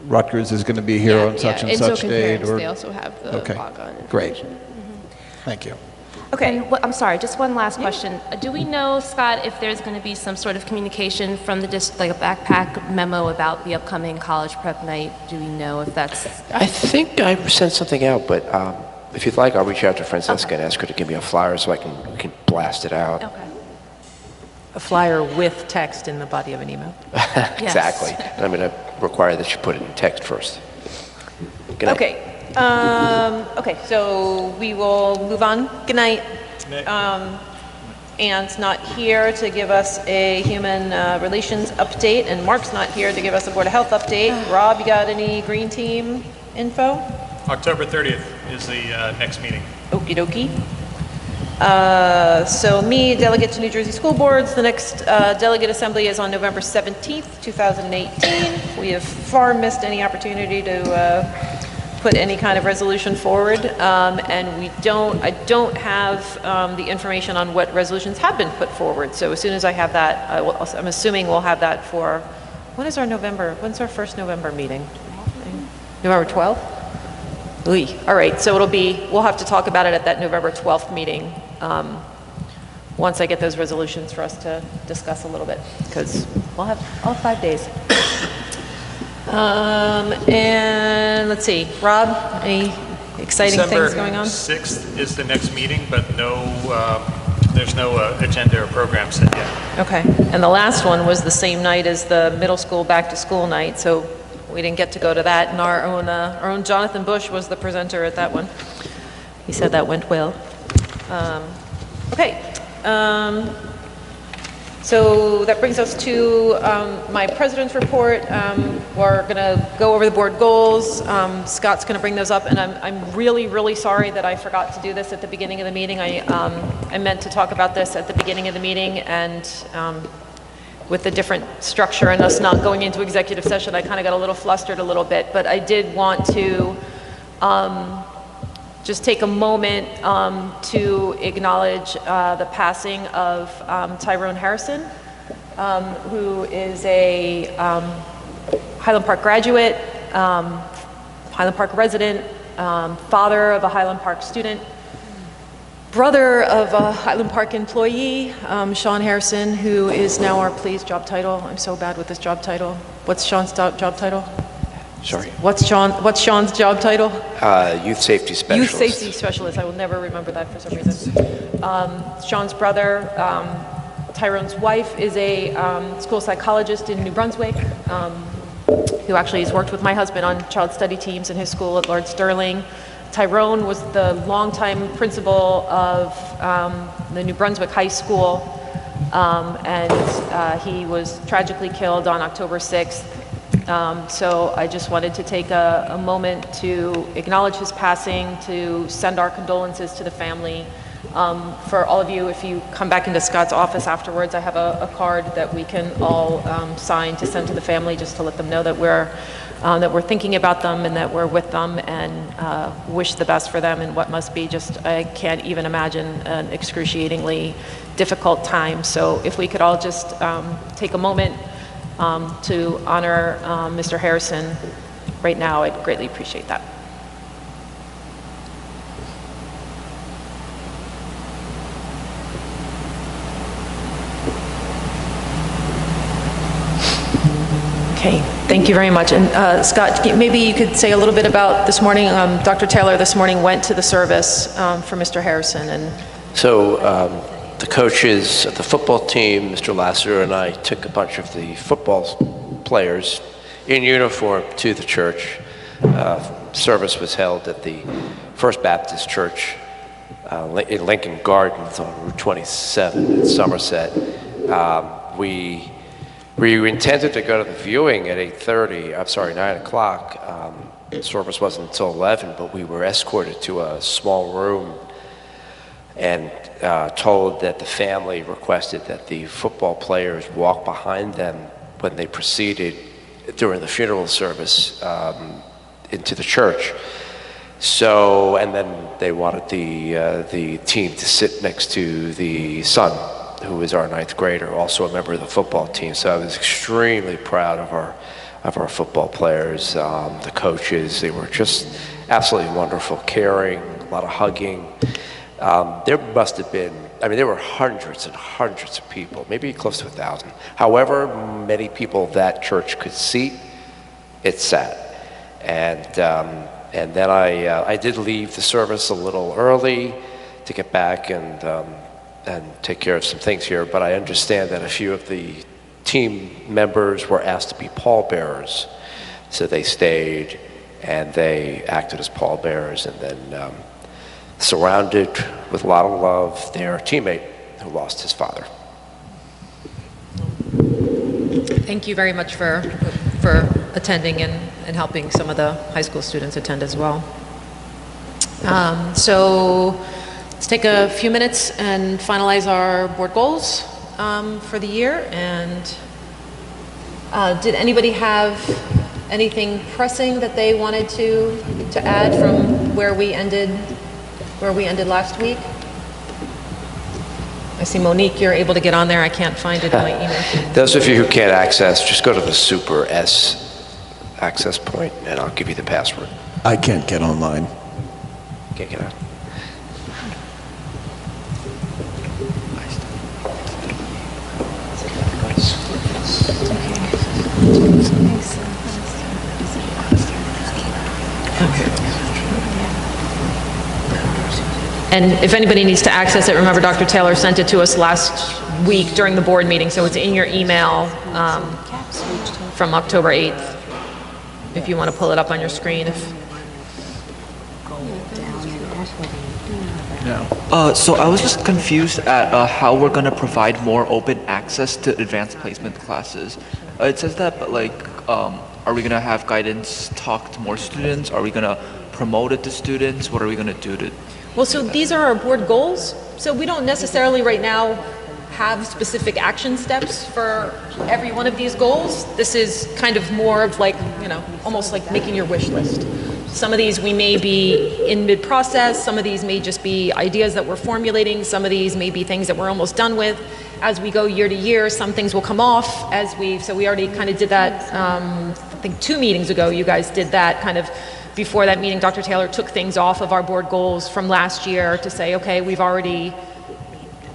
Rutgers is going to be here on such and so such can date, parents, or they also have the okay, log on great. information. Thank you. Okay. And I'm sorry, just one last question. Do we know, Scott, if there's going to be some sort of communication from the district, like a backpack memo about the upcoming college prep night? Do we know if that's... I think I sent something out, but if you'd like, I'll reach out to Francesca and ask her to give me a flyer so we can blast it out. Okay. A flyer with text in the body of an email. Exactly. And I'm going to require that you put it in text first. Good night. Okay. Okay, so we will move on. Good night. Ann's not here to give us a human relations update, and Mark's not here to give us a Board of Health update. Rob, you got any green team info? October 30th is the next meeting. Okie dokie. So me, delegate to New Jersey School Boards. The next delegate assembly is on November 17th, 2018. We have far missed any opportunity to put any kind of resolution forward, and I don't have the information on what resolutions have been put forward. So as soon as I have that, I'm assuming we'll have that for, when's our first November meeting? November 12th? All right, so we'll have to talk about it at that November 12th meeting, once I get those resolutions for us to discuss a little bit, because we'll have all 5 days. And let's see, Rob, any exciting things going on? December 6th is the next meeting, but there's no agenda or program set yet. Okay, and the last one was the same night as the middle school back to school night, so we didn't get to go to that, and our own Jonathan Bush was the presenter at that one. He said that went well. Okay, so that brings us to my president's report. We're going to go over the board goals. Scott's going to bring those up, and I'm really, really sorry that I forgot to do this at the beginning of the meeting. I meant to talk about this at the beginning of the meeting, and with the different structure and us not going into executive session, I kind of got a little flustered a little bit, but I did want to just take a moment to acknowledge the passing of Tyrone Harrison, who is a Highland Park graduate, Highland Park resident, father of a Highland Park student, brother of a Highland Park employee, Sean Harrison, who is now our police job title. I'm so bad with this job title. What's Sean's job title? Sorry. What's Sean's job title? Youth safety specialist. Youth safety specialist. I will never remember that for some reason. Sean's brother, Tyrone's wife, is a school psychologist in New Brunswick, who actually has worked with my husband on child study teams in his school at Lord Sterling. Tyrone was the longtime principal of the New Brunswick High School, and he was tragically killed on October 6th. So I just wanted to take a moment to acknowledge his passing, to send our condolences to the family. For all of you, if you come back into Scott's office afterwards, I have a card that we can all sign to send to the family, just to let them know that we're thinking about them and that we're with them, and wish the best for them in what must be just, I can't even imagine, an excruciatingly difficult time. So if we could all just take a moment to honor Mr. Harrison right now, I'd greatly appreciate that. Okay, thank you very much. And Scott, maybe you could say a little bit about this morning. Dr. Taylor this morning went to the service for Mr. Harrison. So the coaches of the football team, Mr. Lassiter and I, took a bunch of the football players in uniform to the church. Service was held at the First Baptist Church in Lincoln Gardens on Route 27 in Somerset. We intended to go to the viewing at 9 o'clock. Service wasn't until 11, but we were escorted to a small room and told that the family requested that the football players walk behind them when they proceeded during the funeral service into the church. So, and then they wanted the team to sit next to the son, who is our 9th grader, also a member of the football team. So I was extremely proud of our football players, the coaches. They were just absolutely wonderful, caring, a lot of hugging. There must have been, there were hundreds and hundreds of people, maybe close to 1,000. However many people that church could seat, it sat. And then I did leave the service a little early to get back and take care of some things here, but I understand that a few of the team members were asked to be pallbearers. So they stayed and they acted as pallbearers, and then surrounded with a lot of love their teammate who lost his father. Thank you very much for attending and helping some of the high school students attend as well. So let's take a few minutes and finalize our board goals for the year. And did anybody have anything pressing that they wanted to add from where we ended last week? I see Monique, you're able to get on there. I can't find it in my email. Those of you who can't access, just go to the Super S access point, and I'll give you the password. I can't get online. Can't get on. And if anybody needs to access it, remember Dr. Taylor sent it to us last week during the board meeting, so it's in your email from October 8th, if you want to pull it up on your screen. So I was just confused at how we're going to provide more open access to advanced placement classes. It says that, but like, are we going to have guidance talk to more students? Are we going to promote it to students? What are we going to do to... Well, so these are our board goals. So we don't necessarily right now have specific action steps for every one of these goals. This is kind of more of like, you know, almost like making your wish list. Some of these we may be in mid-process, some of these may just be ideas that we're formulating, some of these may be things that we're almost done with. As we go year to year, some things will come off so we already kind of did that, I think 2 meetings ago, you guys did that kind of. Before that meeting, Dr. Taylor took things off of our board goals from last year to say, okay,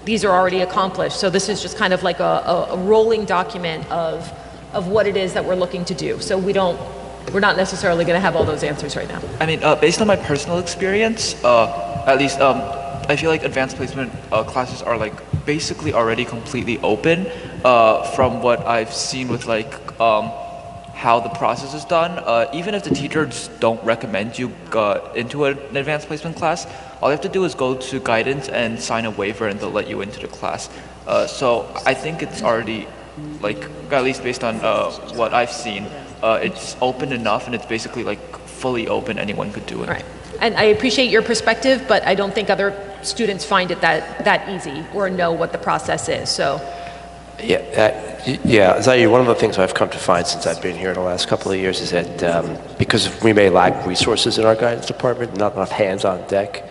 these are already accomplished. So this is just kind of like a rolling document of what it is that we're looking to do. So we're not necessarily going to have all those answers right now. I mean, based on my personal experience, at least I feel like advanced placement classes are like basically already completely open from what I've seen with like how the process is done. Even if the teachers don't recommend you into an advanced placement class, all you have to do is go to guidance and sign a waiver and they'll let you into the class. So I think it's already, like, at least based on what I've seen, it's open enough and it's basically like fully open, anyone could do it. Right. And I appreciate your perspective, but I don't think other students find it that easy or know what the process is, so. Yeah, Zaire, one of the things I've come to find since I've been here in the last couple of years is that because we may lack resources in our guidance department, not enough hands on deck,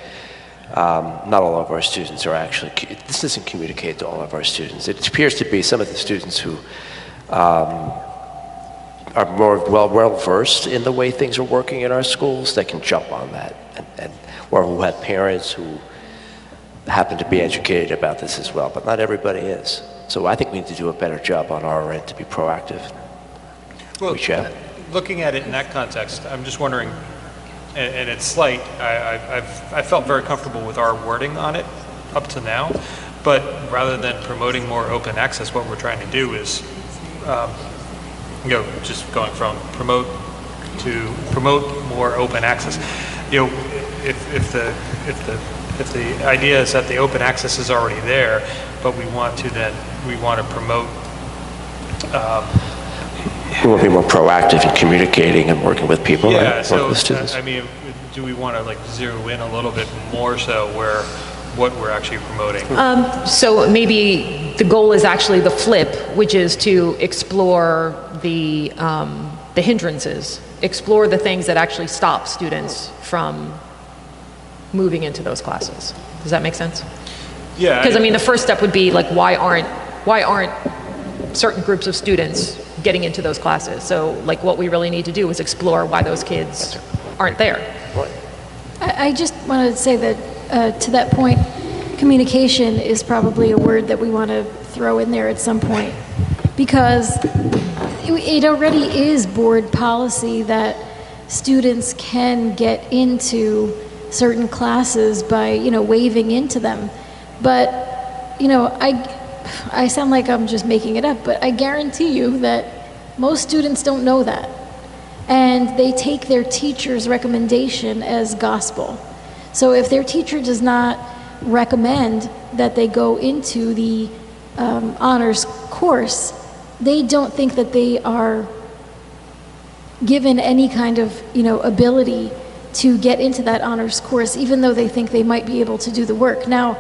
not all of our students are actually, this isn't communicated to all of our students. It appears to be some of the students who are more well-versed in the way things are working in our schools that can jump on that, or who have parents who happen to be educated about this as well, but not everybody is. So I think we need to do a better job on our end to be proactive. Well, looking at it in that context, I'm just wondering, and it's slight, I felt very comfortable with our wording on it up to now, but rather than promoting more open access, what we're trying to do is, just going from promote to promote more open access. If the idea is that the open access is already there, but we want to promote. We want to be more proactive in communicating and working with people. Yeah, right? so with students. I mean, do we want to like zero in a little bit more so where what we're actually promoting? So maybe the goal is actually the flip, which is to explore the hindrances, explore the things that actually stop students from moving into those classes. Does that make sense? Yeah. Because I mean, the first step would be like, why aren't certain groups of students getting into those classes? So like, what we really need to do is explore why those kids aren't there. I just wanted to say that to that point, communication is probably a word that we want to throw in there at some point, because it already is board policy that students can get into certain classes by, waiving into them. But, I sound like I'm just making it up, but I guarantee you that most students don't know that. And they take their teacher's recommendation as gospel. So if their teacher does not recommend that they go into the honors course, they don't think that they are given any kind of, ability to get into that honors course, even though they think they might be able to do the work. Now,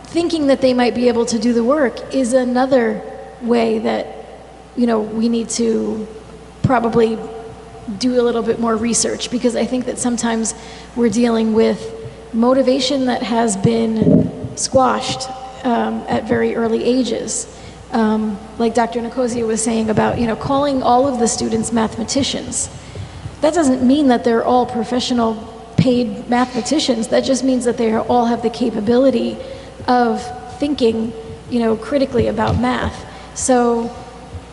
thinking that they might be able to do the work is another way that, you know, we need to probably do a little bit more research, because I think that sometimes we're dealing with motivation that has been squashed at very early ages. Like Dr. Nicosia was saying about, you know, calling all of the students mathematicians. That doesn't mean that they're all professional paid mathematicians. That just means that they all have the capability of thinking, you know, critically about math. So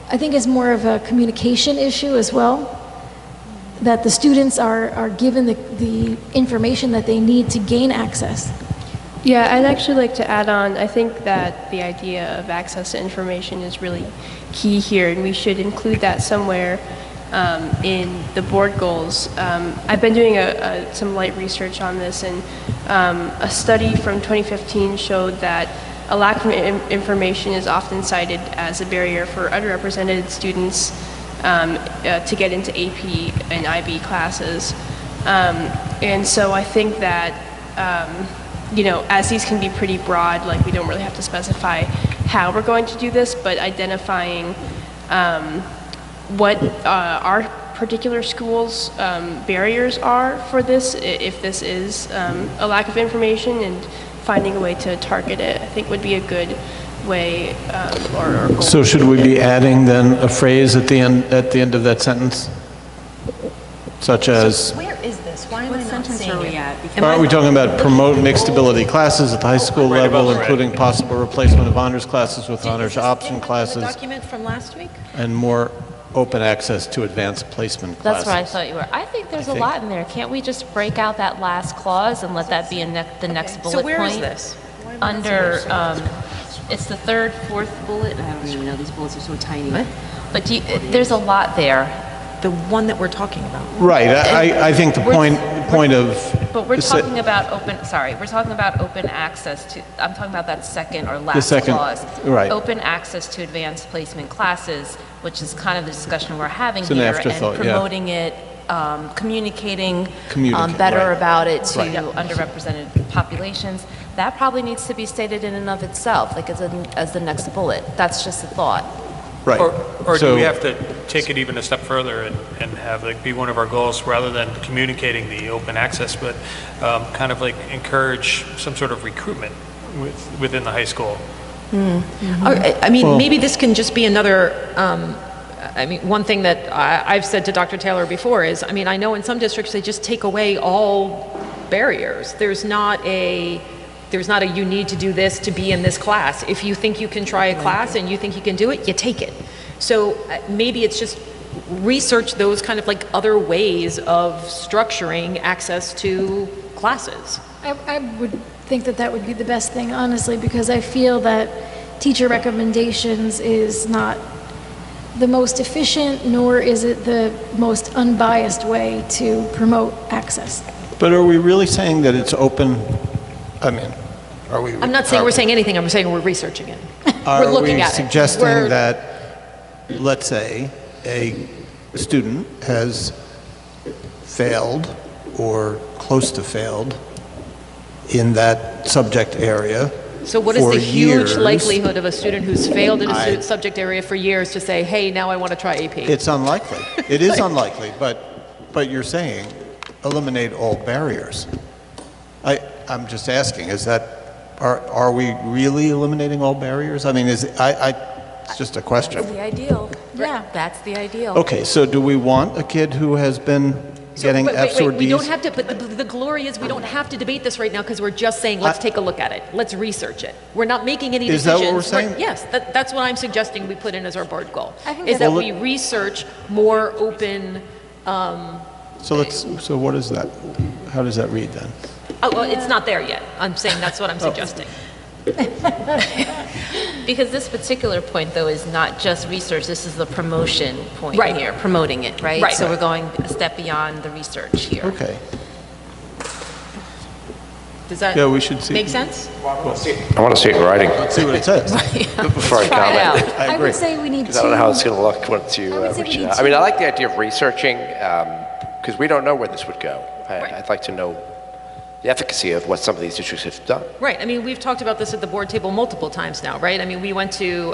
I think it's more of a communication issue as well, that the students are given the information that they need to gain access. Yeah, I'd actually like to add on, I think that the idea of access to information is really key here, and we should include that somewhere in the board goals. I've been doing some light research on this, and a study from 2015 showed that a lack of information is often cited as a barrier for underrepresented students to get into AP and IB classes. And so I think that, you know, as these can be pretty broad, like we don't really have to specify how we're going to do this, but identifying what our particular school's barriers are for this, if this is a lack of information, and finding a way to target it, I think would be a good way or goal. So should we be adding then a phrase at the end of that sentence? Such as... So where is this? Why am I not seeing it? Aren't we talking about promote mixed ability classes at the high school level, including possible replacement of honors classes with honors option classes, Document from last week? and more open access to advanced placement classes? That's what I thought you were. I think there's a lot in there. Can't we just break out that last clause and let that be the next bullet point? So where is this? Under, it's the third, fourth bullet. I don't even know, these bullets are so tiny. What? But there's a lot there. The one that we're talking about. Right. I think the point of... But we're talking about we're talking about open access to, I'm talking about that second or last clause. Right. Open access to advanced placement classes, which is kind of the discussion we're having It's an here, afterthought, and promoting it, communicating better right. about it to Right. underrepresented populations. That probably needs to be stated in and of itself, like as the next bullet. That's just a thought. Right. Or do we have to take it even a step further and have like be one of our goals, rather than communicating the open access, but kind of like encourage some sort of recruitment within the high school? I mean, maybe this can just be another, I mean, one thing that I've said to Dr. Taylor before is, I mean, I know in some districts they just take away all barriers. There's not a you need to do this to be in this class. If you think you can try a class and you think you can do it, you take it. So maybe it's just research those kind of like other ways of structuring access to classes. I would think that that would be the best thing, honestly, because I feel that teacher recommendations is not the most efficient, nor is it the most unbiased way to promote access. But are we really saying that it's open? I mean, are we... I'm not saying we're saying anything, I'm saying we're researching it. Are we're looking we at it. suggesting that, let's say, a student has failed or close to failed in that subject area? So what is for the huge years? likelihood of a student who's failed in a subject area for years to say, hey, now I want to try AP? It's unlikely. It is unlikely, but you're saying eliminate all barriers. I'm just asking, is that, are we really eliminating all barriers? I mean, it's just a question. That's the ideal. Yeah. That's the ideal. Okay, so do we want a kid who has been getting F's or D's? We don't have to, but the glory is we don't have to debate this right now because we're just saying, let's take a look at it. Let's research it. We're not making any decisions. Is that what we're saying? Yes, that's what I'm suggesting we put in as our board goal. think that we research more open... So what is that? How does that read then? Oh, well, it's not there yet. I'm saying that's what I'm suggesting. Because this particular point, though, is not just research. This is the promotion point Right. here, promoting it, right? Right. So we're going a step beyond the research here. Okay. Does that Yeah, we should see. make sense? I want to see it in writing Let's see what it says. before I Try it comment. out. I would say we need Because I don't know how it's to, going to look once you I would say reach we it need out. I mean, I to- like the idea of researching because we don't know where this would go. I'd like to know the efficacy of what some of these districts have done. Right. I mean, we've talked about this at the board table multiple times now, right? I mean, we went to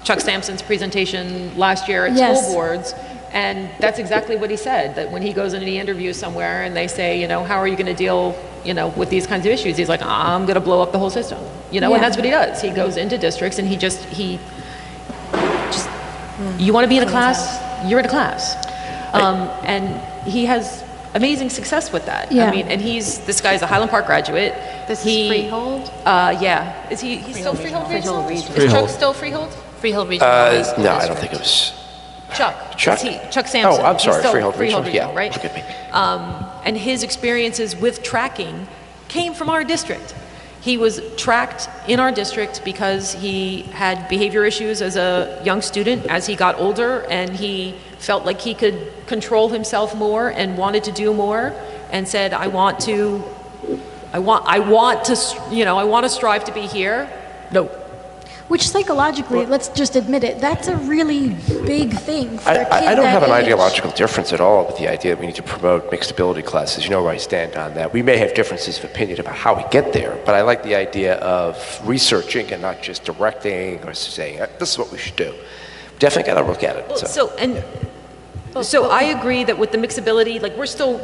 Chuck Sampson's presentation last year at school boards, and that's exactly what he said, that when he goes into the interview somewhere and they say, how are you going to deal, with these kinds of issues? He's like, I'm going to blow up the whole system, and that's what he does. He goes into districts and he just you want to be in a class, you're in a class. And he has amazing success with that. Yeah. I mean, and this guy's a Highland Park graduate. This is Freehold? Yeah. Is he's still Freehold Regional? Freehold Regional. Is Chuck still Freehold? Freehold Regional. No, I don't think it was. Chuck. Chuck? Chuck Sampson. Oh, I'm sorry, He's still Freehold Regional. Regional, Yeah, right? forgive me. And his experiences with tracking came from our district. He was tracked in our district because he had behavior issues as a young student. As he got older, and he felt like he could control himself more and wanted to do more, and said, I want to strive to be here. No. Which psychologically, let's just admit it, that's a really big thing for a kid I don't have an that age. ideological difference at all with the idea that we need to promote mixed ability classes. You know where I stand on that. We may have differences of opinion about how we get there, but I like the idea of researching and not just directing or saying, this is what we should do. Definitely got to look at it. So I agree that with the mixability, like we're still,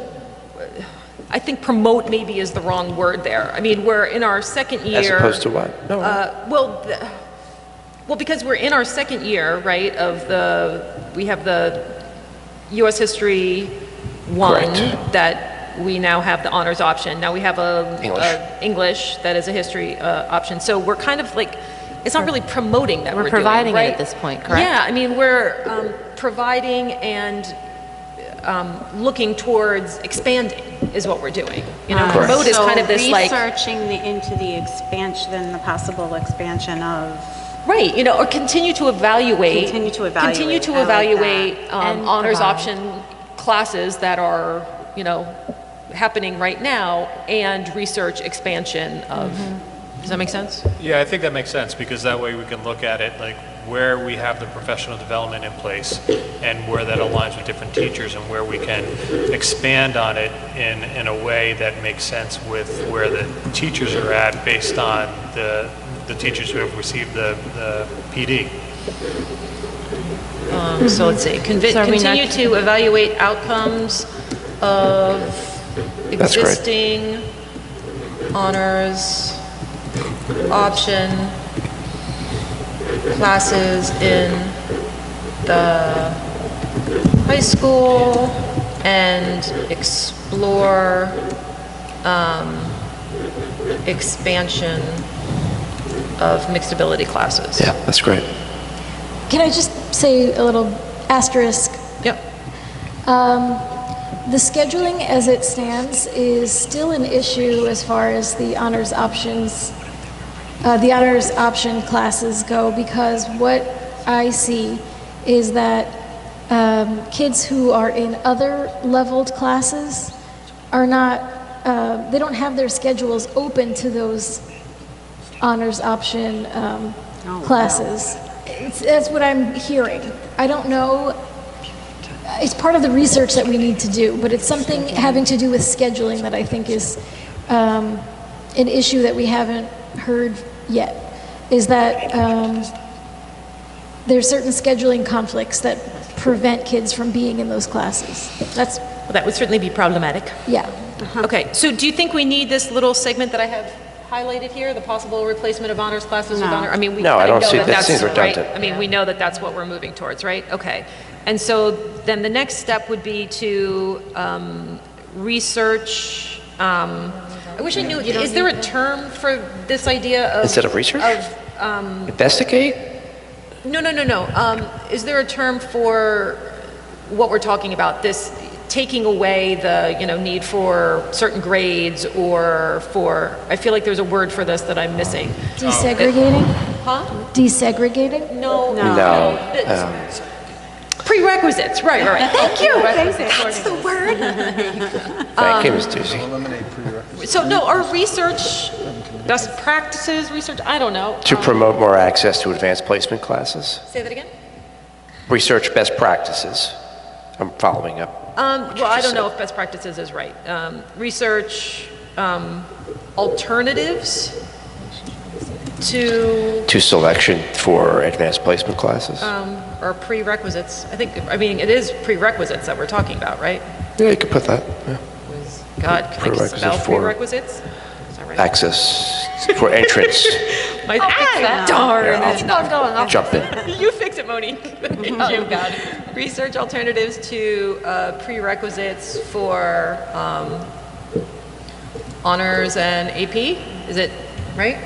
I think promote maybe is the wrong word there. I mean, we're in our second year. As opposed to what? No. Well, because we're in our second year, right, we have the U.S. History 1 that we now have the honors option. Now we have English that is a history option. So we're kind of like, it's not really promoting that we're providing doing, right? it at this point, correct? Yeah, I mean, we're providing and looking towards expanding is what we're doing. Promote is kind of this like researching into the expansion, the possible expansion of. Right, or continue to evaluate. Honors option classes that are, happening right now, and research expansion of. Does that make sense? Yeah, I think that makes sense, because that way we can look at it like where we have the professional development in place and where that aligns with different teachers, and where we can expand on it in a way that makes sense with where the teachers are at based on the teachers who have received the PD. So let's see, continue to evaluate outcomes of existing honors option classes in the high school and explore expansion of mixed ability classes. Yeah, that's great. Can I just say a little asterisk? Yep. The scheduling as it stands is still an issue as far as the honors options, the honors option classes go, because what I see is that kids who are in other leveled classes are not, they don't have their schedules open to those honors option classes. That's what I'm hearing. I don't know. It's part of the research that we need to do, but it's something having to do with scheduling that I think is an issue that we haven't heard yet, is that there's certain scheduling conflicts that prevent kids from being in those classes. Well, that would certainly be problematic. Yeah. Okay, so do you think we need this little segment that I have highlighted here, the possible replacement of honors classes with honor? I mean, we No, I kind of don't see know that seems right. redundant. I mean, we know that that's what we're moving towards, right? Okay. And so then the next step would be to research. I wish I knew. Is there a term for this idea of instead of research? Investigate? No. Is there a term for what we're talking about? This taking away the need for certain grades, or for, I feel like there's a word for this that I'm missing. Desegregating? Huh? Desegregating? No. Prerequisites, right. Thank you. That's the word. Thank you, Ms. Ducey. Eliminate prerequisites. So no, our research, best practices research, I don't know. To promote more access to advanced placement classes. Say that again? Research best practices I'm following up. Well, I don't know if best practices is right. Research alternatives to selection for advanced placement classes? or prerequisites. I mean, it is prerequisites that we're talking about, right? Yeah, you could put that. Yeah. God, can I just spell for prerequisites? Is that right? Access for entrance. Darn. Yeah, I'll jump in. You fix it, Monique. You got it. Research alternatives to prerequisites for honors and AP. Is it right?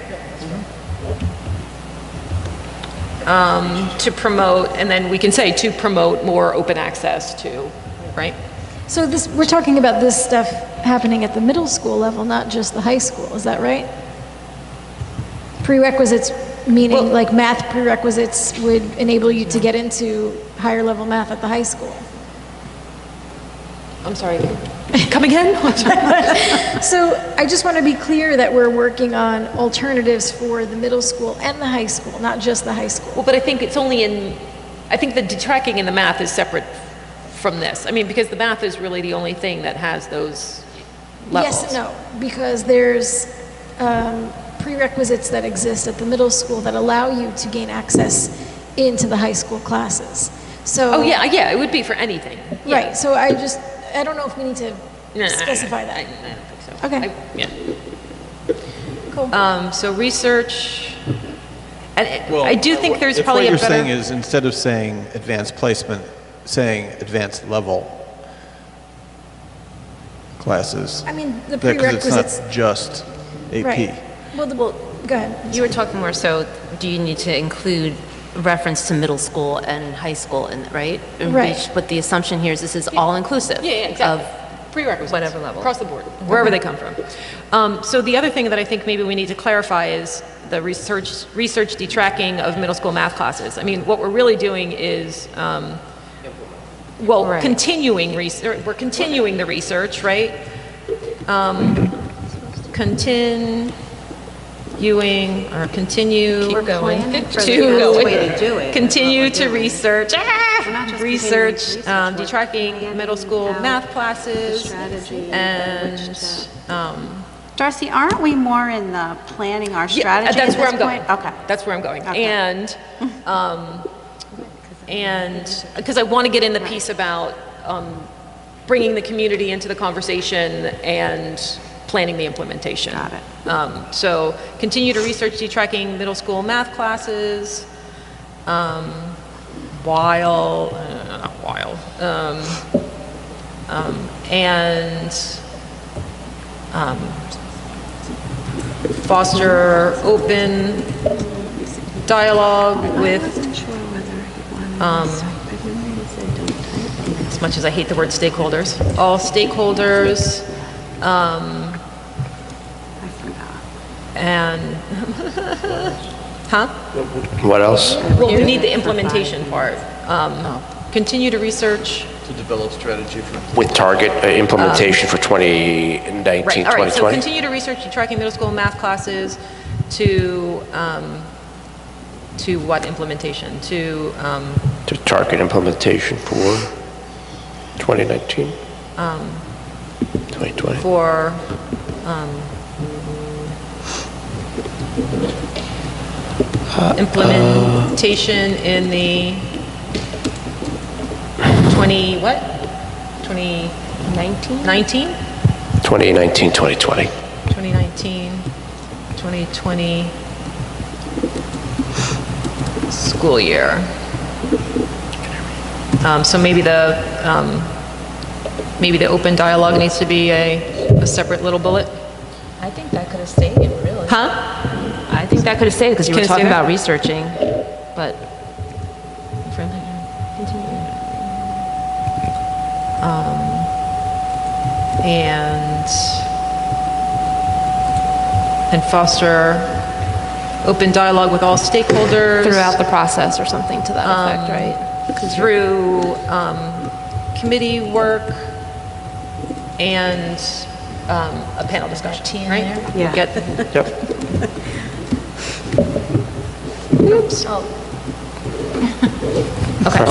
To promote, and then we can say to promote more open access to, right? So we're talking about this stuff happening at the middle school level, not just the high school, is that right? Prerequisites meaning like math prerequisites would enable you to get into higher level math at the high school. I'm sorry. Come again? So I just want to be clear that we're working on alternatives for the middle school and the high school, not just the high school. Well, but I think it's only I think the detracting in the math is separate from this. I mean, because the math is really the only thing that has those levels. Yes and no, because there's prerequisites that exist at the middle school that allow you to gain access into the high school classes. So oh yeah, it would be for anything. Yeah. Right. So I don't know if we need to specify that. I don't think so. Okay. Cool. So research. And I do think there's probably what a you're better. saying is instead of saying advanced placement, saying advanced level classes. I mean, the Because prerequisites. it's not just AP. Right. Well, go ahead. You were talking more so, do you need to include reference to middle school and high school, right? Right. But the assumption here is this is all inclusive. Yeah, exactly. Of prerequisites. whatever level. Across the board, wherever they come from. So the other thing that I think maybe we need to clarify is the research detracking of middle school math classes. I mean, what we're really doing is, Right. continuing research. We're continuing the research, right? Continue Keep going. continue to research detracting middle school math classes and Darcy, aren't we more in the planning our strategy that's at where this I'm going. point? Okay. That's where I'm going. Okay. And because I want to get in the piece about bringing the community into the conversation and planning the implementation. Got it. So continue to research detracking middle school math classes foster open dialogue with, as much as I hate the word stakeholders, all stakeholders, and, What else? Well, we need the implementation part. Continue to research. To develop strategy for. With target implementation for 2019, Right, all right, so 2020? continue to research detracking middle school math classes to what implementation? To target implementation for 2019, 2020. for implementation in the 2019? 2019, 2020. 2019, 2020 school year. So maybe the open dialogue needs to be a separate little bullet. I think that could have stayed, really. I think that could have stayed because you were Can it stay talking there? about researching, but and foster open dialogue with all stakeholders Throughout the process or something to that effect, right? through committee work and a panel discussion, right? Yeah. Get Yep. Oops. Okay.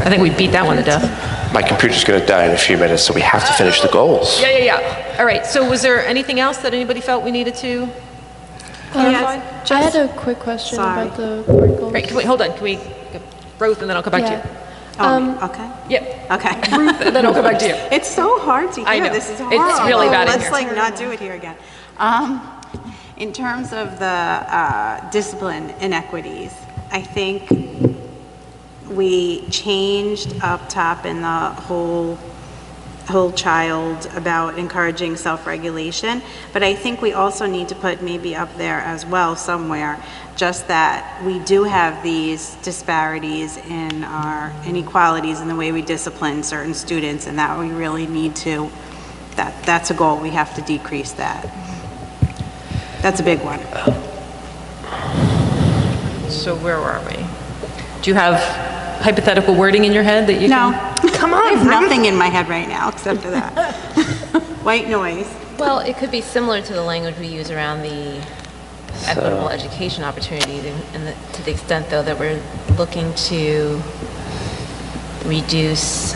I think we beat that one to death. My computer's going to die in a few minutes, so we have to finish the goals. Yeah. All right, so was there anything else that anybody felt we needed to clarify? I had a quick question Sorry. about the board goals. Right, hold on, can we, Ruth, and then I'll come back to you. Okay. Yep. Okay. Ruth, and then I'll come back to you. It's so hard to hear. I know. This is It's horrible. really bad in Let's here. like not do it here again. In terms of the discipline inequities, I think we changed up top in the whole child about encouraging self-regulation, but I think we also need to put maybe up there as well somewhere, just that we do have these disparities in our inequalities in the way we discipline certain students, and that we really need to, that's a goal, we have to decrease that. That's a big one. So where are we? Do you have hypothetical wording in your head that you No. can? Come on, I have Ruth. nothing in my head right now except for that. White noise. Well, it could be similar to the language we use around the equitable education opportunities, to the extent, though, that we're looking to reduce.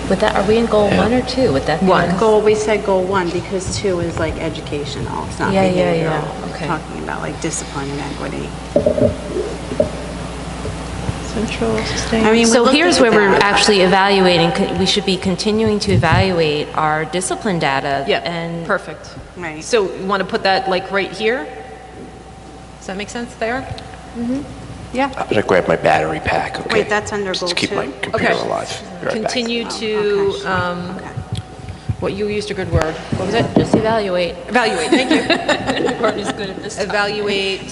With that, are we in goal 1 or 2? With that, Goal, we said goal 1 because 2 is like educational. It's not Yeah, behavioral. yeah. Okay. Talking about like discipline and equity. Central sustain. I mean, So we here's looked where at we're that. actually evaluating. We should be continuing to evaluate our discipline data. Yeah, and perfect. Right. So you want to put that like right here? Does that make sense there? Yeah. I'm going to grab my battery pack, okay? Wait, that's under Just goal to keep 2? my computer Okay. alive. Be right back. Continue Oh, to, okay, sure. Okay. what you used a good word. What was it? just evaluate. Evaluate, thank you. Courtney's good at this. Evaluate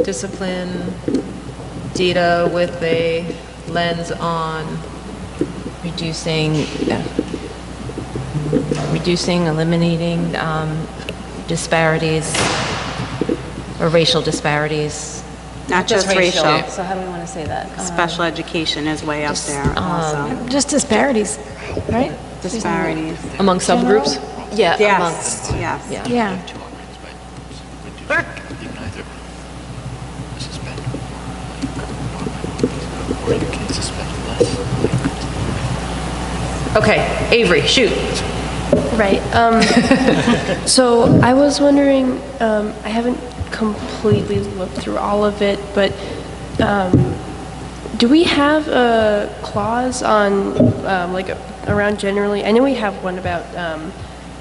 discipline data with a lens on eliminating disparities or racial disparities. Not just racial. So how do we want to say that? Special education is way up there also. Just disparities, right? Disparities. among subgroups? Yeah, Yes, amongst. yes. Yeah. Yeah. Okay, Avery, shoot. Right. So I was wondering, I haven't completely looked through all of it, but do we have a clause on, around generally, I know we have one about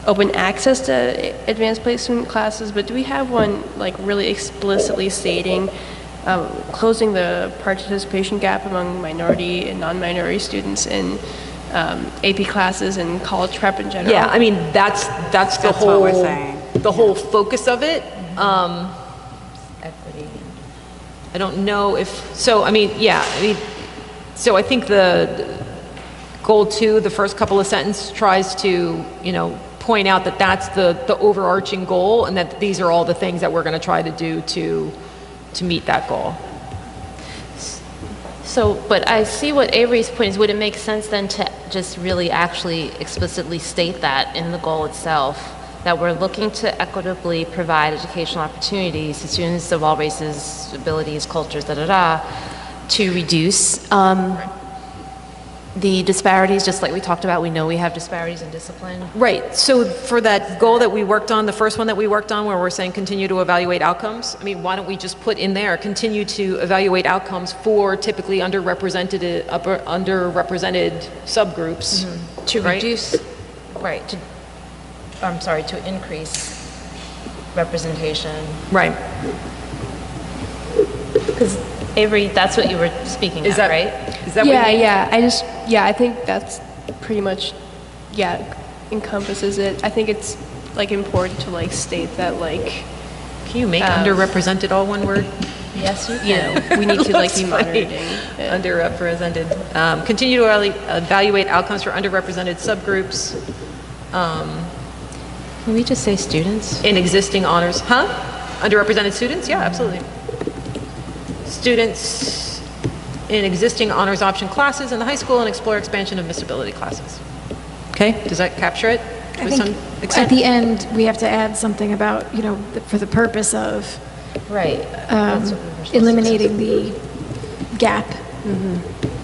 open access to advanced placement classes, but do we have one like really explicitly stating closing the participation gap among minority and non-minority students in AP classes and college prep in general? Yeah, I mean, that's the That's whole, what we're saying. the whole focus of it. Equity. I don't know if, so, I mean, so I think the goal 2, the first couple of sentences tries to, point out that that's the overarching goal and that these are all the things that we're going to try to do to meet that goal. So, but I see what Avery's point is. Would it make sense then to just really actually explicitly state that in the goal itself, that we're looking to equitably provide educational opportunities to students of all races, abilities, cultures, to reduce the disparities, just like we talked about. We know we have disparities in discipline. Right, so for that goal that we worked on, the first one that we worked on where we're saying continue to evaluate outcomes, I mean, why don't we just put in there, continue to evaluate outcomes for typically underrepresented subgroups. To right? reduce, right, to increase representation. Right. Because Avery, that's what you were speaking Is of, that right? Is that what you mean? I think that's pretty much, encompasses it. I think it's like important to like state that like. Can you make underrepresented all one word? Yes, you can. We need to like be That's monitoring. funny. Underrepresented. Continue to evaluate outcomes for underrepresented subgroups. Can we just say students? In existing honors, Underrepresented students? Yeah, absolutely. Students in existing honors option classes in the high school and explore expansion of disability classes. Okay, does that capture it? I think at the end, we have to add something about, for the purpose of Right. eliminating the gap,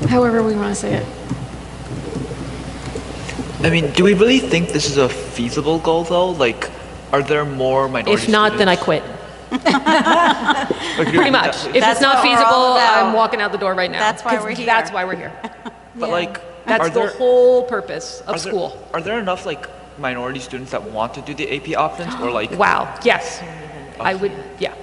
however we want to say it. I mean, do we really think this is a feasible goal, though? Like, are there more minority If not, then I quit. Pretty much. If it's not feasible, I'm walking out the door right now. That's why 'Cause we're here. That's why we're here. But like, That's are the there, whole purpose of school. Are there enough like minority students that want to do the AP options, or like? Wow. Yes. I would. Yeah.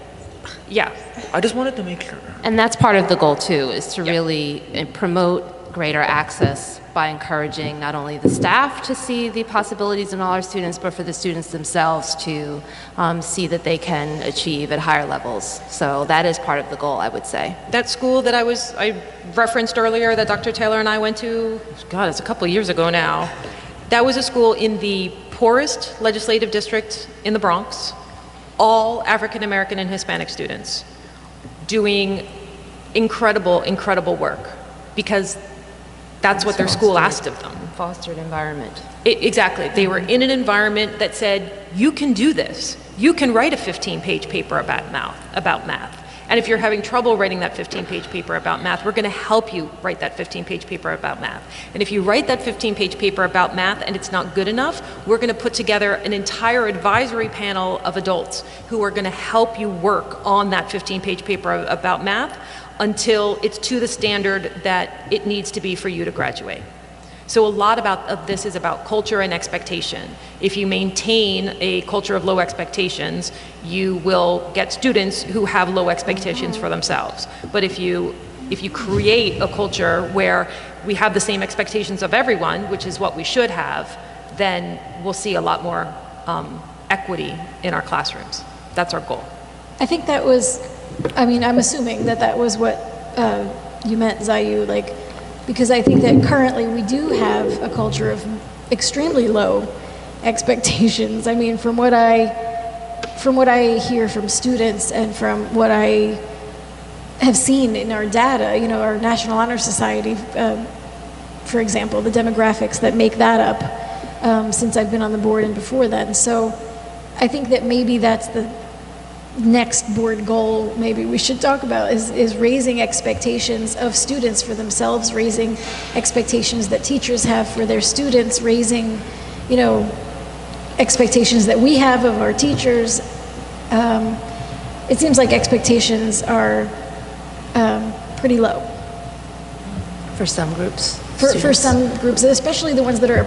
Yeah. I just wanted to make sure. And that's part of the goal too, is to really promote greater access by encouraging not only the staff to see the possibilities in all our students, but for the students themselves to see that they can achieve at higher levels. So that is part of the goal, I would say. That school that I referenced earlier that Dr. Taylor and I went to, God, it's a couple of years ago now. That was a school in the poorest legislative district in the Bronx, all African American and Hispanic students doing incredible, incredible work because that's what their school asked of them. Fostered environment. Exactly. They were in an environment that said, you can do this. You can write a 15-page paper about math. And if you're having trouble writing that 15-page paper about math, we're going to help you write that 15-page paper about math. And if you write that 15-page paper about math and it's not good enough, we're going to put together an entire advisory panel of adults who are going to help you work on that 15-page paper about math until it's to the standard that it needs to be for you to graduate. So a lot of this is about culture and expectation. If you maintain a culture of low expectations, you will get students who have low expectations for themselves. But if you create a culture where we have the same expectations of everyone, which is what we should have, then we'll see a lot more equity in our classrooms. That's our goal. I think that was, I'm assuming that was what you meant, Zayu, like, because I think that currently we do have a culture of extremely low expectations. I mean, from what I hear from students and from what I have seen in our data, our National Honor Society, for example, the demographics that make that up since I've been on the board and before then. So I think that maybe that's the next board goal maybe we should talk about is raising expectations of students for themselves, raising expectations that teachers have for their students, raising, expectations that we have of our teachers. It seems like expectations are pretty low. For some groups. For some groups, especially the ones that are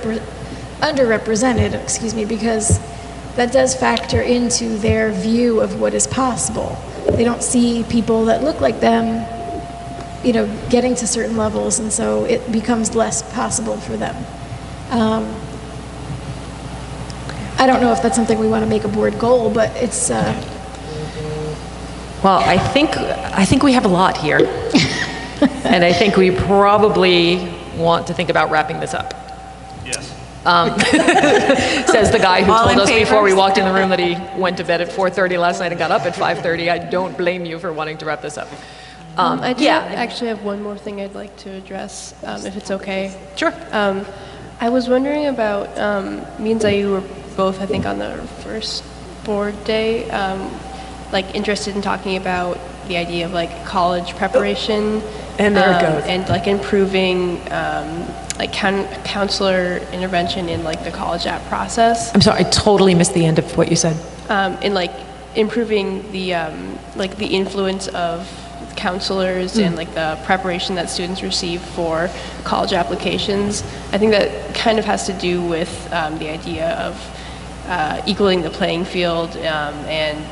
underrepresented, because that does factor into their view of what is possible. They don't see people that look like them, getting to certain levels, and so it becomes less possible for them. I don't know if that's something we want to make a board goal, but it's... Well, I think we have a lot here. And I think we probably want to think about wrapping this up. Yes. Says the guy who All told in us favor? before we walked in the room that he went to bed at 4:30 last night and got up at 5:30. I don't blame you for wanting to wrap this up. I do actually have one more thing I'd like to address, if it's okay. Sure. I was wondering about, me and Zayu were both, I think, on the first board day, interested in talking about the idea of college preparation. And there it goes. And improving counselor intervention in the college app process. I'm sorry, I totally missed the end of what you said. And improving the the influence of counselors and the preparation that students receive for college applications. I think that kind of has to do with the idea of equaling the playing field and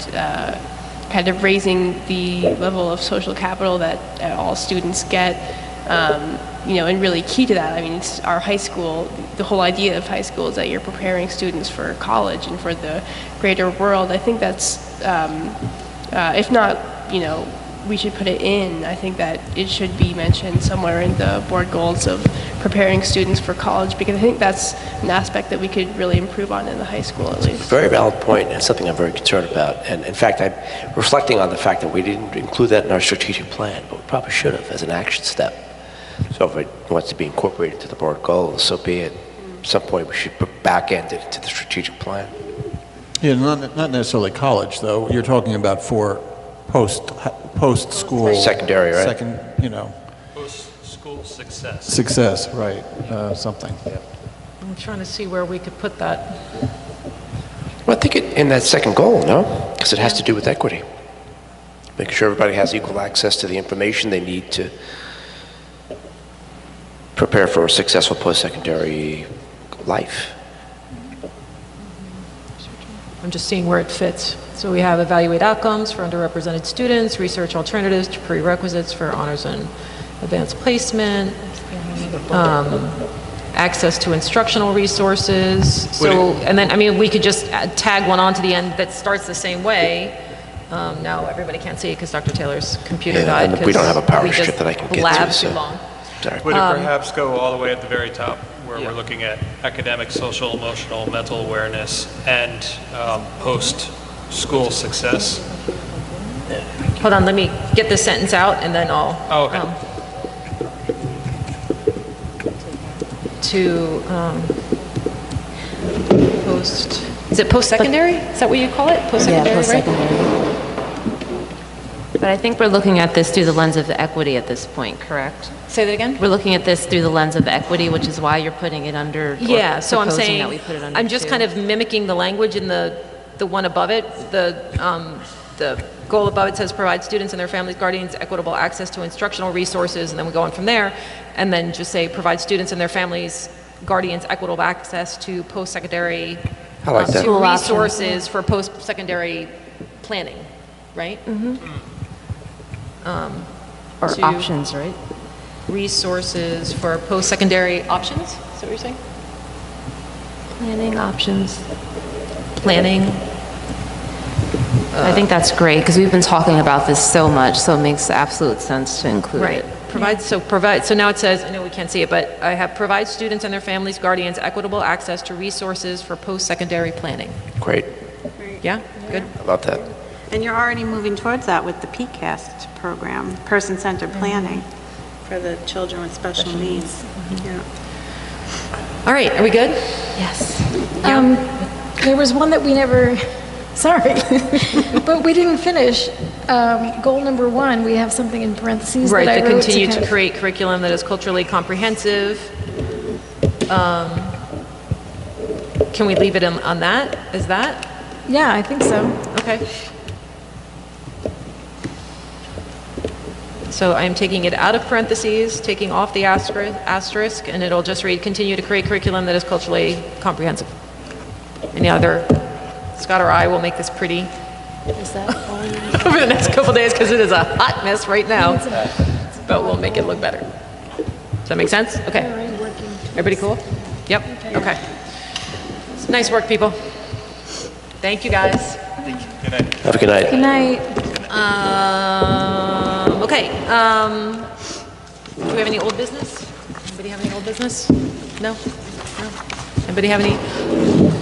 kind of raising the level of social capital that all students get. And really key to that, it's our high school, the whole idea of high school is that you're preparing students for college and for the greater world. I think that's, if not, we should put it in. I think that it should be mentioned somewhere in the board goals of preparing students for college, because I think that's an aspect that we could really improve on in the high school at least. Very valid point, and something I'm very concerned about. And in fact, I'm reflecting on the fact that we didn't include that in our strategic plan, but we probably should have as an action step. So if it wants to be incorporated to the board goals, so be it. At some point, we should put back-end it to the strategic plan. Yeah, not necessarily college, though. You're talking about for post-school. Secondary, right? School success. Success, right, something. I'm trying to see where we could put that. Well, I think in that second goal, no? Because it has to do with equity. Making sure everybody has equal access to the information they need to prepare for a successful post-secondary life. I'm just seeing where it fits. So we have evaluate outcomes for underrepresented students, research alternatives to prerequisites for honors and advanced placement, access to instructional resources. So, and then, I mean, we could just tag one onto the end that starts the same way. Now everybody can't see it because Dr. Taylor's computer died. And we don't have a power strip that I can get to. Too long. Sorry. Would it perhaps go all the way at the very top where we're looking at academic, social, emotional, mental awareness, and post-school success? Hold on, let me get this sentence out and then I'll... Oh, okay. Is it post-secondary? Is that what you call it? Post-secondary, Yeah, post-secondary. right? But I think we're looking at this through the lens of equity at this point, correct? Say that again? We're looking at this through the lens of equity, which is why you're putting it under. Yeah, so I'm saying, that we put it under I'm just two. kind of mimicking the language in the one above it. The goal above it says provide students and their families, guardians, equitable access to instructional resources, and then we go on from there, and then just say provide students and their families, guardians, equitable access to post-secondary I like that. to resources for post-secondary planning, right? Or to options, right? Resources for post-secondary options, is that what you're saying? Planning options. Planning. I think that's great because we've been talking about this so much, so it makes absolute sense to include Right. it. So now it says, I know we can't see it, but I have provide students and their families, guardians, equitable access to resources for post-secondary planning. Great. Yeah? Good? I love that. And you're already moving towards that with the PCAST program, Person-Centered Planning, for the children with special needs. Yeah. All right, are we good? Yes. There was one that we never, sorry, but we didn't finish. Goal number 1, we have something in parentheses Right, that I to wrote continue kind to of- create curriculum that is culturally comprehensive. Can we leave it on that? Is that? Yeah, I think so. Okay. So I'm taking it out of parentheses, taking off the asterisk, and it'll just read, continue to create curriculum that is culturally comprehensive. Any other, Scott or I will make this pretty Is that all you need? over the next couple days because it is a hot mess right now, but we'll make it look better. Does that make sense? Okay. Everybody cool? Yep, okay. Nice work, people. Thank you, guys. Good night. Have a good night. Good night. Okay, do we have any old business? Anybody have any old business? No? No? Anybody have any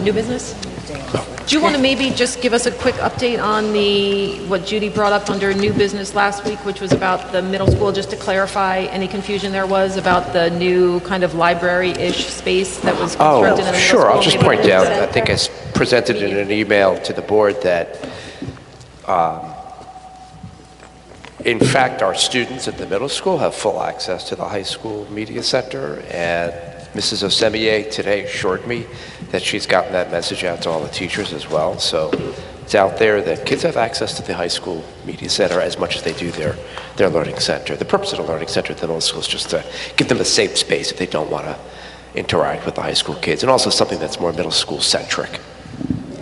new business? Do you want to maybe just give us a quick update on what Judy brought up under new business last week, which was about the middle school, just to clarify any confusion there was about the new kind of library-ish space that was constructed in the middle school? Sure. I'll just Maybe point out, I think I presented in an email to the board that, in fact, our students at the middle school have full access to the high school media center, and Mrs. Osemier today assured me that she's gotten that message out to all the teachers as well. So it's out there that kids have access to the high school media center as much as they do their learning center. The purpose of the learning center at the middle school is just to give them a safe space if they don't want to interact with the high school kids, and also something that's more middle school centric.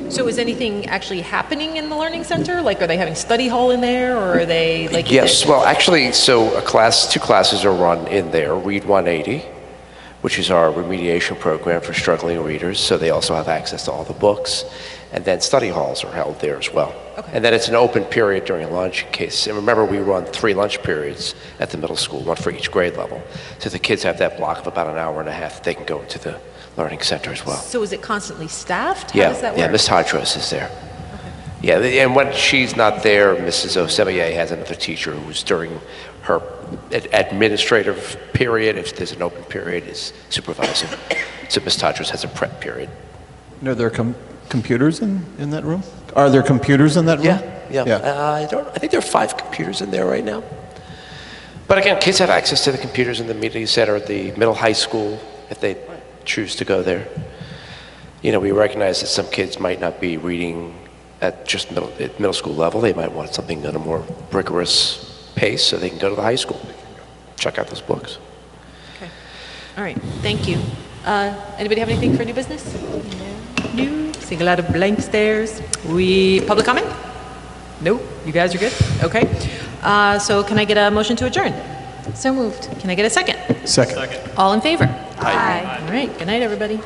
So is anything actually happening in the learning center? Like, are they having study hall in there, or are they like? Yes, well, actually, so two classes are run in there. Read 180, which is our remediation program for struggling readers. So they also have access to all the books, and then study halls are held there as well. Okay. And then it's an open period during lunch in case. And remember, we run 3 lunch periods at the middle school, 1 for each grade level. So the kids have that block of about an hour and a half that they can go into the learning center as well. So is it constantly staffed? How Yeah, does that work? yeah, Ms. Hydros is there. Yeah, and when she's not there, Mrs. Osemier has another teacher who's during her administrative period, if there's an open period, is supervising. So Ms. Hydros has a prep period. Are there computers in that room? Are there computers in that room? Yeah. I think there are 5 computers in there right now. But again, kids have access to the computers in the media center at the middle high school if they choose to go there. You know, we recognize that some kids might not be reading at just middle school level. They might want something at a more rigorous pace, so they can go to the high school. Check out those books. Okay. All right, thank you. Anybody have anything for new business? No. Seeing a lot of blank stares. Public comment? Nope. You guys are good? Okay. So can I get a motion to adjourn? So moved. Can I get a second? Second. All in favor? Aye. All right, good night, everybody.